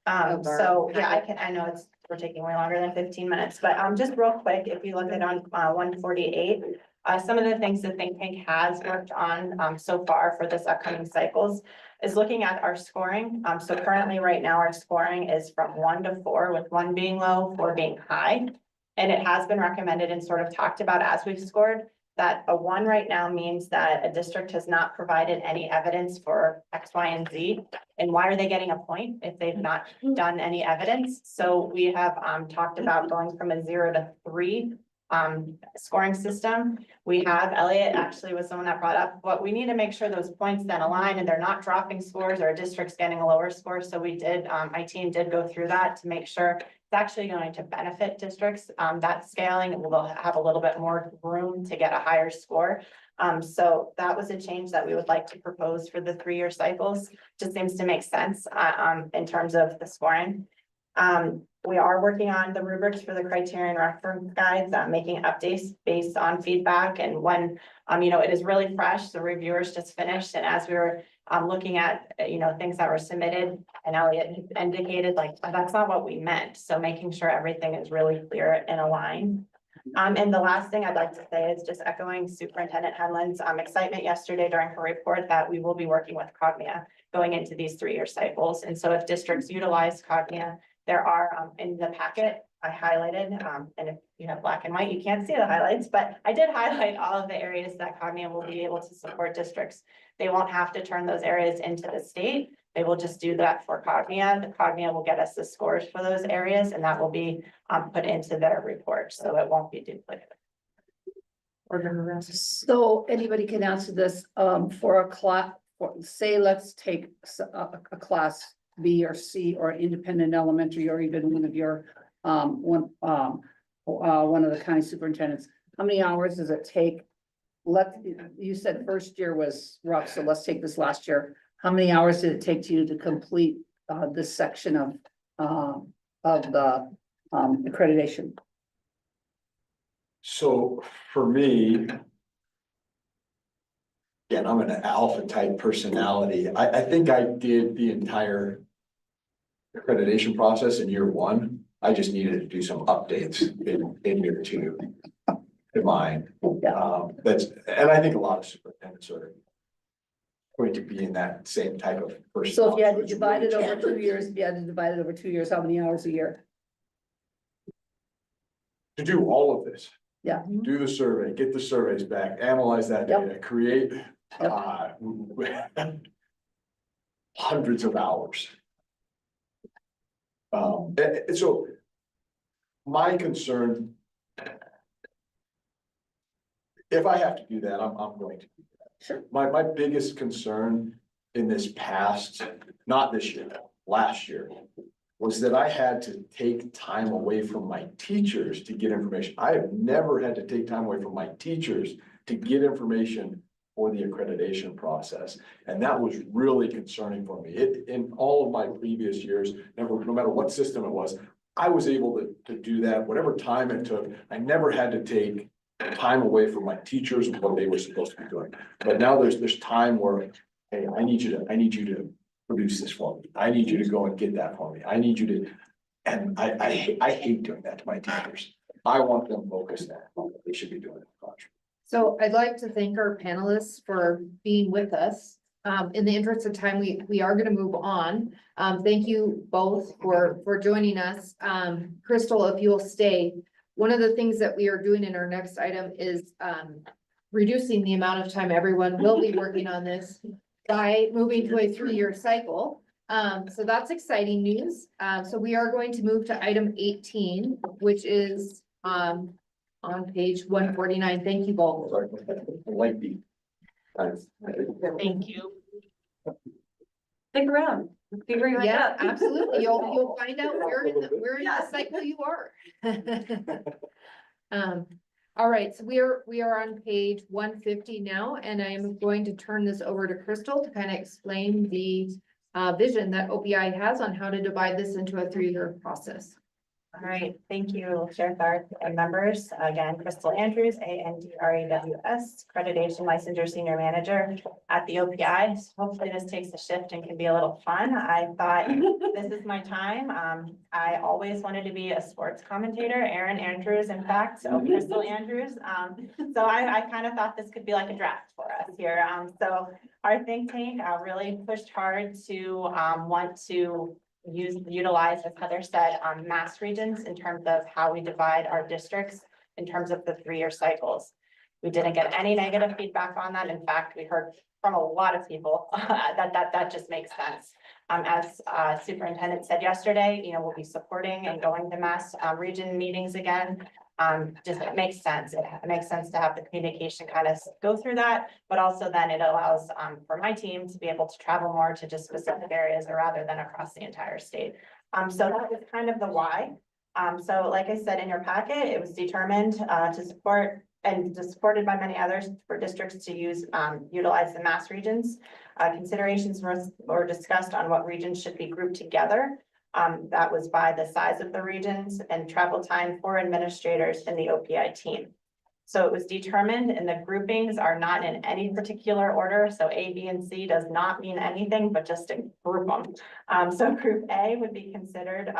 Of our So yeah, packet. I know we're taking way longer than 15 minutes, but just real quick, if you look at on 148, some of the things the think tank has worked on so far for this upcoming cycles is looking at our scoring. So currently right now our scoring is from 1 to 4, with 1 being low, 4 being high. And it has been recommended and sort of talked about as we've scored that a 1 right now means that a district has not provided any evidence for X, Y, and Z. And why are they getting a point if they've not done any evidence? So we have talked about going from a 0 to 3 scoring system. We have, Elliot actually was someone that brought up, but we need to make sure those points then align and they're not dropping scores or a district's getting a lower score. So we did, my team did go through that to make sure it's actually going to benefit districts. That scaling will have a little bit more room to get a higher score. So that was a change that we would like to propose for the 3-year cycles. Just seems to make sense in terms of the scoring. We are working on the rubrics for the criterion reference guides, making updates based on feedback. And when, it is really fresh, the reviewers just finished. And as we were looking at, things that were submitted, and Elliot indicated like, that's not what we meant. So making sure everything is really clear and aligned. And the last thing I'd like to say is just echoing Superintendent Henlin's excitement yesterday during her report that we will be working with Cognia going into these 3-year cycles. And so if districts utilize Cognia, there are in the packet I highlighted, and if you have black and white, you can't see the highlights, but I did highlight all of the areas that Cognia will be able to support districts. They won't have to turn those areas into the state. They will just do that for Cognia. The Cognia will get us the scores for those areas, and that will be put into their report, so it won't be duplicated. So anybody can answer this, for a class, say, let's take a class B or C or independent elementary, or even one of your, one of the county superintendents. How many hours does it take? You said first year was rough, so let's take this last year. How many hours did it take you to complete this section of the accreditation? So for me, again, I'm an alpha type personality. I think I did the entire accreditation process in year one. I just needed to do some updates in year two to mine. And I think a lot of superintendents are going to be in that same type of person. So if you had to divide it over 2 years, how many hours a year? To do all of this. Yeah. Do the survey, get the surveys back, analyze that data, create hundreds of hours. And so my concern, if I have to do that, I'm going to do that. Sure. My biggest concern in this past, not this year, last year, was that I had to take time away from my teachers to get information. I have never had to take time away from my teachers to get information for the accreditation process. And that was really concerning for me. In all of my previous years, no matter what system it was, I was able to do that, whatever time it took. I never had to take time away from my teachers and what they were supposed to be doing. But now there's time where, hey, I need you to produce this for me. I need you to go and get that for me. I need you to, and I hate doing that to my teachers. I want them focused on what they should be doing in the classroom. So I'd like to thank our panelists for being with us. In the interest of time, we are gonna move on. Thank you both for joining us. Crystal, if you'll stay, one of the things that we are doing in our next item is reducing the amount of time everyone will be working on this by moving to a 3-year cycle. So that's exciting news. So we are going to move to item 18, which is on page 149. Thank you both. Like the. Thank you. Stick around. Figure it Yeah, out. absolutely. You'll find out where in the cycle you are. All right, so we are on page 150 now, and I am going to turn this over to Crystal to kind of explain the vision that OPI has on how to divide this into a 3-year process. All right, thank you, Chair Tharp and members. Again, Crystal Andrews, ANDRAWS, Accreditation Licensure Senior Manager at the OPI. So hopefully this takes a shift and can be a little fun. I thought this is my time. I always wanted to be a sports commentator, Erin Andrews, in fact, so Crystal Andrews. So I kind of thought this could be like a draft for us here. So our think tank really pushed hard to want to utilize, as Heather said, mass regions in terms of how we divide our districts in terms of the 3-year cycles. We didn't get any negative feedback on that. In fact, we heard from a lot of people that just makes sense. As superintendent said yesterday, we'll be supporting and going to mass region meetings again. Just it makes sense. It makes sense to have the communication kind of go through that, but also then it allows for my team to be able to travel more to just specific areas or rather than across the entire state. So that was kind of the why. So like I said, in your packet, it was determined to support and supported by many others for districts to utilize the mass regions. Considerations were discussed on what regions should be grouped together. That was by the size of the regions and travel time for administrators in the OPI team. So it was determined, and the groupings are not in any particular order. So A, B, and C does not mean anything, but just to group them. So Group A would be considered,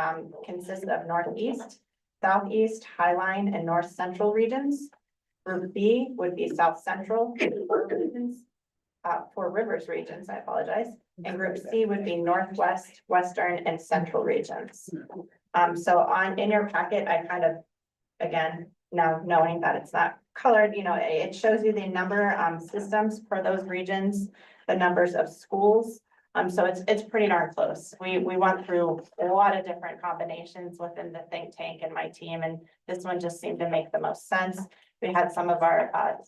consists of Northeast, Southeast, Highline, and North Central regions. Group B would be South Central regions, Four Rivers regions, I apologize. And Group C would be Northwest, Western, and Central regions. So in your packet, I kind of, again, now knowing that it's not colored, it shows you the number systems for those regions, the numbers of schools. So it's pretty darn close. We went through a lot of different combinations within the think tank and my team, and this one just seemed to make the most sense. We had some of our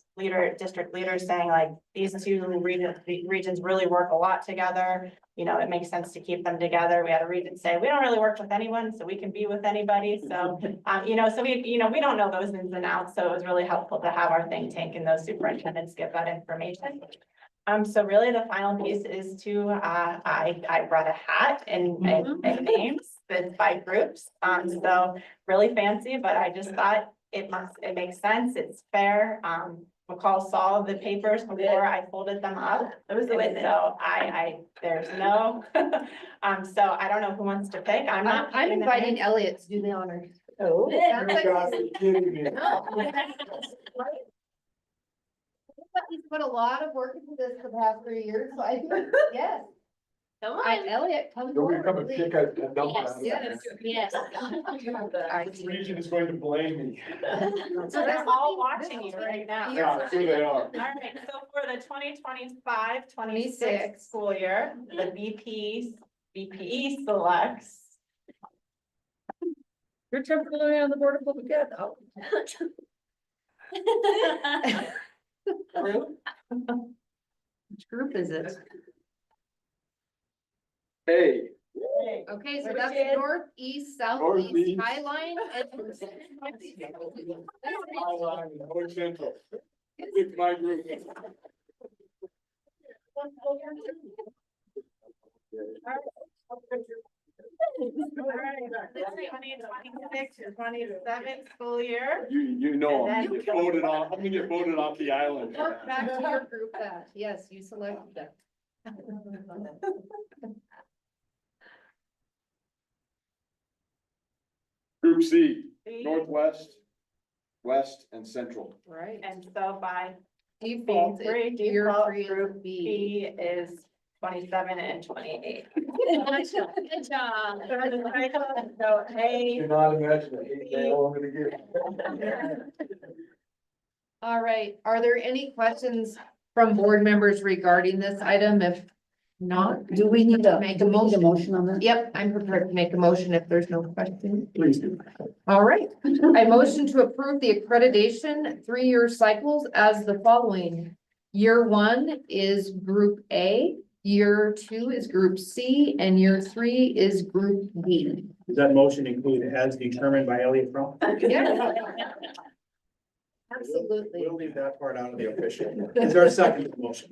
district leaders saying like these two regions really work a lot together. It makes sense to keep them together. We had a region say, we don't really work with anyone, so we can be with anybody. So, so we don't know those ins and outs. So it was really helpful to have our think tank and those superintendents give that information. So really the final piece is to, I brought a hat and names that's by groups. So really fancy, but I just thought it makes sense. It's fair. McCall saw the papers before I folded them up. It was And amazing. so there's no, so I don't know who wants to pick. I'm inviting Elliot to do the honors. Oh. You gotta be kidding me. No. He's put a lot of work into this for the past 3 years, so I think, yes. Come Elliot, come You're gonna forward. come and kick a number out of Yes, yes. This region is going to blame me. So they're all watching you right now. Yeah, sure they are. All right, so for the 2025-26 school year, the BPE selects. You're temporarily on the board of public ed. Oh. Which group is it? Hey. Okay, so Which that's is- northeast, southeast, Northeast. High Line, and. North Central. It's my group. The 2026-27 school year. You know, And I'm then- gonna get voted off, I'm gonna get voted off the island. Back to your group, yes, you selected that. Group C, See? Northwest, West, and Central. Right. And so by Default, default, you're free group of B. B is 27 and 28. Good job. So, hey. Cannot imagine the hate mail I'm gonna get. All right, are there any questions from board members regarding this item? If not, Do we need a, Make a do we need a motion. motion on that? yep, I'm prepared to make a motion if there's no question. Please do. All right, I motion to approve the accreditation 3-year cycles as the following. Year 1 is Group A, Year 2 is Group C, and Year 3 is Group B. Does that motion include as determined by Elliot Front? Yeah. Absolutely. We'll leave that part out of the official. Is there a second to the motion?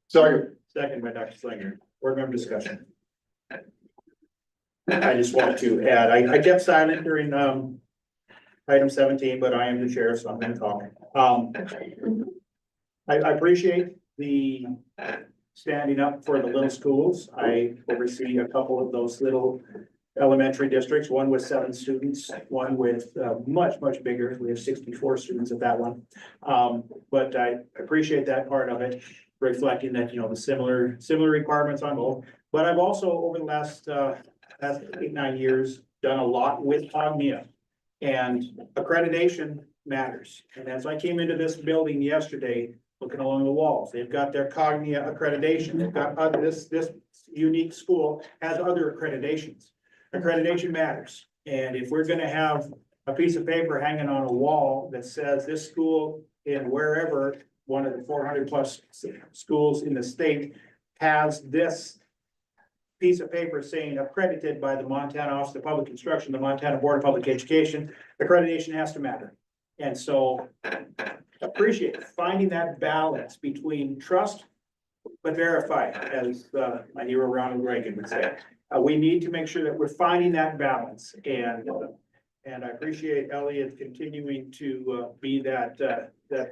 Second. Second by Dr. Slinger. Board member discussion. I just want to add, I kept silent during, item 17, but I am the chair, so I'm gonna talk. I appreciate the standing up for the little schools. I oversee a couple of those little elementary districts, one with 7 students, one with much bigger. We have 64 students at that one. But I appreciate that part of it, reflecting that, the similar requirements on both. But I've also, over the last 8-9 years, done a lot with Cognia. And accreditation matters. And as I came into this building yesterday, looking along the walls, they've got their Cognia accreditation. They've got this unique school has other accreditations. Accreditation matters. And if we're gonna have a piece of paper hanging on a wall that says this school in wherever, one of the 400+ schools in the state has this piece of paper saying accredited by the Montana Office of Public Instruction, the Montana Board of Public Education, accreditation has to matter. And so appreciate finding that balance between trust but verify, as my hero Ronald Reagan would say. We need to make sure that we're finding that balance, and I appreciate Elliot continuing to be that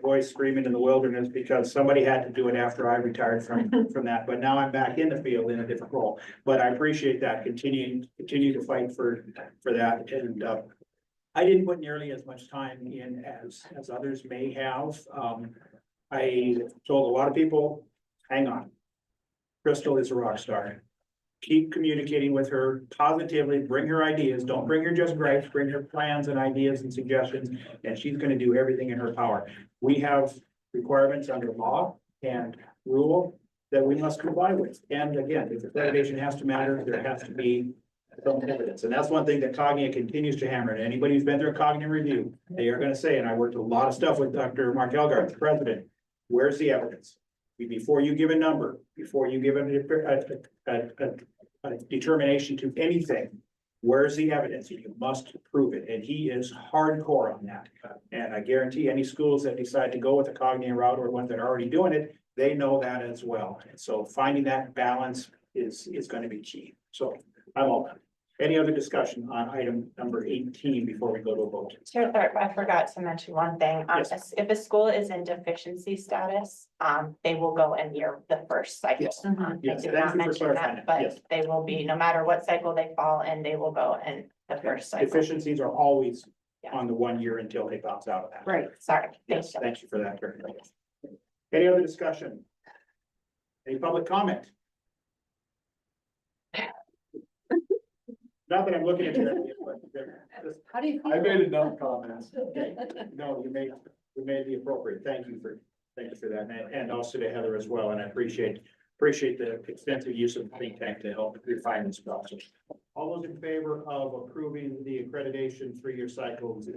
voice screaming in the wilderness, because somebody had to do it after I retired from that, but now I'm back in the field in a different role. But I appreciate that, continue to fight for that, and I didn't put nearly as much time in as others may have. I told a lot of people, hang on. Crystal is a rock star. Keep communicating with her positively, bring her ideas, don't bring her just gripes, bring her plans and ideas and suggestions, and she's gonna do everything in her power. We have requirements under law and rule that we must comply with. And again, if accreditation has to matter, there has to be some evidence. And that's one thing that Cognia continues to hammer. And anybody who's been through a Cognia review, they are gonna say, and I worked a lot of stuff with Dr. Mark Elgart, the president, where's the evidence? Before you give a number, before you give a determination to anything, where's the evidence? You must prove it, and he is hardcore on that. And I guarantee any schools that decide to go with the Cognia route, or ones that are already doing it, they know that as well. And so finding that balance is gonna be key. So I'm all done. Any other discussion on item number 18 before we go to a vote? Chair Thorpe, I forgot to mention one thing. Yes. If a school is in deficiency status, they will go in the first cycle. Yes. I Yes, did thank not you for mention clarifying that, that. Yes. but they will be, no matter what cycle they fall in, they will go in the first cycle. Deficiencies are always Yeah. on the 1 year until they bounce out of that. Right, sorry. Yes, thank you for that. Any other discussion? Any public comment? Not that I'm looking at you. But How do you? I made enough comments. no, you made the appropriate. Thank you for that. And also to Heather as well. And I appreciate the extensive use of think tank to help refine this process. All those in favor of approving the accreditation 3-year cycles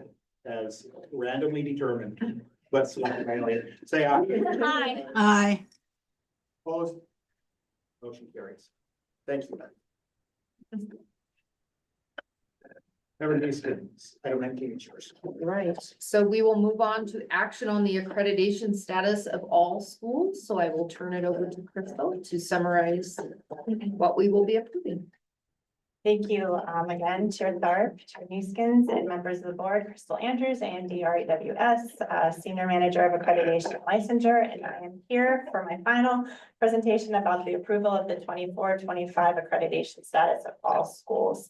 as randomly determined, let's say aye. Hi. Aye. Opposed? Motion carries. Thank you. Everybody's students, I don't have teachers. Right, so we will move on to action on the accreditation status of all schools. So I will turn it over to Crystal to summarize what we will be approving. Thank you, again, Chair Tharp, Chair Newskins, and members of the board, Crystal Andrews, AMD REWS, Senior Manager of Accreditation and Licensure, and I am here for my final presentation about the approval of the 24-25 accreditation status of all schools.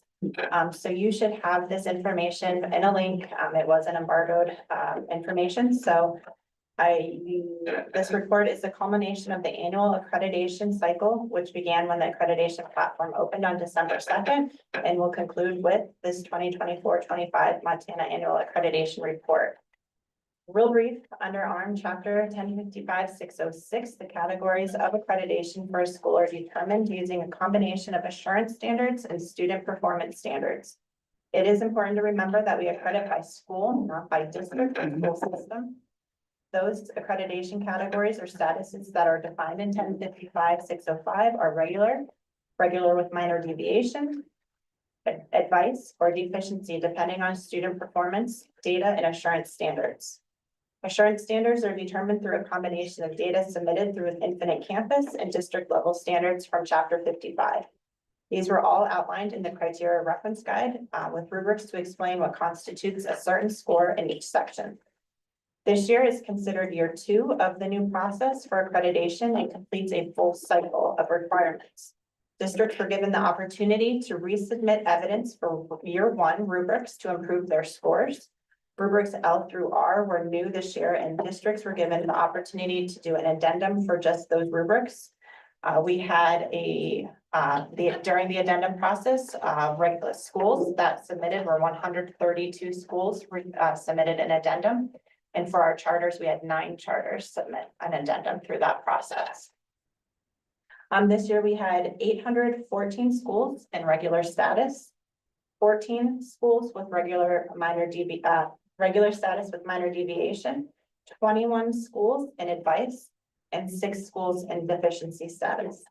So you should have this information in a link. It was an embargoed information, so this report is the culmination of the annual accreditation cycle, which began when the accreditation platform opened on December 2nd and will conclude with this 2024-25 Montana Annual Accreditation Report. Real brief, under ARM Chapter 1055-606, the categories of accreditation for a school are determined using a combination of assurance standards and student performance standards. It is important to remember that we accredit by school, not by district or school system. Those accreditation categories or statuses that are defined in 1055-605 are regular with minor deviation, advice, or deficiency, depending on student performance, data, and assurance standards. Assurance standards are determined through a combination of data submitted through Infinite Campus and district level standards from Chapter 55. These were all outlined in the criteria reference guide with rubrics to explain what constitutes a certain score in each section. This year is considered year 2 of the new process for accreditation and completes a full cycle of requirements. Districts were given the opportunity to resubmit evidence for year 1 rubrics to improve their scores. Rubrics L through R were new this year, and districts were given the opportunity to do an addendum for just those rubrics. We had during the addendum process, regular schools that submitted were 132 schools submitted an addendum. And for our charters, we had 9 charters submit an addendum through that process. This year we had 814 schools in regular status, 14 schools with regular status with minor deviation, 21 schools in advice, and 6 schools in deficiency status.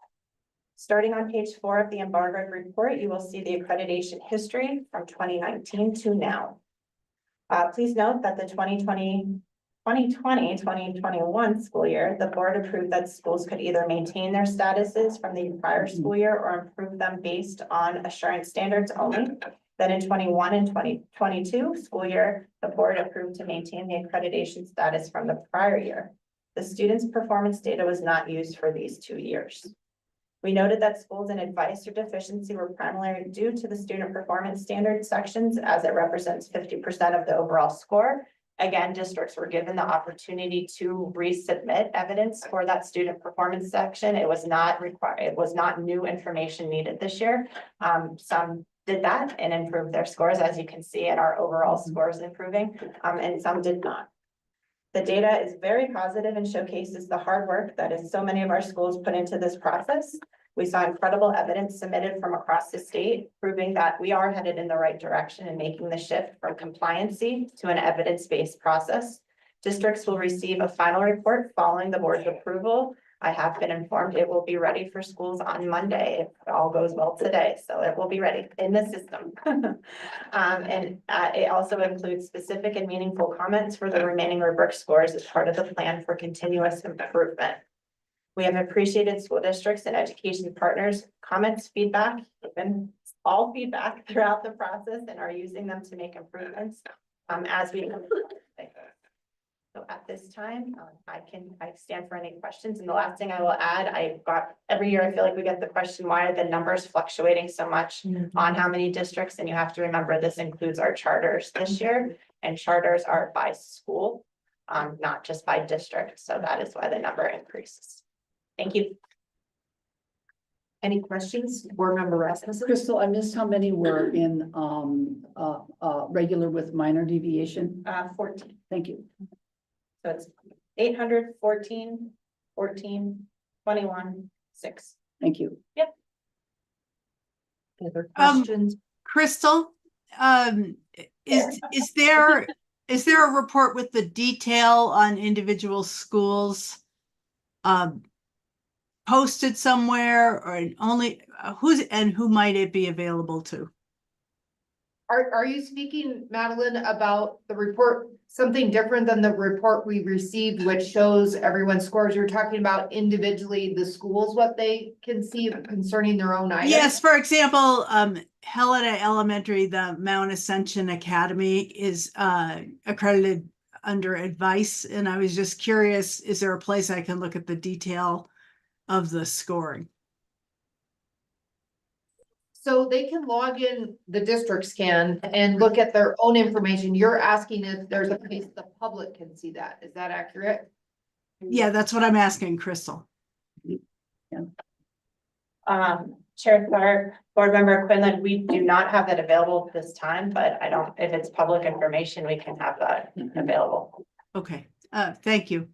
Starting on page 4 of the embargoed report, you will see the accreditation history from 2019 to now. Please note that the 2020-2021 school year, the board approved that schools could either maintain their statuses from the prior school year or improve them based on assurance standards only. Then in 21 and 2022 school year, the board approved to maintain the accreditation status from the prior year. The students' performance data was not used for these 2 years. We noted that schools in advice or deficiency were primarily due to the student performance standard sections, as it represents 50% of the overall score. Again, districts were given the opportunity to resubmit evidence for that student performance section. It was not required. It was not new information needed this year. Some did that and improved their scores, as you can see, and our overall scores improving, and some did not. The data is very positive and showcases the hard work that is so many of our schools put into this process. We saw incredible evidence submitted from across the state, proving that we are headed in the right direction and making the shift from compliancy to an evidence-based process. Districts will receive a final report following the board's approval. I have been informed it will be ready for schools on Monday if all goes well today, so it will be ready in the system. It also includes specific and meaningful comments for the remaining rubric scores as part of the plan for continuous improvement. We have appreciated school districts and education partners' comments, feedback, even all feedback throughout the process and are using them to make improvements, as we. So at this time, I stand for any questions. And the last thing I will add, every year I feel like we get the question, why are the numbers fluctuating so much on how many districts? And you have to remember, this includes our charters this year, and charters are by school, not just by district. So that is why the number increases. Thank you. Any questions, board member Rasmussen? Crystal, I missed how many were in, regular with minor deviation. 14. Thank you. So it's 800, 14, 21, 6. Thank you. Yep. Any other questions? Crystal, is there a report with the detail on individual schools posted somewhere, or only who might it be available to? Are you speaking, Madeline, about the report, something different than the report we received, which shows everyone's scores? You're talking about individually the schools, what they can see concerning their own items? Yes, for example, Helena Elementary, the Mount Ascension Academy is accredited under advice. And I was just curious, is there a place I can look at the detail of the scoring? So they can log in, the districts can, and look at their own information. You're asking if there's a place the public can see that. Is that accurate? Yeah, that's what I'm asking, Crystal. Chair Clark, Board Member Quinlan, we do not have that available this time, but if it's public information, we can have that available. Okay, thank you.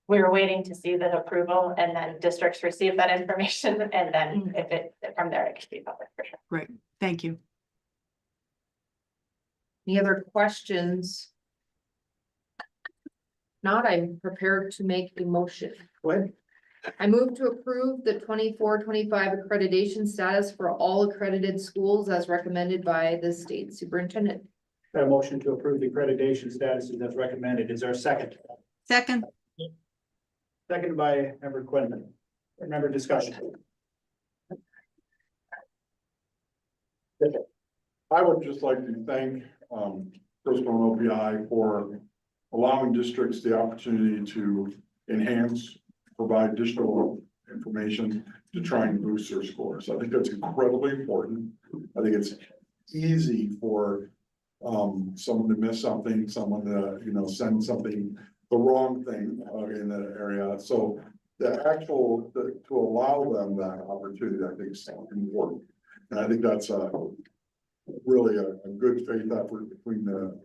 We were waiting to see the approval, and then districts receive that information, and then from there, it could be public for sure. Great, thank you. Any other questions? Not, I'm prepared to make a motion. Go ahead. I move to approve the 24-25 accreditation status for all accredited schools as recommended by the state superintendent. Got a motion to approve the accreditation status as recommended. Is there a second? Second. Seconded by Member Quinlan. Member discussion. I would just like to thank, Crystal and OPI for allowing districts the opportunity to enhance, provide additional information to try and boost their scores. I think that's incredibly important. I think it's easy for, someone to miss something, someone to, send something, the wrong thing in that area. So to allow them that opportunity, I think is important. And I think that's really a good faith effort between the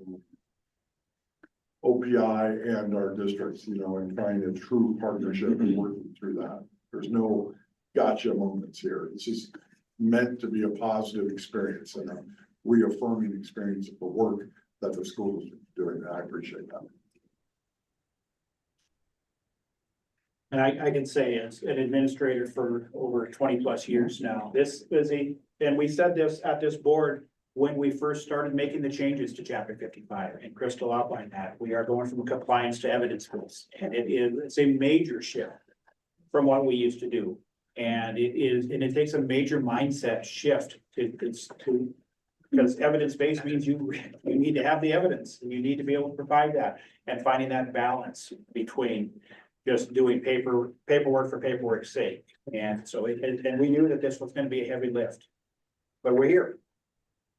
OPI and our districts, and finding a true partnership and working through that. There's no gotcha moments here. This is meant to be a positive experience and a reaffirming experience of the work that the schools are doing. I appreciate that. And I can say as an administrator for over 20+ years now, this is and we said this at this board when we first started making the changes to Chapter 55, and Crystal outlined that. We are going from compliance to evidence-based, and it's a major shift from what we used to do. And it takes a major mindset shift because evidence-based means you need to have the evidence, and you need to be able to provide that, and finding that balance between just doing paperwork for paperwork's sake. And so and we knew that this was going to be a heavy lift, but we're here.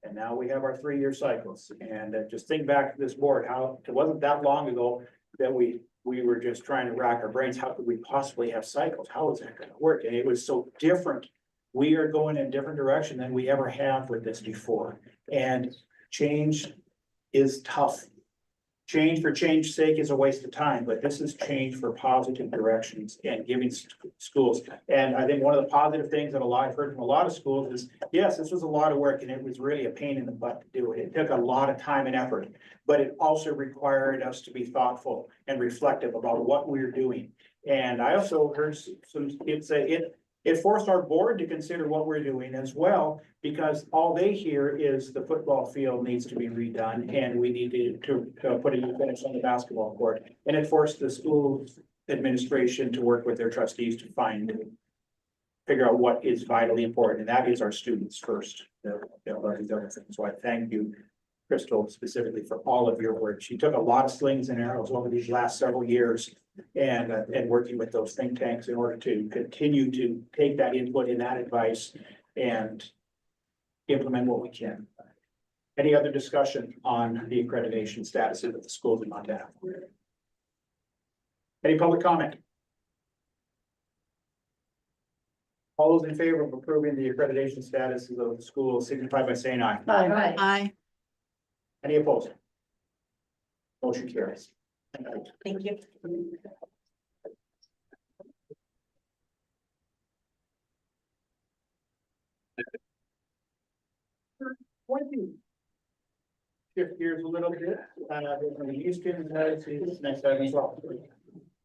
And now we have our 3-year cycles. And just think back to this board, how it wasn't that long ago that we were just trying to rack our brains. How could we possibly have cycles? How is that going to work? And it was so different. We are going in a different direction than we ever have with this before. And change is tough. Change for change's sake is a waste of time, but this is change for positive directions and giving schools. And I think one of the positive things that I've heard from a lot of schools is, yes, this was a lot of work and it was really a pain in the butt to do it. It took a lot of time and effort, but it also required us to be thoughtful and reflective about what we're doing. And I also heard some kids say it forced our board to consider what we're doing as well, because all they hear is the football field needs to be redone and we need to put a new finish on the basketball court. And it forced the school administration to work with their trustees to find figure out what is vitally important, and that is our students first. They'll learn these other things. So I thank you, Crystal, specifically for all of your work. She took a lot of slings and arrows over these last several years and working with those think tanks in order to continue to take that input and that advice and implement what we can. Any other discussion on the accreditation status of the schools in Montana? Any public comment? All those in favor of approving the accreditation status of the school signify by saying aye. Aye. Aye. Any opposed? Motion carries. Thank you. Shift gears a little bit, from Houston, to next item as well.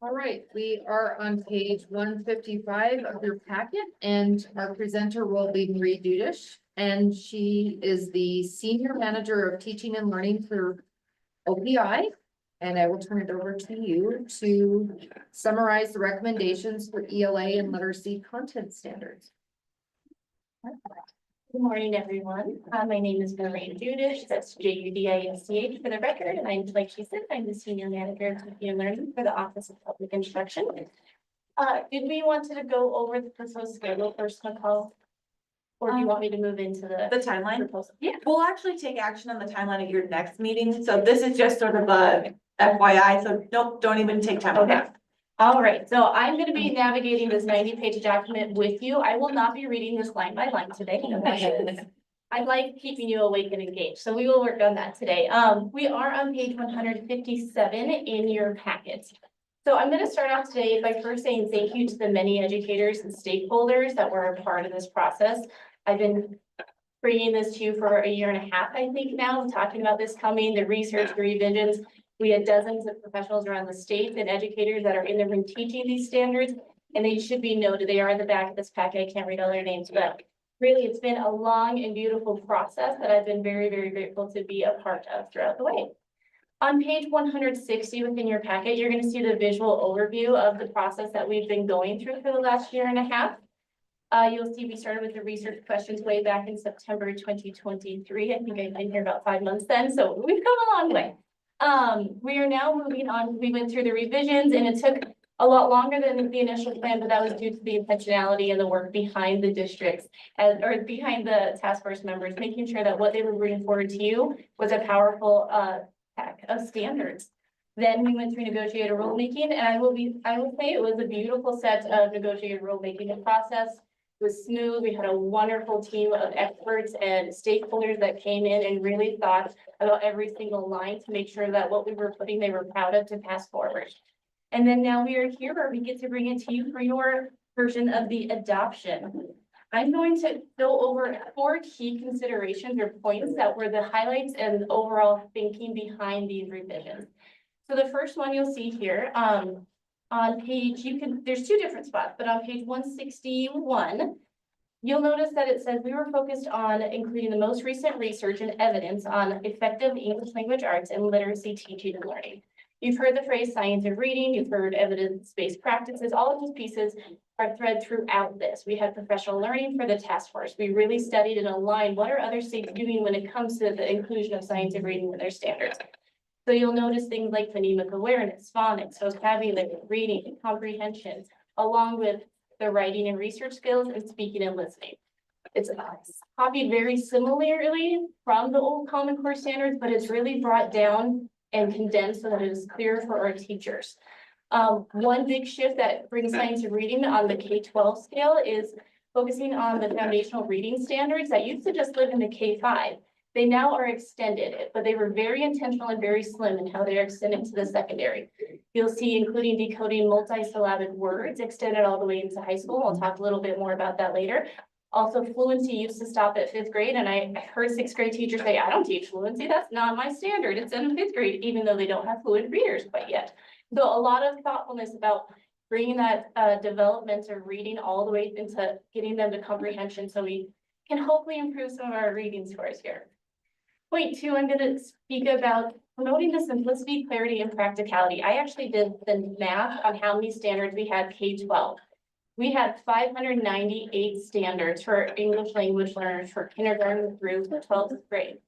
All right, we are on page 155 of your packet, and our presenter will be Marie Dudish. And she is the Senior Manager of Teaching and Learning for OPI. And I will turn it over to you to summarize the recommendations for ELA and literacy content standards. Good morning, everyone. My name is Marie Dudish. That's Judisch for the record. And I'm, like she said, I'm the Senior Manager of Teaching and Learning for the Office of Public Instruction. Did we want to go over the proposed schedule first, Nicole? Or do you want me to move into the timeline? proposal? Yeah. We'll actually take action on the timeline at your next meeting, so this is just sort of a FYI, so nope, don't even take time on that. All right, so I'm gonna be navigating this 90-page document with you. I will not be reading this line by line today. I like keeping you awake and engaged, so we will work on that today. We are on page 157 in your packets. So I'm gonna start off today by first saying thank you to the many educators and stakeholders that were a part of this process. I've been bringing this to you for a year and a half, I think now, talking about this coming, the research, the revisions. We had dozens of professionals around the state and educators that are in the room teaching these standards, and they should be noted. They are in the back of this packet. I can't read all their names, but really it's been a long and beautiful process that I've been very, very grateful to be a part of throughout the way. On page 160 within your packet, you're going to see the visual overview of the process that we've been going through for the last year and a half. You'll see we started with the research questions way back in September 2023. I think I've been here about 5 months then, so we've come a long way. We are now moving on. We went through the revisions and it took a lot longer than the initial plan, but that was due to the intentionality and the work behind the districts or behind the task force members, making sure that what they were bringing forward to you was a powerful pack of standards. Then we went through negotiated rulemaking, and I will say it was a beautiful set of negotiated rulemaking process. It was smooth. We had a wonderful team of experts and stakeholders that came in and really thought about every single line to make sure that what we were putting, they were proud of to pass forward. And then now we are here where we get to bring it to you for your version of the adoption. I'm going to go over 4 key considerations or points that were the highlights and overall thinking behind these revisions. So the first one you'll see here, on page, there's 2 different spots, but on page 161, you'll notice that it says we were focused on including the most recent research and evidence on effective English language arts and literacy teaching and learning. You've heard the phrase science of reading, you've heard evidence-based practices, all of these pieces are thread throughout this. We had professional learning for the task force. We really studied and aligned what are other states doing when it comes to the inclusion of science of reading in their standards. So you'll notice things like phonemic awareness, phonics, vocabulary, reading, comprehension, along with the writing and research skills and speaking and listening. It's copied very similarly from the old Common Core standards, but it's really brought down and condensed so that it is clear for our teachers. One big shift that brings science of reading on the K-12 scale is focusing on the foundational reading standards that used to just live in the K-5. They now are extended, but they were very intentional and very slim in how they are extended to the secondary. You'll see including decoding multi-syllabic words extended all the way into high school. We'll talk a little bit more about that later. Also, fluency used to stop at 5th grade, and I heard 6th grade teachers say, I don't teach fluency, that's not my standard. It's in 5th grade, even though they don't have fluent readers quite yet. So a lot of thoughtfulness about bringing that development of reading all the way into getting them to comprehension so we can hopefully improve some of our reading scores here. Point 2, I'm going to speak about promoting the simplicity, clarity, and practicality. I actually did the math on how many standards we had K-12. We had 598 standards for English language learners for kindergarten through 12th grade.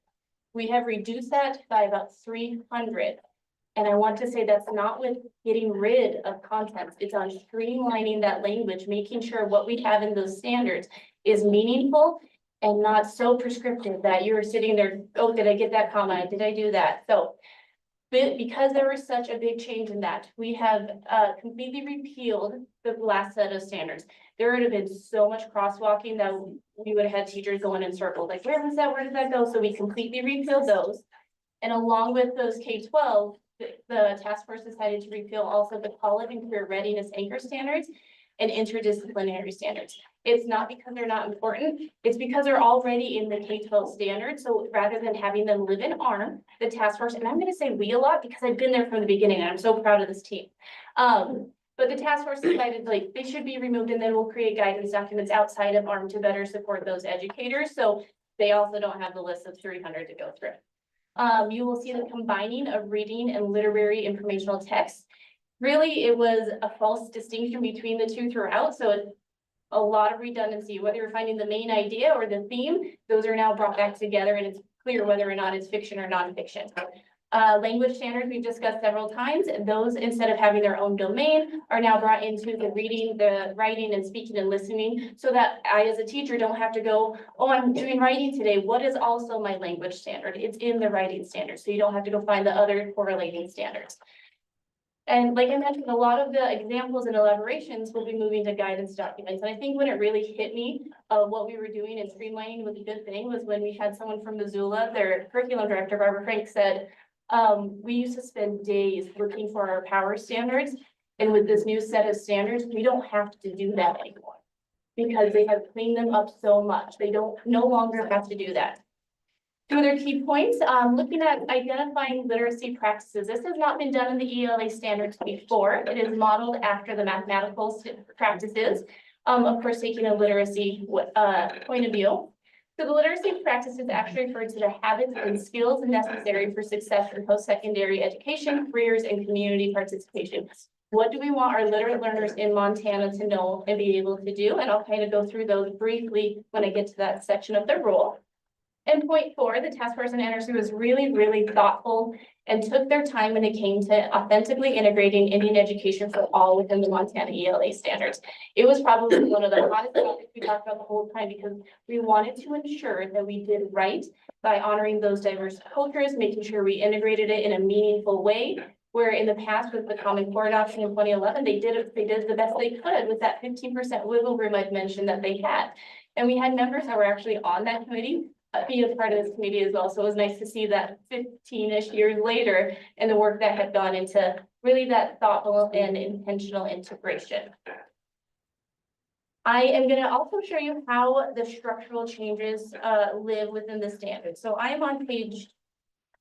We have reduced that by about 300. And I want to say that's not with getting rid of contents. It's on streamlining that language, making sure what we have in those standards is meaningful and not so prescriptive that you're sitting there, oh, did I get that comma? Did I do that? So because there was such a big change in that, we have completely repealed the last set of standards. There would have been so much crosswalking that we would have had teachers going in circles, like, where was that? Where did that go? So we completely repealed those. And along with those K-12, the task force decided to repeal also the college and career readiness anchor standards and interdisciplinary standards. It's not because they're not important, it's because they're already in the K-12 standards. So rather than having them live in ARM, the task force, and I'm gonna say we a lot because I've been there from the beginning and I'm so proud of this team. But the task force decided like they should be removed and then we'll create guidance documents outside of ARM to better support those educators. So they also don't have the list of 300 to go through. You will see the combining of reading and literary informational texts. Really, it was a false distinction between the two throughout, so it's a lot of redundancy, whether you're finding the main idea or the theme, those are now brought back together and it's clear whether or not it's fiction or nonfiction. Language standards we've discussed several times, and those, instead of having their own domain, are now brought into the reading, the writing and speaking and listening, so that I, as a teacher, don't have to go, oh, I'm doing writing today. What is also my language standard? It's in the writing standard, so you don't have to go find the other correlating standards. And like I mentioned, a lot of the examples and elaborations will be moving to guidance documents. And I think when it really hit me, what we were doing and streamlining was a good thing was when we had someone from Missoula, their curriculum director, Barbara Frank, said, we used to spend days looking for our power standards. And with this new set of standards, we don't have to do that anymore because they have cleaned them up so much. They don't no longer have to do that. Two other key points, looking at identifying literacy practices. This has not been done in the ELA standards before. It is modeled after the mathematical practices, of course, taking a literacy point of view. So the literacy practices actually refer to the habits and skills necessary for success in post-secondary education, careers, and community participation. What do we want our literate learners in Montana to know and be able to do? And I'll kind of go through those briefly when I get to that section of the rule. And point 4, the task force in NRC was really, really thoughtful and took their time when it came to authentically integrating Indian education for all within the Montana ELA standards. It was probably one of the hottest topics we talked about the whole time because we wanted to ensure that we did right by honoring those diverse cultures, making sure we integrated it in a meaningful way. Where in the past with the Common Core adoption in 2011, they did the best they could with that 15% wiggle room I'd mentioned that they had. And we had members that were actually on that committee be a part of this committee as well. So it was nice to see that 15-ish years later and the work that had gone into really that thoughtful and intentional integration. I am going to also show you how the structural changes live within the standards. So I am on page,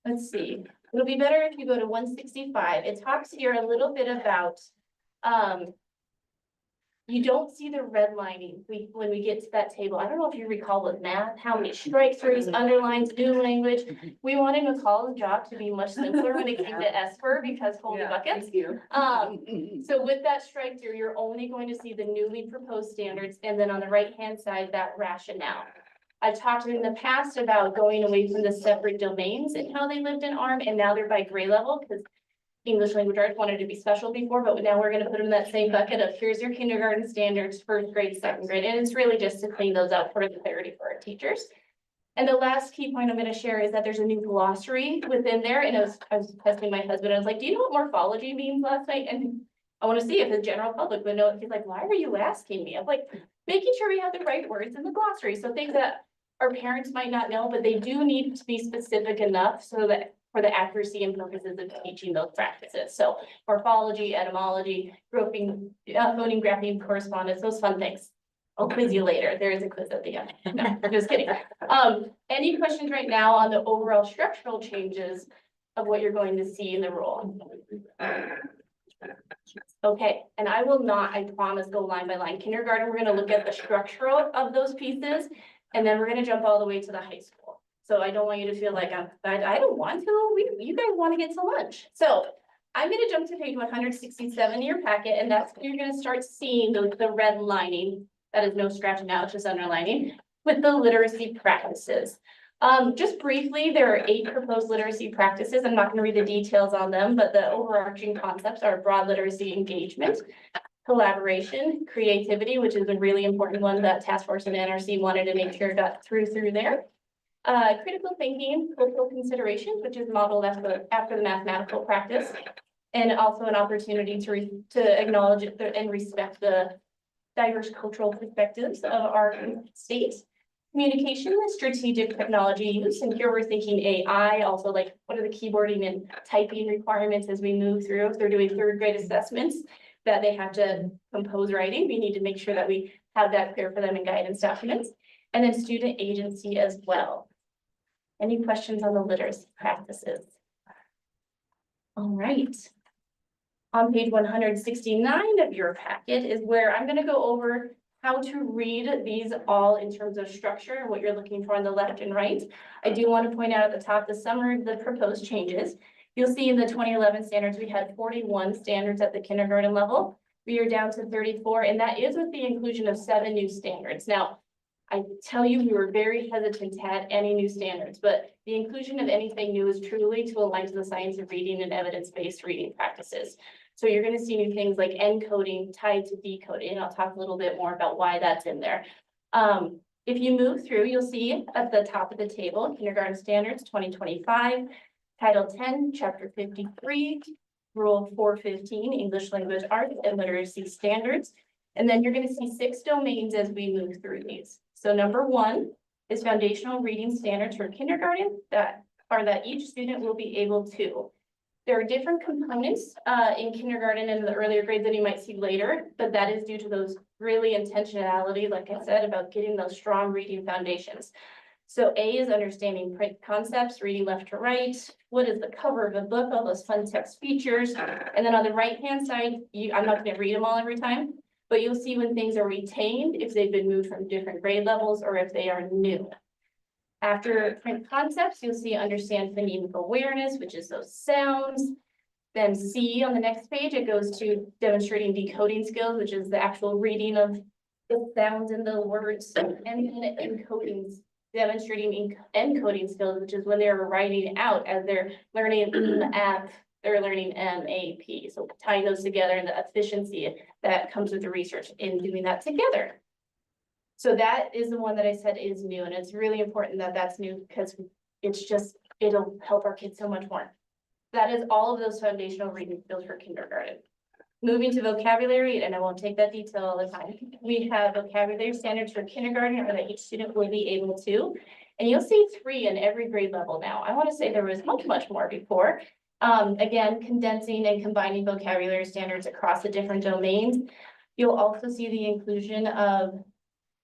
let's see, it'll be better if you go to 165. It talks here a little bit about you don't see the redlining when we get to that table. I don't know if you recall with math, how many strike throughs, underlines, new language. We wanted McCall's job to be much simpler when it came to ESPR because holy buckets. So with that strike through, you're only going to see the newly proposed standards. And then on the right-hand side, that rationale. I've talked in the past about going away from the separate domains and how they lived in ARM, and now they're by grade level because English language arts wanted to be special before, but now we're going to put them in that same bucket of here's your kindergarten standards, first grade, second grade. And it's really just to clean those up for the clarity for our teachers. And the last key point I'm going to share is that there's a new glossary within there. And I was testing my husband. I was like, do you know what morphology means last night? And I want to see if the general public would know. He's like, why are you asking me? I'm like, making sure we have the right words in the glossary. So things that our parents might not know, but they do need to be specific enough so that for the accuracy and purposes of teaching those practices. So morphology, etymology, grouping, phoneme, grapheme, correspondence, those fun things. I'll quiz you later. There is a quiz at the end. No, I'm just kidding. Any questions right now on the overall structural changes of what you're going to see in the rule? Okay, and I will not, I promise, go line by line. Kindergarten, we're going to look at the structural of those pieces, and then we're going to jump all the way to the high school. So I don't want you to feel like I don't want to. You guys want to get to lunch. So I'm gonna jump to page 167 in your packet, and that's, you're gonna start seeing the red lining. That is no scratching out, just underlining, with the literacy practices. Just briefly, there are 8 proposed literacy practices. I'm not gonna read the details on them, but the overarching concepts are broad literacy engagement, collaboration, creativity, which is a really important one that Task Force and NRC wanted to make sure got through there. Critical thinking, cultural considerations, which is modeled after the mathematical practice, and also an opportunity to acknowledge and respect the diverse cultural perspectives of our state. Communication and strategic technology use, and here we're thinking AI, also like what are the keyboarding and typing requirements as we move through. If they're doing 3rd grade assessments that they have to compose writing, we need to make sure that we have that clear for them in guidance documents. And then student agency as well. Any questions on the literacy practices? All right. On page 169 of your packet is where I'm going to go over how to read these all in terms of structure and what you're looking for on the left and right. I do want to point out at the top the summary of the proposed changes. You'll see in the 2011 standards, we had 41 standards at the kindergarten level. We are down to 34, and that is with the inclusion of 7 new standards. Now, I tell you, we were very hesitant to add any new standards, but the inclusion of anything new is truly to align to the science of reading and evidence-based reading practices. So you're going to see new things like encoding tied to decoding, and I'll talk a little bit more about why that's in there. If you move through, you'll see at the top of the table, Kindergarten Standards 2025, Title 10, Chapter 53, Rule 415, English Language Arts and Literacy Standards. And then you're going to see 6 domains as we move through these. So number 1 is foundational reading standards for kindergarten that each student will be able to. There are different components in kindergarten and the earlier grades that you might see later, but that is due to those really intentionality, like I said, about getting those strong reading foundations. So A is understanding print concepts, reading left to right. What is the cover of a book, all those fun text features. And then on the right-hand side, I'm not going to read them all every time, but you'll see when things are retained, if they've been moved from different grade levels or if they are new. After print concepts, you'll see understand phonemic awareness, which is those sounds. Then C on the next page, it goes to demonstrating decoding skills, which is the actual reading of the sounds in the words, and then encoding, demonstrating encoding skills, which is when they're writing out as they're learning app, they're learning MAP. So tying those together and the efficiency that comes with the research in doing that together. So that is the one that I said is new, and it's really important that that's new because it'll help our kids so much more. That is all of those foundational reading skills for kindergarten. Moving to vocabulary, and I won't take that detail all the time. We have vocabulary standards for kindergarten, or that each student will be able to. And you'll see 3 in every grade level now. I want to say there was much more before. Again, condensing and combining vocabulary standards across the different domains. You'll also see the inclusion of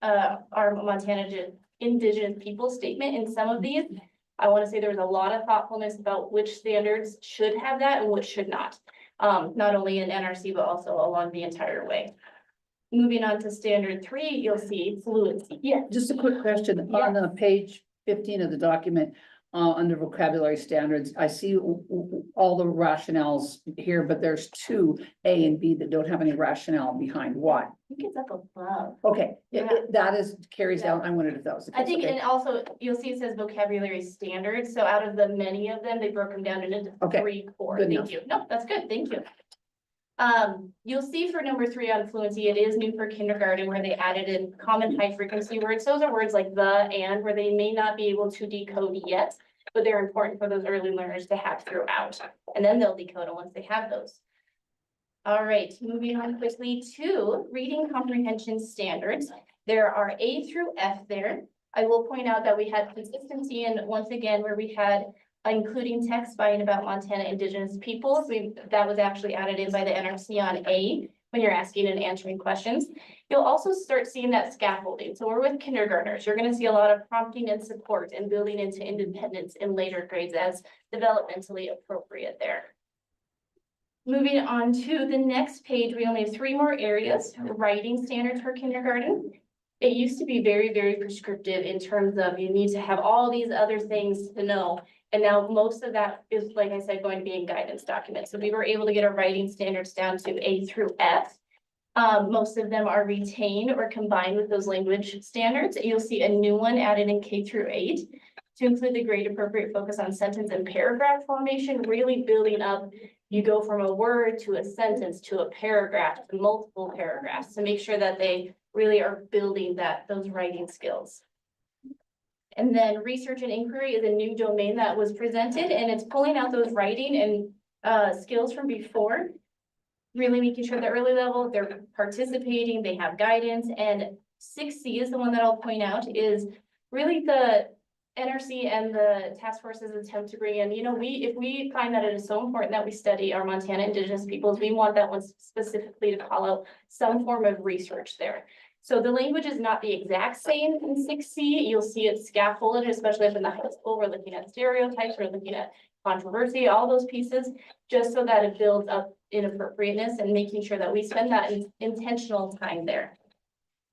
our Montana Indigenous People statement in some of these. I want to say there was a lot of thoughtfulness about which standards should have that and which should not. Not only in NRC, but also along the entire way. Moving on to standard 3, you'll see fluency. Yeah, just a quick question. On the page 15 of the document, under vocabulary standards, I see all the rationales here, but there's 2, A and B, that don't have any rationale behind why. I think it's up above. Okay, that is carries out. I wondered if that was the case. I think, Okay. and also you'll see it says vocabulary standards. So out of the many of them, they broke them down into 3 core. Good Thank enough. you. No, that's good. Thank you. You'll see for number 3 on fluency, it is new for kindergarten where they added in common high frequency words. Those are words like the and, where they may not be able to decode yet, but they're important for those early learners to have throughout. And then they'll decode it once they have those. All right, moving on quickly to reading comprehension standards. There are A through F there. I will point out that we had consistency, and once again, where we had including text by and about Montana Indigenous peoples. That was actually added in by the NRC on A when you're asking and answering questions. You'll also start seeing that scaffolding. So we're with kindergartners. You're going to see a lot of prompting and support and building into independence in later grades as developmentally appropriate there. Moving on to the next page, we only have 3 more areas. Writing standards for kindergarten. It used to be very, very prescriptive in terms of you need to have all these other things to know. And now most of that is, like I said, going to be in guidance documents. So we were able to get our writing standards down to A through F. Most of them are retained or combined with those language standards. You'll see a new one added in K through 8 to include the grade appropriate focus on sentence and paragraph formation, really building up. You go from a word to a sentence to a paragraph to multiple paragraphs to make sure that they really are building those writing skills. And then research and inquiry is a new domain that was presented, and it's pulling out those writing and skills from before. Really making sure the early level, they're participating, they have guidance, and 6C is the one that I'll point out is really the NRC and the task forces attempt to bring in, if we find that it is so important that we study our Montana Indigenous peoples, we want that one specifically to call out some form of research there. So the language is not the exact same in 6C. You'll see it scaffolded, especially up in the high school. We're looking at stereotypes, we're looking at controversy, all those pieces, just so that it builds up in appropriateness and making sure that we spend that intentional time there.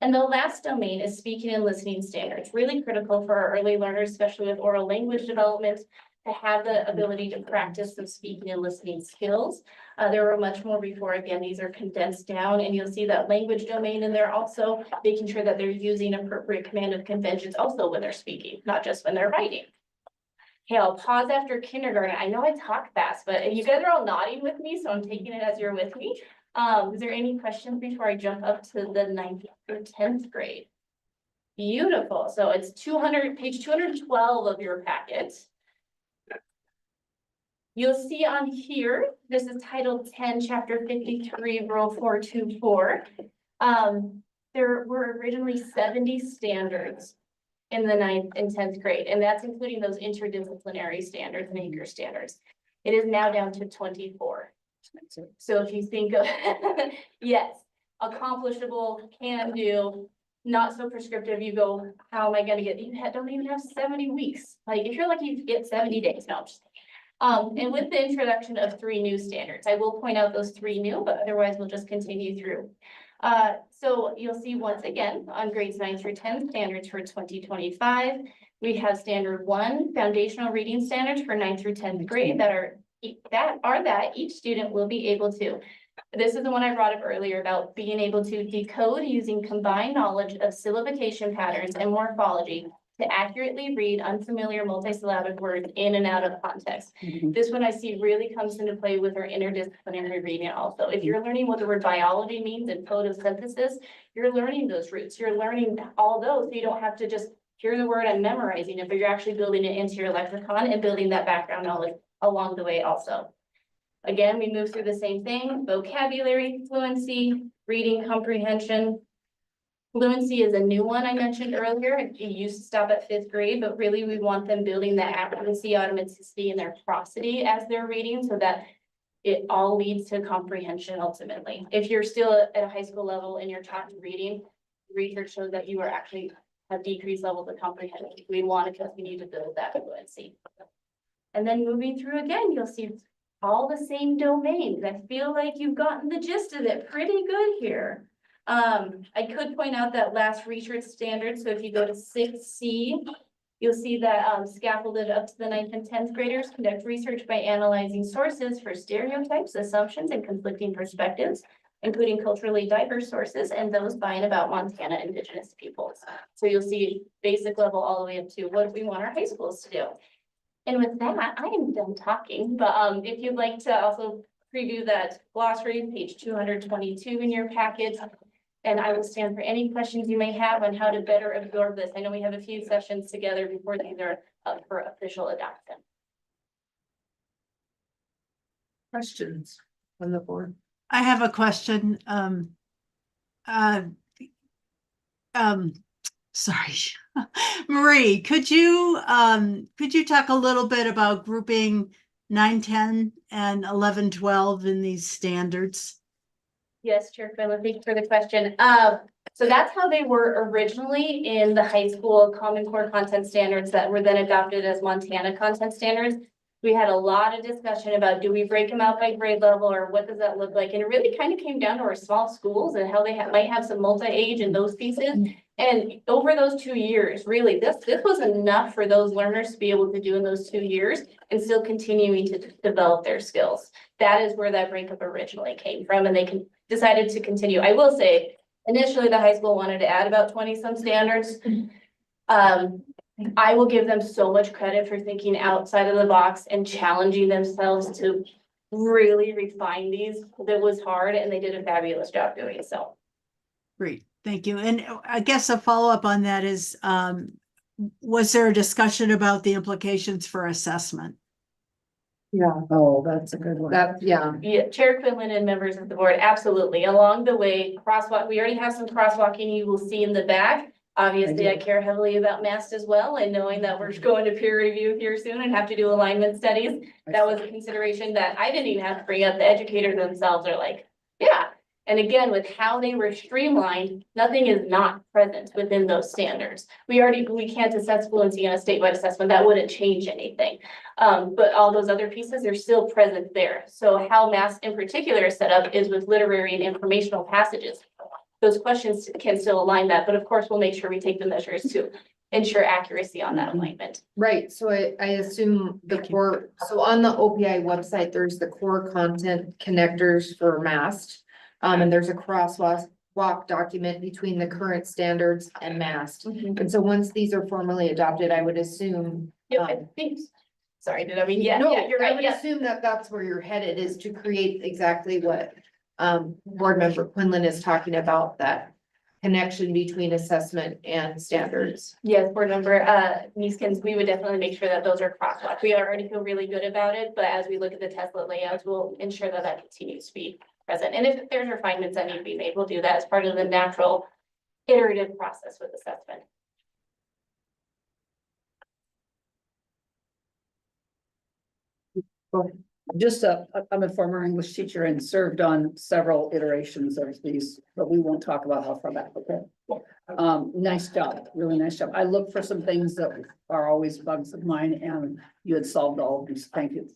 And the last domain is speaking and listening standards, really critical for our early learners, especially with oral language development, to have the ability to practice some speaking and listening skills. There were much more before. Again, these are condensed down, and you'll see that language domain in there also, making sure that they're using appropriate command of conventions also when they're speaking, not just when they're writing. Okay, I'll pause after kindergarten. I know I talk fast, but you guys are all nodding with me, so I'm taking it as you're with me. Is there any questions before I jump up to the 9th or 10th grade? Beautiful. So it's page 212 of your packet. You'll see on here, this is Title 10, Chapter 53, Rule 424. There were originally 70 standards in the 9th and 10th grade, and that's including those interdisciplinary standards and anchor standards. It is now down to 24. So if you think of, yes, accomplishable, can do, not so prescriptive, you go, how am I gonna get, don't even have 70 weeks. Like if you're lucky, you get 70 days, no, I'm just kidding. And with the introduction of 3 new standards, I will point out those 3 new, but otherwise we'll just continue through. So you'll see once again on grades 9 through 10 standards for 2025, we have standard 1 foundational reading standards for 9th through 10th grade that each student will be able to. This is the one I brought up earlier about being able to decode using combined knowledge of syllabication patterns and morphology to accurately read unfamiliar multisyllabic words in and out of context. This one I see really comes into play with our interdisciplinary reading also. If you're learning what the word biology means and photosynthesis, you're learning those roots. You're learning all those, so you don't have to just hear the word and memorizing it, but you're actually building it into your lexicon and building that background knowledge along the way also. Again, we move through the same thing, vocabulary, fluency, reading comprehension. Fluency is a new one I mentioned earlier. It used to stop at 5th grade, but really we want them building that accuracy, automaticity, and their prosody as they're reading so that it all leads to comprehension ultimately. If you're still at a high school level and you're taught reading, research shows that you are actually have decreased levels of comprehension. We want to continue to build that fluency. And then moving through again, you'll see all the same domains. I feel like you've gotten the gist of it pretty good here. I could point out that last research standard. So if you go to 6C, you'll see that scaffolded up to the 9th and 10th graders conduct research by analyzing sources for stereotypes, assumptions, and conflicting perspectives, including culturally diverse sources and those by and about Montana Indigenous peoples. So you'll see basic level all the way up to what we want our high schools to do. And with that, I am done talking, but if you'd like to also preview that glossary, page 222 in your packet, and I will stand for any questions you may have on how to better absorb this. I know we have a few sessions together before these are up for official adoption. Questions on the board? I have a question. Sorry. Marie, could you talk a little bit about grouping 9, 10 and 11, 12 in these standards? Yes, Chair Quinlan, thank you for the question. So that's how they were originally in the high school Common Core content standards that were then adopted as Montana content standards. We had a lot of discussion about, do we break them out by grade level or what does that look like? And it really kind of came down to our small schools and how they might have some multi-age and those pieces. And over those 2 years, really, this was enough for those learners to be able to do in those 2 years and still continuing to develop their skills. That is where that breakup originally came from, and they decided to continue. I will say, initially, the high school wanted to add about 20-some standards. I will give them so much credit for thinking outside of the box and challenging themselves to really refine these. That was hard, and they did a fabulous job doing so. Great, thank you. And I guess a follow-up on that is, was there a discussion about the implications for assessment? Yeah. Oh, that's a good one. Yeah. Yeah, Chair Quinlan and members of the board, absolutely. Along the way, crosswalk, we already have some crosswalking you will see in the back. Obviously, I care heavily about MAST as well, and knowing that we're going to peer review here soon and have to do alignment studies. That was a consideration that I didn't even have to bring up. The educators themselves are like, yeah. And again, with how they were streamlined, nothing is not present within those standards. We can't assess fluency in a statewide assessment. That wouldn't change anything. But all those other pieces are still present there. So how MAST in particular is set up is with literary and informational passages. Those questions can still align that, but of course, we'll make sure we take the measures to ensure accuracy on that alignment. Right, so I assume the core, so on the OPI website, there's the core content connectors for MAST. And there's a crosswalk document between the current standards and MAST. And so once these are formally adopted, I would assume. I think, sorry, did I mean, yeah, No, you're I right, would yeah. assume that that's where you're headed, is to create exactly what board member Quinlan is talking about, that connection between assessment and standards. Yes, board member, Neeskins, we would definitely make sure that those are crosswalked. We already feel really good about it, but as we look at the Tesla layouts, we'll ensure that that continues to be present. And if there's refinements that need to be made, we'll do that as part of the natural iterative process with assessment. Just I'm a former English teacher and served on several iterations of these, but we won't talk about how far back, okay? Nice job, really nice job. I look for some things that are always bugs of mine, and you had solved all of these. Thank you.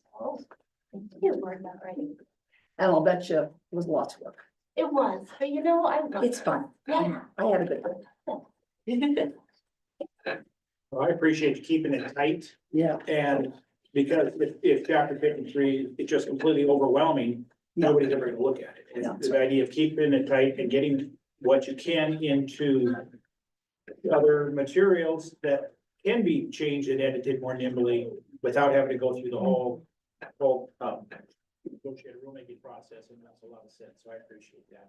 And I'll bet you it was lots of work. It was, but you know, It's fun. Yeah. I had a good one. Well, I appreciate you keeping it tight. Yeah. And because if chapter 53 is just completely overwhelming, nobody's ever gonna look at it. And the idea of keeping it tight and getting what you can into other materials that can be changed and edited more nimbly without having to go through the whole negotiated rulemaking process, and that's a lot of sense, so I appreciate that.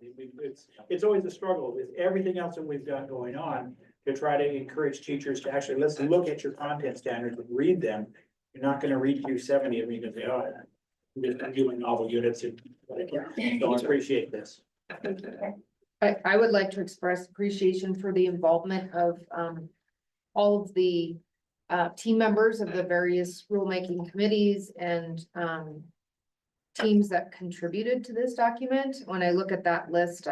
It's always a struggle with everything else that we've got going on to try to encourage teachers to actually, let's look at your content standards and read them. You're not gonna read through 70 of them and say, oh, I'm doing novel units, and so I appreciate this. I would like to express appreciation for the involvement of all of the team members of the various rulemaking committees and teams that contributed to this document. When I look at that list,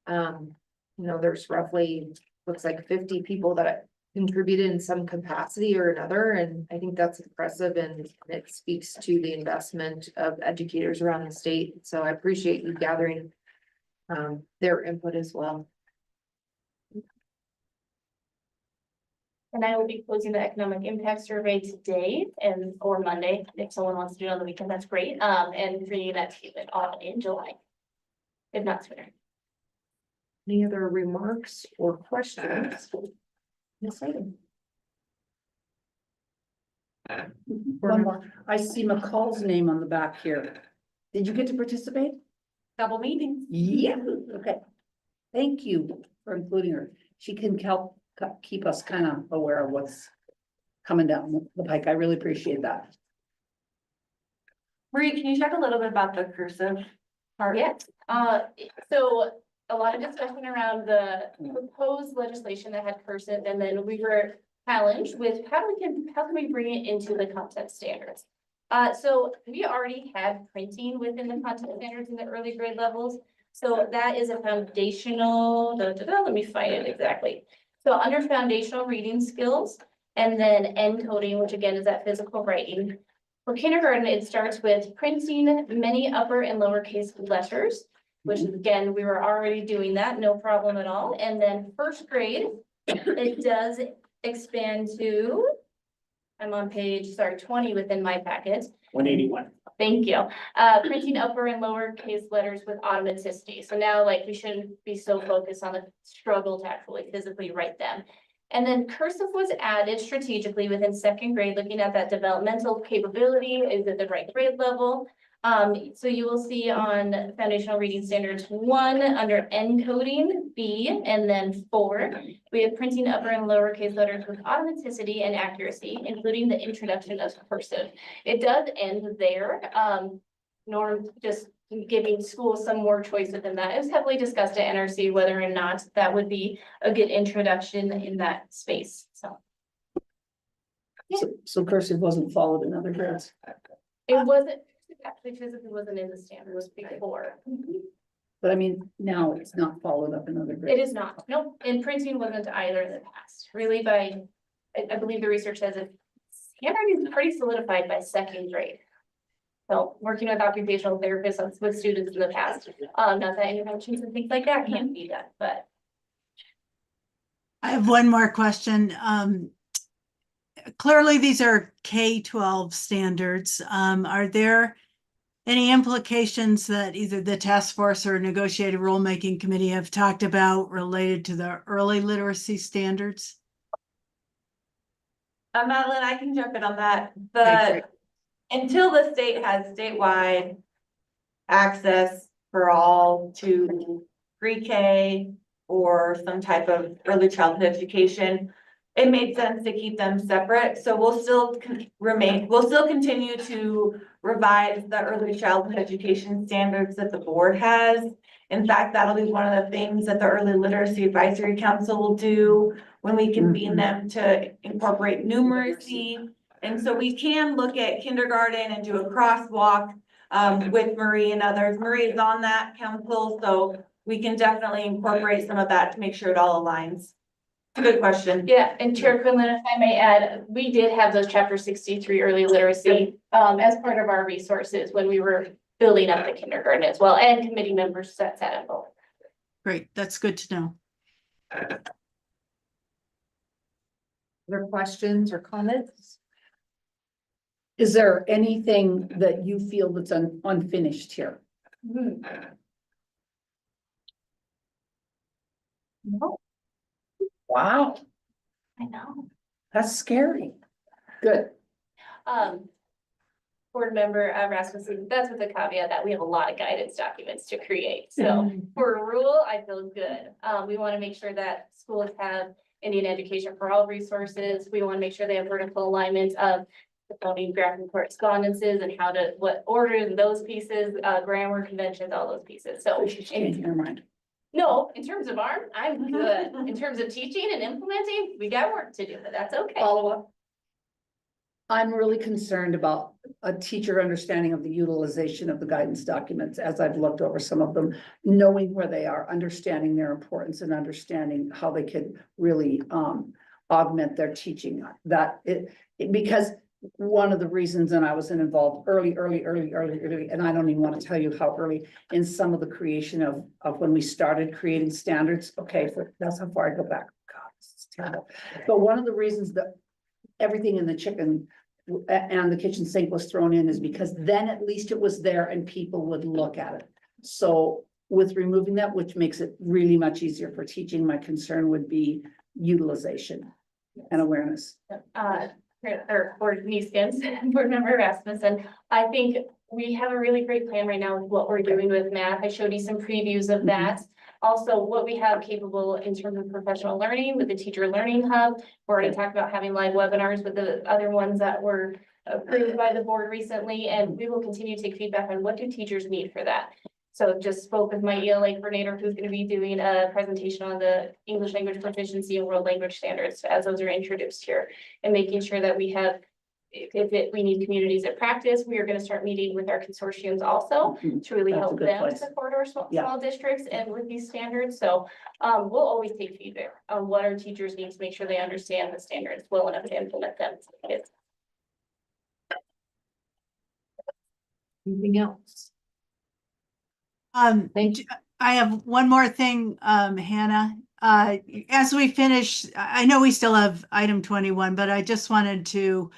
there's roughly, looks like 50 people that contributed in some capacity or another, and I think that's impressive, and it speaks to the investment of educators around the state. So I appreciate you gathering their input as well. And I will be closing the economic impact survey today or Monday. If someone wants to do it on the weekend, that's great. And bringing that statement on in July, if not sooner. Any other remarks or questions? Yes, item. One more. I see McCall's name on the back here. Did you get to participate? Double meetings. Yeah, okay. Thank you for including her. She can help keep us kind of aware of what's coming down the pike. I really appreciate that. Marie, can you talk a little bit about the cursive part? Yes, so a lot of discussion around the proposed legislation that had cursive, and then we were challenged with how can we bring it into the content standards? So we already had printing within the content standards in the early grade levels. So that is a foundational, let me find it exactly. So under foundational reading skills, and then encoding, which again is that physical writing. For kindergarten, it starts with printing many upper and lowercase letters. which is, again, we were already doing that, no problem at all. And then first grade, it does expand to, I'm on page, 20 within my packet. 181. Thank you. Printing upper and lower case letters with automaticity. So now like we shouldn't be so focused on the struggle to actually physically write them. And then cursive was added strategically within second grade, looking at that developmental capability, is it the right grade level? So you will see on foundational reading standards 1 under encoding B and then 4, we have printing upper and lower case letters with automaticity and accuracy, including the introduction of cursive. It does end there. Norm just giving schools some more choice within that. It was heavily discussed at NRC whether or not that would be a good introduction in that space. So So cursive wasn't followed in other grades. it wasn't actually physically wasn't in the standard, it was before. But I mean, now it's not followed up in other grades. It is not, nope, and printing wasn't either in the past, really by, I believe the research says it. Handwriting is pretty solidified by second grade. So working with occupational therapists with students in the past, not that interventions and things like that can't be done, but. I have one more question. Clearly, these are K-12 standards. Are there any implications that either the task force or negotiated rulemaking committee have talked about related to the early literacy standards? Madeline, I can jump in on that. Okay, Until the state has statewide access for all to pre-K or some type of early childhood education, it made sense to keep them separate. So we'll still continue to revise the early childhood education standards that the board has. In fact, that'll be one of the things that the Early Literacy Advisory Council will do when we convene them to incorporate numeracy. And so we can look at kindergarten and do a crosswalk with Marie and others. Marie is on that council, so we can definitely incorporate some of that to make sure it all aligns. Good question. Yeah, and Chair Quinlan, if I may add, we did have those chapter 63 early literacy as part of our resources when we were building up the kindergarten as well, and committee members sat in both. great. That's good to know. Other questions or comments? Is there anything that you feel that's unfinished here? No, Wow, I know. that's scary. Good. Board member Rasmussen, that's with the caveat that we have a lot of guidance documents to create. So for a rule, I feel good. We want to make sure that schools have Indian Education for All resources. We want to make sure they have vertical alignment of the voting graphic correspondences and how to, what order and those pieces, grammar conventions, all those pieces. So She's changing her mind. no, in terms of ARM, I'm good. In terms of teaching and implementing, we got work to do, but that's okay. Follow up. I'm really concerned about a teacher understanding of the utilization of the guidance documents as I've looked over some of them, knowing where they are, understanding their importance and understanding how they could really augment their teaching. Because one of the reasons, and I was involved early, and I don't even want to tell you how early in some of the creation of when we started creating standards. Okay, so that's how far I go back. God, this is terrible. But one of the reasons that everything in the chicken and the kitchen sink was thrown in is because then at least it was there and people would look at it. So with removing that, which makes it really much easier for teaching, my concern would be utilization and awareness. Or board Neeskins, board member Rasmussen, I think we have a really great plan right now with what we're doing with math. I showed you some previews of that. Also, what we have capable in terms of professional learning with the teacher learning hub. We're already talked about having live webinars with the other ones that were approved by the board recently, and we will continue to take feedback on what do teachers need for that. So just spoke with my ELA coordinator, who's going to be doing a presentation on the English language proficiency and world language standards as those are introduced here, and making sure that we have, we need communities of practice, we are going to start meeting with our consortiums also to really help them support our small districts and with these standards. So we'll always take feedback on what our teachers need to make sure they understand the standards well enough to implement them. Anything else? I have one more thing, Hannah. As we finish, I know we still have item 21, but I just wanted to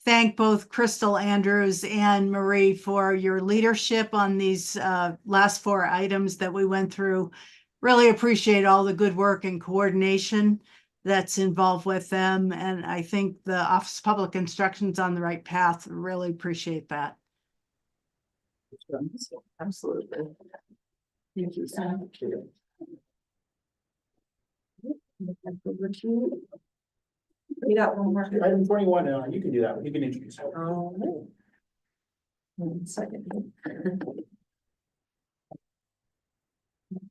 thank both Crystal Andrews and Marie for your leadership on these last 4 items that we went through. Really appreciate all the good work and coordination that's involved with them. And I think the Office of Public Instruction's on the right path. Really appreciate that. Absolutely. Thank you so much. We got one more. Item 21, you can do that. You can introduce. One second.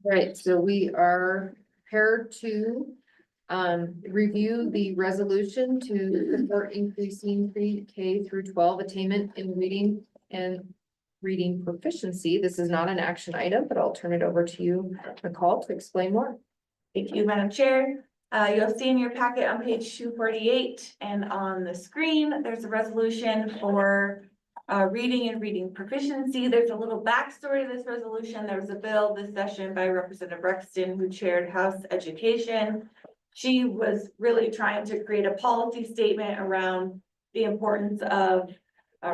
Right, so we are prepared to review the resolution to support increasing pre-K through 12 attainment in reading and reading proficiency. This is not an action item, but I'll turn it over to you, Nicole, to explain more. Thank you, Madam Chair. You'll see in your packet on page 248 and on the screen, there's a resolution for reading and reading proficiency. There's a little backstory to this resolution. There was a bill this session by Representative Rexton, who chaired House Education. She was really trying to create a policy statement around the importance of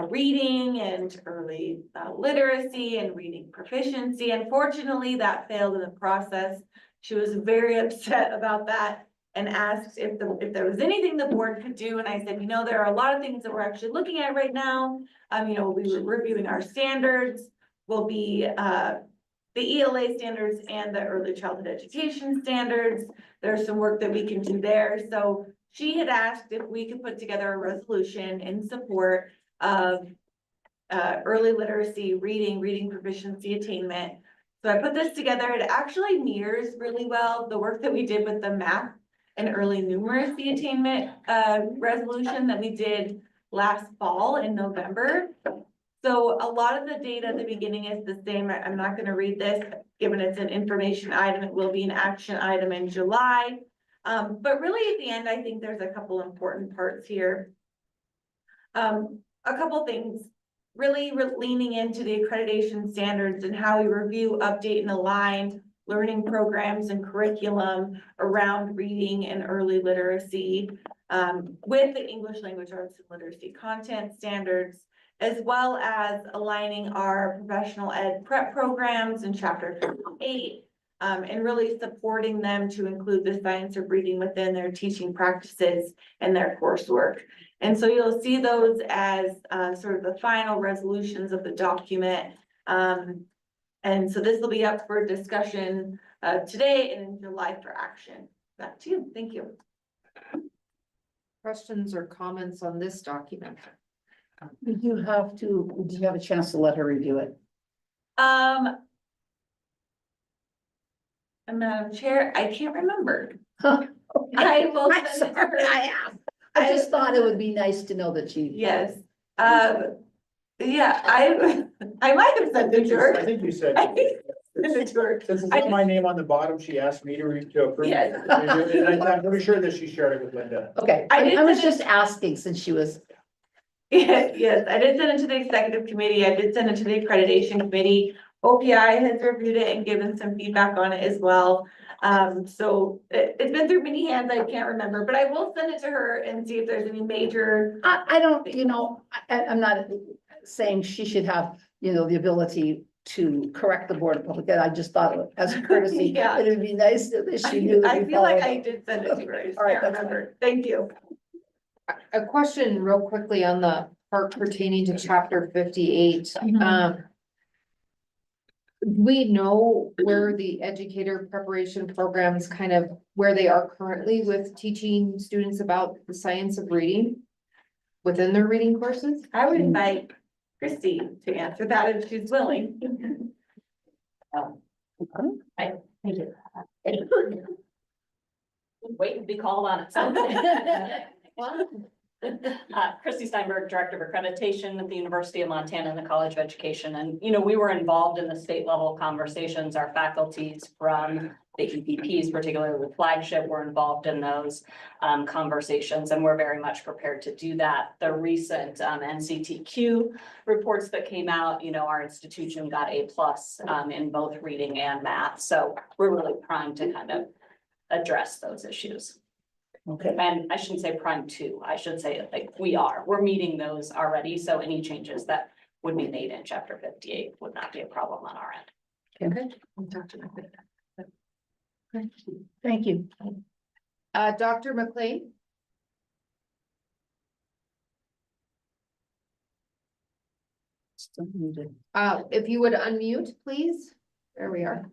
reading and early literacy and reading proficiency. Unfortunately, that failed in the process. She was very upset about that and asked if there was anything the board could do. And I said, you know, there are a lot of things that we're actually looking at right now. You know, we were reviewing our standards, will be the ELA standards and the early childhood education standards. There's some work that we can do there. So she had asked if we could put together a resolution in support of early literacy, reading proficiency attainment. So I put this together. It actually mirrors really well the work that we did with the math and early numeracy attainment resolution that we did last fall in November. So a lot of the data at the beginning is the same. I'm not going to read this, given it's an information item. It will be an action item in July. But really at the end, I think there's a couple important parts here. A couple things, really leaning into the accreditation standards and how we review, update, and align learning programs and curriculum around reading and early literacy with the English language arts and literacy content standards, as well as aligning our professional ed prep programs in chapter 8 and really supporting them to include the science of reading within their teaching practices and their coursework. And so you'll see those as sort of the final resolutions of the document. And so this will be up for discussion today and in July for action. Back to you. Thank you. Questions or comments on this document? Did you have a chance to let her review it? Madam Chair, I can't remember. I will I'm send it to her. sorry, I asked. I just thought it would be nice to know that she. Yes. Yeah, I might have sent it to her. I think you said. I sent it to her. Since it's my name on the bottom, she asked me to approve. Yes. And I'm pretty sure that she shared it with Linda. Okay, I was just asking since she was. Yes, I did send it to the executive committee. I did send it to the accreditation committee. OPI has reviewed it and given some feedback on it as well. So it's been through many hands. I can't remember, but I will send it to her and see if there's any major. I don't, I'm not saying she should have, the ability to correct the Board of Public Ed. I just thought as a courtesy, Yeah. it would be nice if she knew that I we feel like followed. I did send it to her. I just All right, can't that's remember. Thank you. A question real quickly on the part pertaining to chapter 58. We know where the educator preparation programs where they are currently with teaching students about the science of reading within their reading courses? I would invite Christy to answer that if she's willing. Thank you. Waiting to be called on it. Christy Steinberg, Director of Accreditation at the University of Montana and the College of Education. And, we were involved in the state level conversations, our faculties from the EPPs, particularly the flagship, were involved in those conversations, and we're very much prepared to do that. The recent NCTQ reports that came out, you know, our institution got A+ in both reading and math, so we're really primed to kind of address those issues. Okay. And I shouldn't say prime two, I should say like we're meeting those already, so any changes that would be made in chapter 58 would not be a problem on our end. Okay. Thank you. Dr. McLean? Still muted. If you would unmute, please. There we are.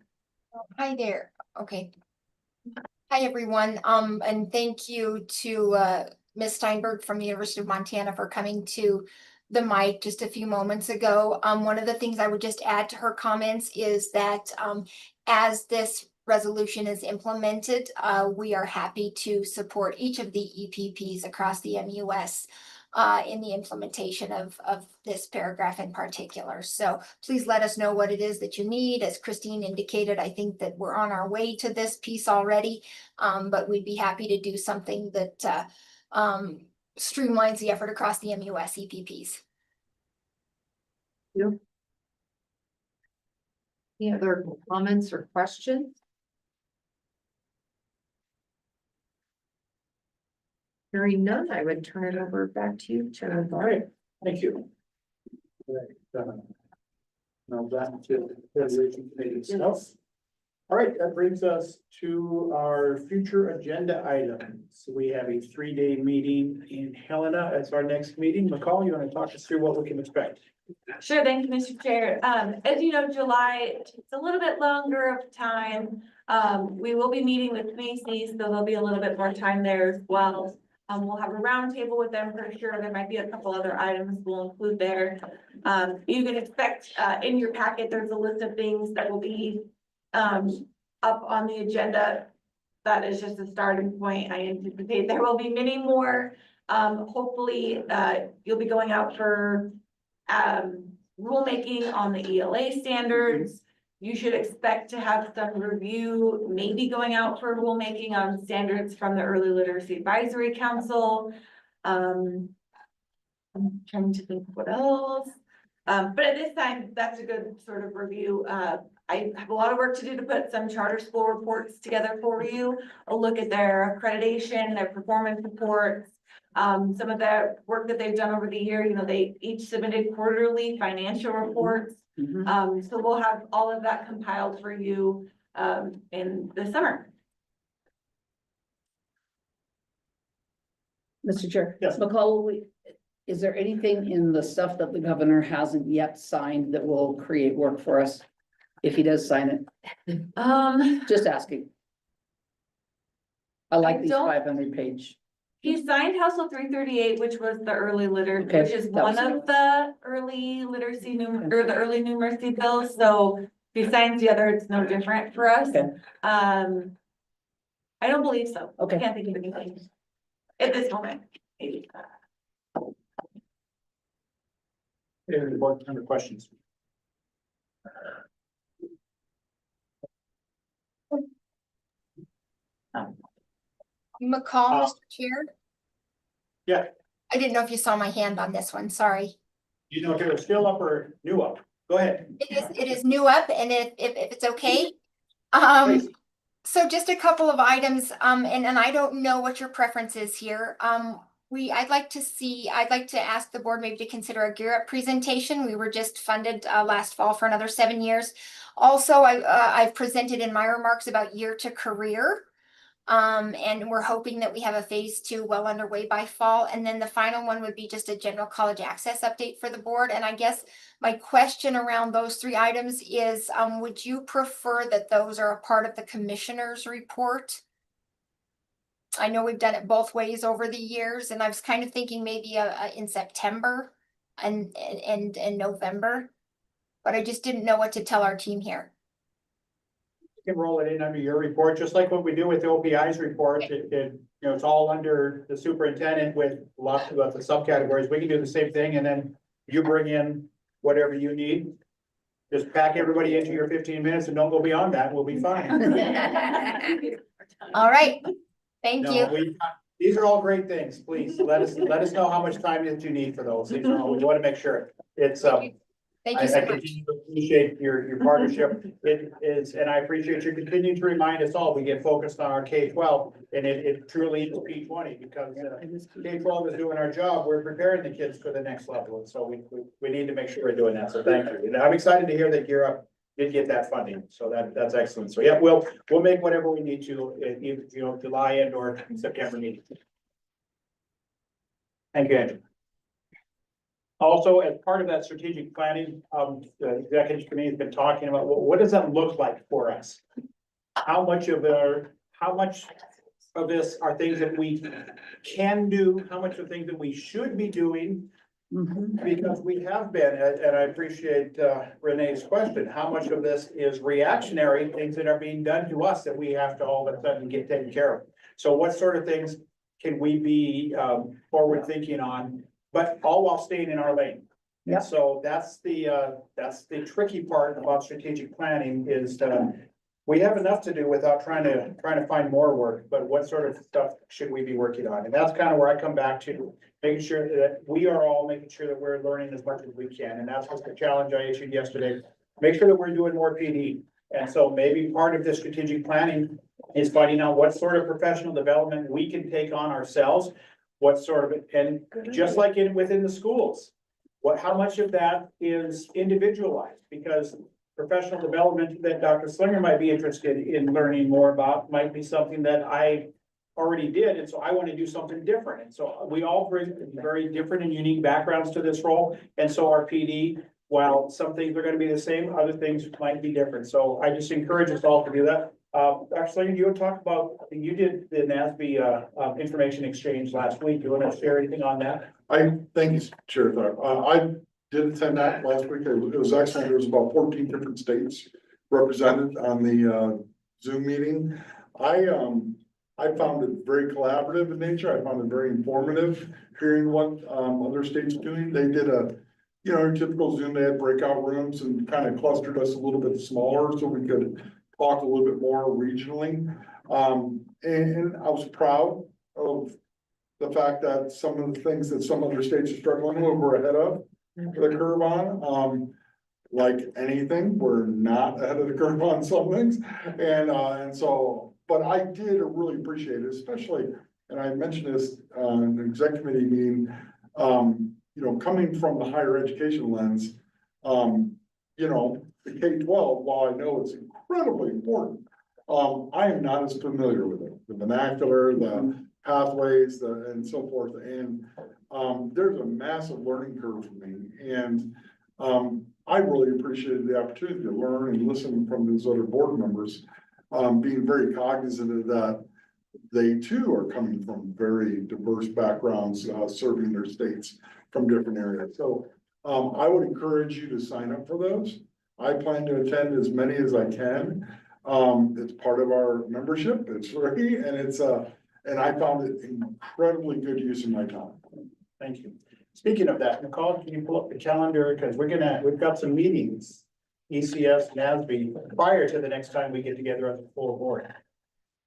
Hi there. Okay. Hi, everyone. And thank you to Ms. Steinberg from the University of Montana for coming to the mic just a few moments ago. One of the things I would just add to her comments is that as this resolution is implemented, we are happy to support each of the EPPs across the MUS in the implementation of this paragraph in particular. So please let us know what it is that you need. As Christine indicated, I think that we're on our way to this piece already, but we'd be happy to do something that streamlines the effort across the MUS EPPs. Any other comments or questions? Hearing none, I would turn it over back to you, Chair. All right, thank you. Now back to the resolution committee stuff. All right, that brings us to our future agenda items. We have a 3-day meeting in Helena as our next meeting. McCall, you want to talk us through what we can expect? Sure, thank you, Mr. Chair. As you know, July, it's a little bit longer of time. We will be meeting with Macy's, so there'll be a little bit more time there as well. We'll have a roundtable with them for sure. There might be a couple other items we'll include there. You can expect, in your packet, there's a list of things that will be up on the agenda. That is just a starting point. I anticipate there will be many more. Hopefully, you'll be going out for rulemaking on the ELA standards. You should expect to have some review, maybe going out for rulemaking on standards from the Early Literacy Advisory Council. I'm trying to think what else. But at this time, that's a good sort of review. I have a lot of work to do to put some charter school reports together for you. A look at their accreditation, their performance reports, some of the work that they've done over the year. You know, they each submitted quarterly financial reports. So we'll have all of that compiled for you in the summer. Mr. Chair. Yes. McCall, is there anything in the stuff that the governor hasn't yet signed that will create work for us? If he does sign it? Just asking. I like these 500-page. He signed House Bill 338, which was the early literacy, Okay, which is that was one of the early literacy or the early numeracy bills. So if he signs the other, it's no different for us. Okay. I don't believe so. Okay. I can't think of anything at this moment. Maybe. Any board member questions? McCall, Mr. Chair? Yeah. I didn't know if you saw my hand on this one, sorry. You know if it was still up or new up? Go ahead. It is new up, and if it's okay. Please. So just a couple of items, and I don't know what your preference is here. I'd like to ask the board maybe to consider a Gear Up presentation. We were just funded last fall for another 7 years. Also, I've presented in my remarks about Year to Career. And we're hoping that we have a phase 2 well underway by fall. And then the final one would be just a general college access update for the board. And I guess my question around those 3 items is, would you prefer that those are a part of the commissioner's report? I know we've done it both ways over the years, and I was kind of thinking maybe in September and November, but I just didn't know what to tell our team here. You can roll it in under your report, just like what we do with the OPI's report. It's all under the superintendent with lots of the subcategories. We can do the same thing, and then you bring in whatever you need. just pack everybody into your 15 minutes and don't go beyond that. We'll be fine. All right, thank No, you. these are all great things. Please let us know how much time that you need for those. We want to make sure it's, Thank I you so much. continue to appreciate your partnership. It is, and I appreciate you continuing to remind us all, we get focused on our K-12, and it truly is P-20, because K-12 is doing our job, we're preparing the kids for the next level, and so we need to make sure we're doing that, so thank you. And I'm excited to hear that Gear Up did get that funding, so that's excellent. So yeah, we'll make whatever we need to, July and or September meeting. Thank you, Andrew. Also, as part of that strategic planning, the executive committee has been talking about, what does that look like for us? How much of this are things that we can do? How much of things that we should be doing? Because we have been, and I appreciate Renee's question, how much of this is reactionary, things that are being done to us that we have to all of a sudden get taken care of? So what sort of things can we be forward thinking on? But all while staying in our lane. Yep. So that's the tricky part about strategic planning is we have enough to do without trying to find more work, but what sort of stuff should we be working on? And that's kind of where I come back to making sure that we are all making sure that we're learning as much as we can. And that's what's the challenge I issued yesterday. Make sure that we're doing more PD. And so maybe part of the strategic planning is finding out what sort of professional development we can take on ourselves. What sort of, and just like within the schools, how much of that is individualized? Because professional development that Dr. Slinger might be interested in learning more about might be something that I already did, and so I want to do something different. And so we all bring very different and unique backgrounds to this role, and so our PD, while some things are going to be the same, other things might be different. So I just encourage us all to do that. Dr. Slinger, you talked about, you did the NASB information exchange last week. You want to share anything on that? Thank you, Chair. I did attend that last week. It was excellent. There was about 14 different states represented on the Zoom meeting. I found it very collaborative in nature. I found it very informative, hearing what other states are doing. They did typical Zoom. They had breakout rooms and kind of clustered us a little bit smaller so we could talk a little bit more regionally. And I was proud of the fact that some of the things that some other states are struggling with, we're ahead of the curve on. Like anything, we're not ahead of the curve on some things. And so, but I did really appreciate it, especially, and I mentioned this in the exec committee meeting, coming from the higher education lens, the K-12, while I know it's incredibly important, I am not as familiar with it, the vernacular, the pathways, and so forth. And there's a massive learning curve for me. And I really appreciated the opportunity to learn and listen from these other board members, being very cognizant of that. They too are coming from very diverse backgrounds, serving their states from different areas. So I would encourage you to sign up for those. I plan to attend as many as I can. It's part of our membership. It's free, and and I found it incredibly good use of my time. Thank you. Speaking of that, Nicole, can you pull up the calendar? Because we've got some meetings, ECS, NASB, prior to the next time we get together as a full board.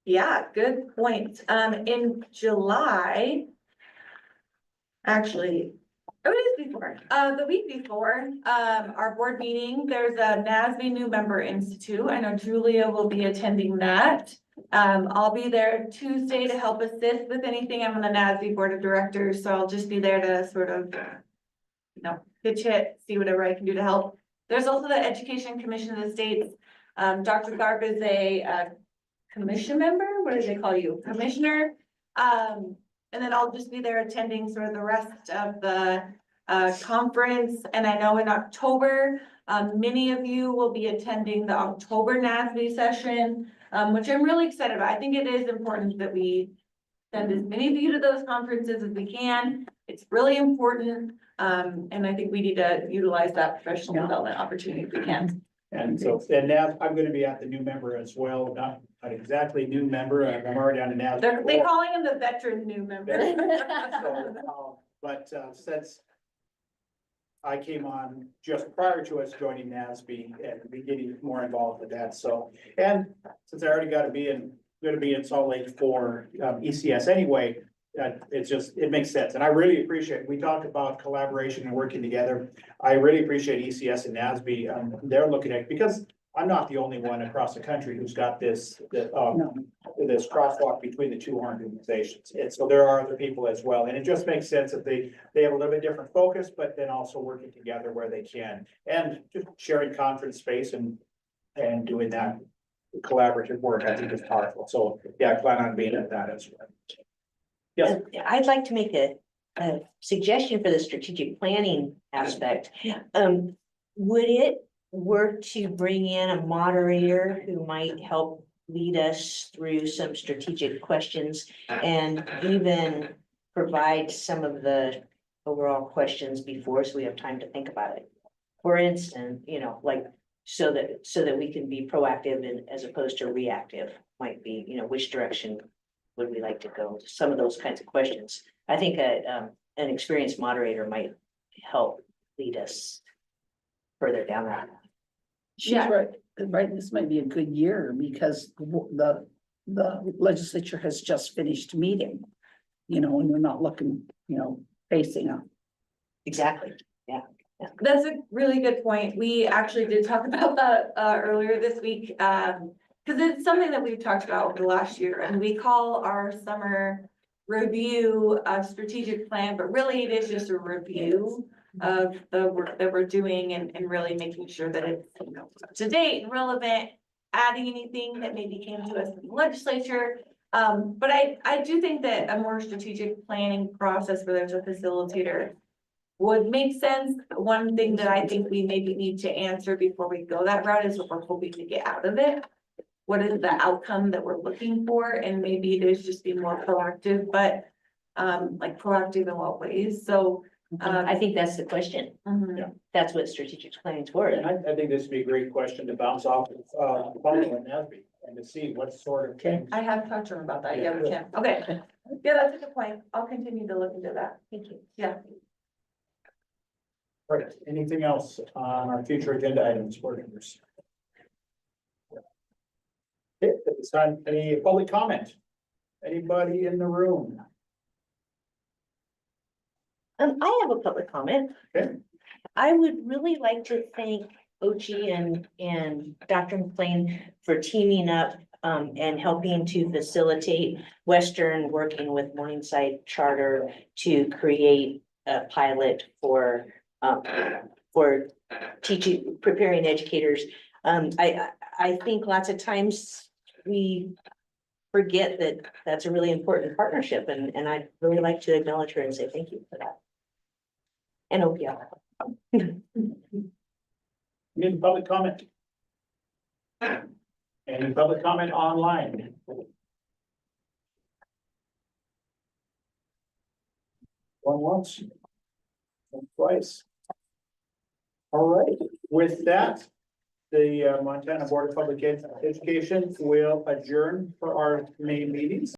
Yeah, good point. In July, actually, it was before, the week before, our board meeting, there's a NASB New Member Institute. I know Julia will be attending that. I'll be there Tuesday to help assist with anything. I'm on the NASB Board of Directors, so I'll just be there to sort of, pitch it, see whatever I can do to help. There's also the Education Commission of the States. Dr. Garb is a commission member. What do they call you? Commissioner. And then I'll just be there attending sort of the rest of the conference. And I know in October, many of you will be attending the October NASB session, which I'm really excited about. I think it is important that we send as many of you to those conferences as we can. It's really important. And I think we need to utilize that professional development opportunity if we can. And so, and now I'm going to be at the new member as well, not exactly new member. I'm already on the NASB. They're calling him the veteran new member. But since I came on just prior to us joining NASB and be getting more involved with that, so. And since I already gonna be in Salt Lake for ECS anyway, it makes sense, and I really appreciate, we talked about collaboration and working together. I really appreciate ECS and NASB, they're looking at, because I'm not the only one across the country who's got this crosswalk between the two organizations. And so there are other people as well, and it just makes sense that they have a little bit different focus, but then also working together where they can. And just sharing conference space and doing that collaborative work, I think is powerful. So yeah, I plan on being at that as well. Yes. I'd like to make a suggestion for the strategic planning aspect. Would it work to bring in a moderator who might help lead us through some strategic questions and even provide some of the overall questions before, so we have time to think about it? For instance, like, so that we can be proactive and as opposed to reactive, might be, which direction would we like to go? Some of those kinds of questions. I think an experienced moderator might help lead us further down that. She's right, this might be a good year because the legislature has just finished meeting. And we're not looking, facing up. Exactly, yeah. That's a really good point. We actually did talk about that earlier this week. Because it's something that we've talked about over the last year, and we call our summer review a strategic plan, but really it is just a review of the work that we're doing and really making sure that it's up to date and relevant, adding anything that maybe came to us in the legislature. But I do think that a more strategic planning process where there's a facilitator would make sense. One thing that I think we maybe need to answer before we go that route is what we're hoping to get out of it. What is the outcome that we're looking for? And maybe it is just be more proactive, but like proactive in what ways? So I think that's the question. Yeah. That's what strategic planning's for. And I think this would be a great question to bounce off of Paul and NASB and to see what sort of things. I have talked to him about that. Yeah, we can. Okay. Yeah, that's a good point. I'll continue to look into that. Thank you. Yeah. Right, anything else on our future agenda items, board members? Okay, at this time, any public comment? Anybody in the room? I have a public comment. Okay. I would really like to thank Ochi and Dr. McLean for teaming up and helping to facilitate Western working with Morningside Charter to create a pilot for teaching, preparing educators. I think lots of times we forget that that's a really important partnership, and I'd really like to acknowledge her and say thank you for that. And OPL. Any public comment? Any public comment online? One once. One twice. All right, with that, the Montana Board of Public Education will adjourn for our main meetings.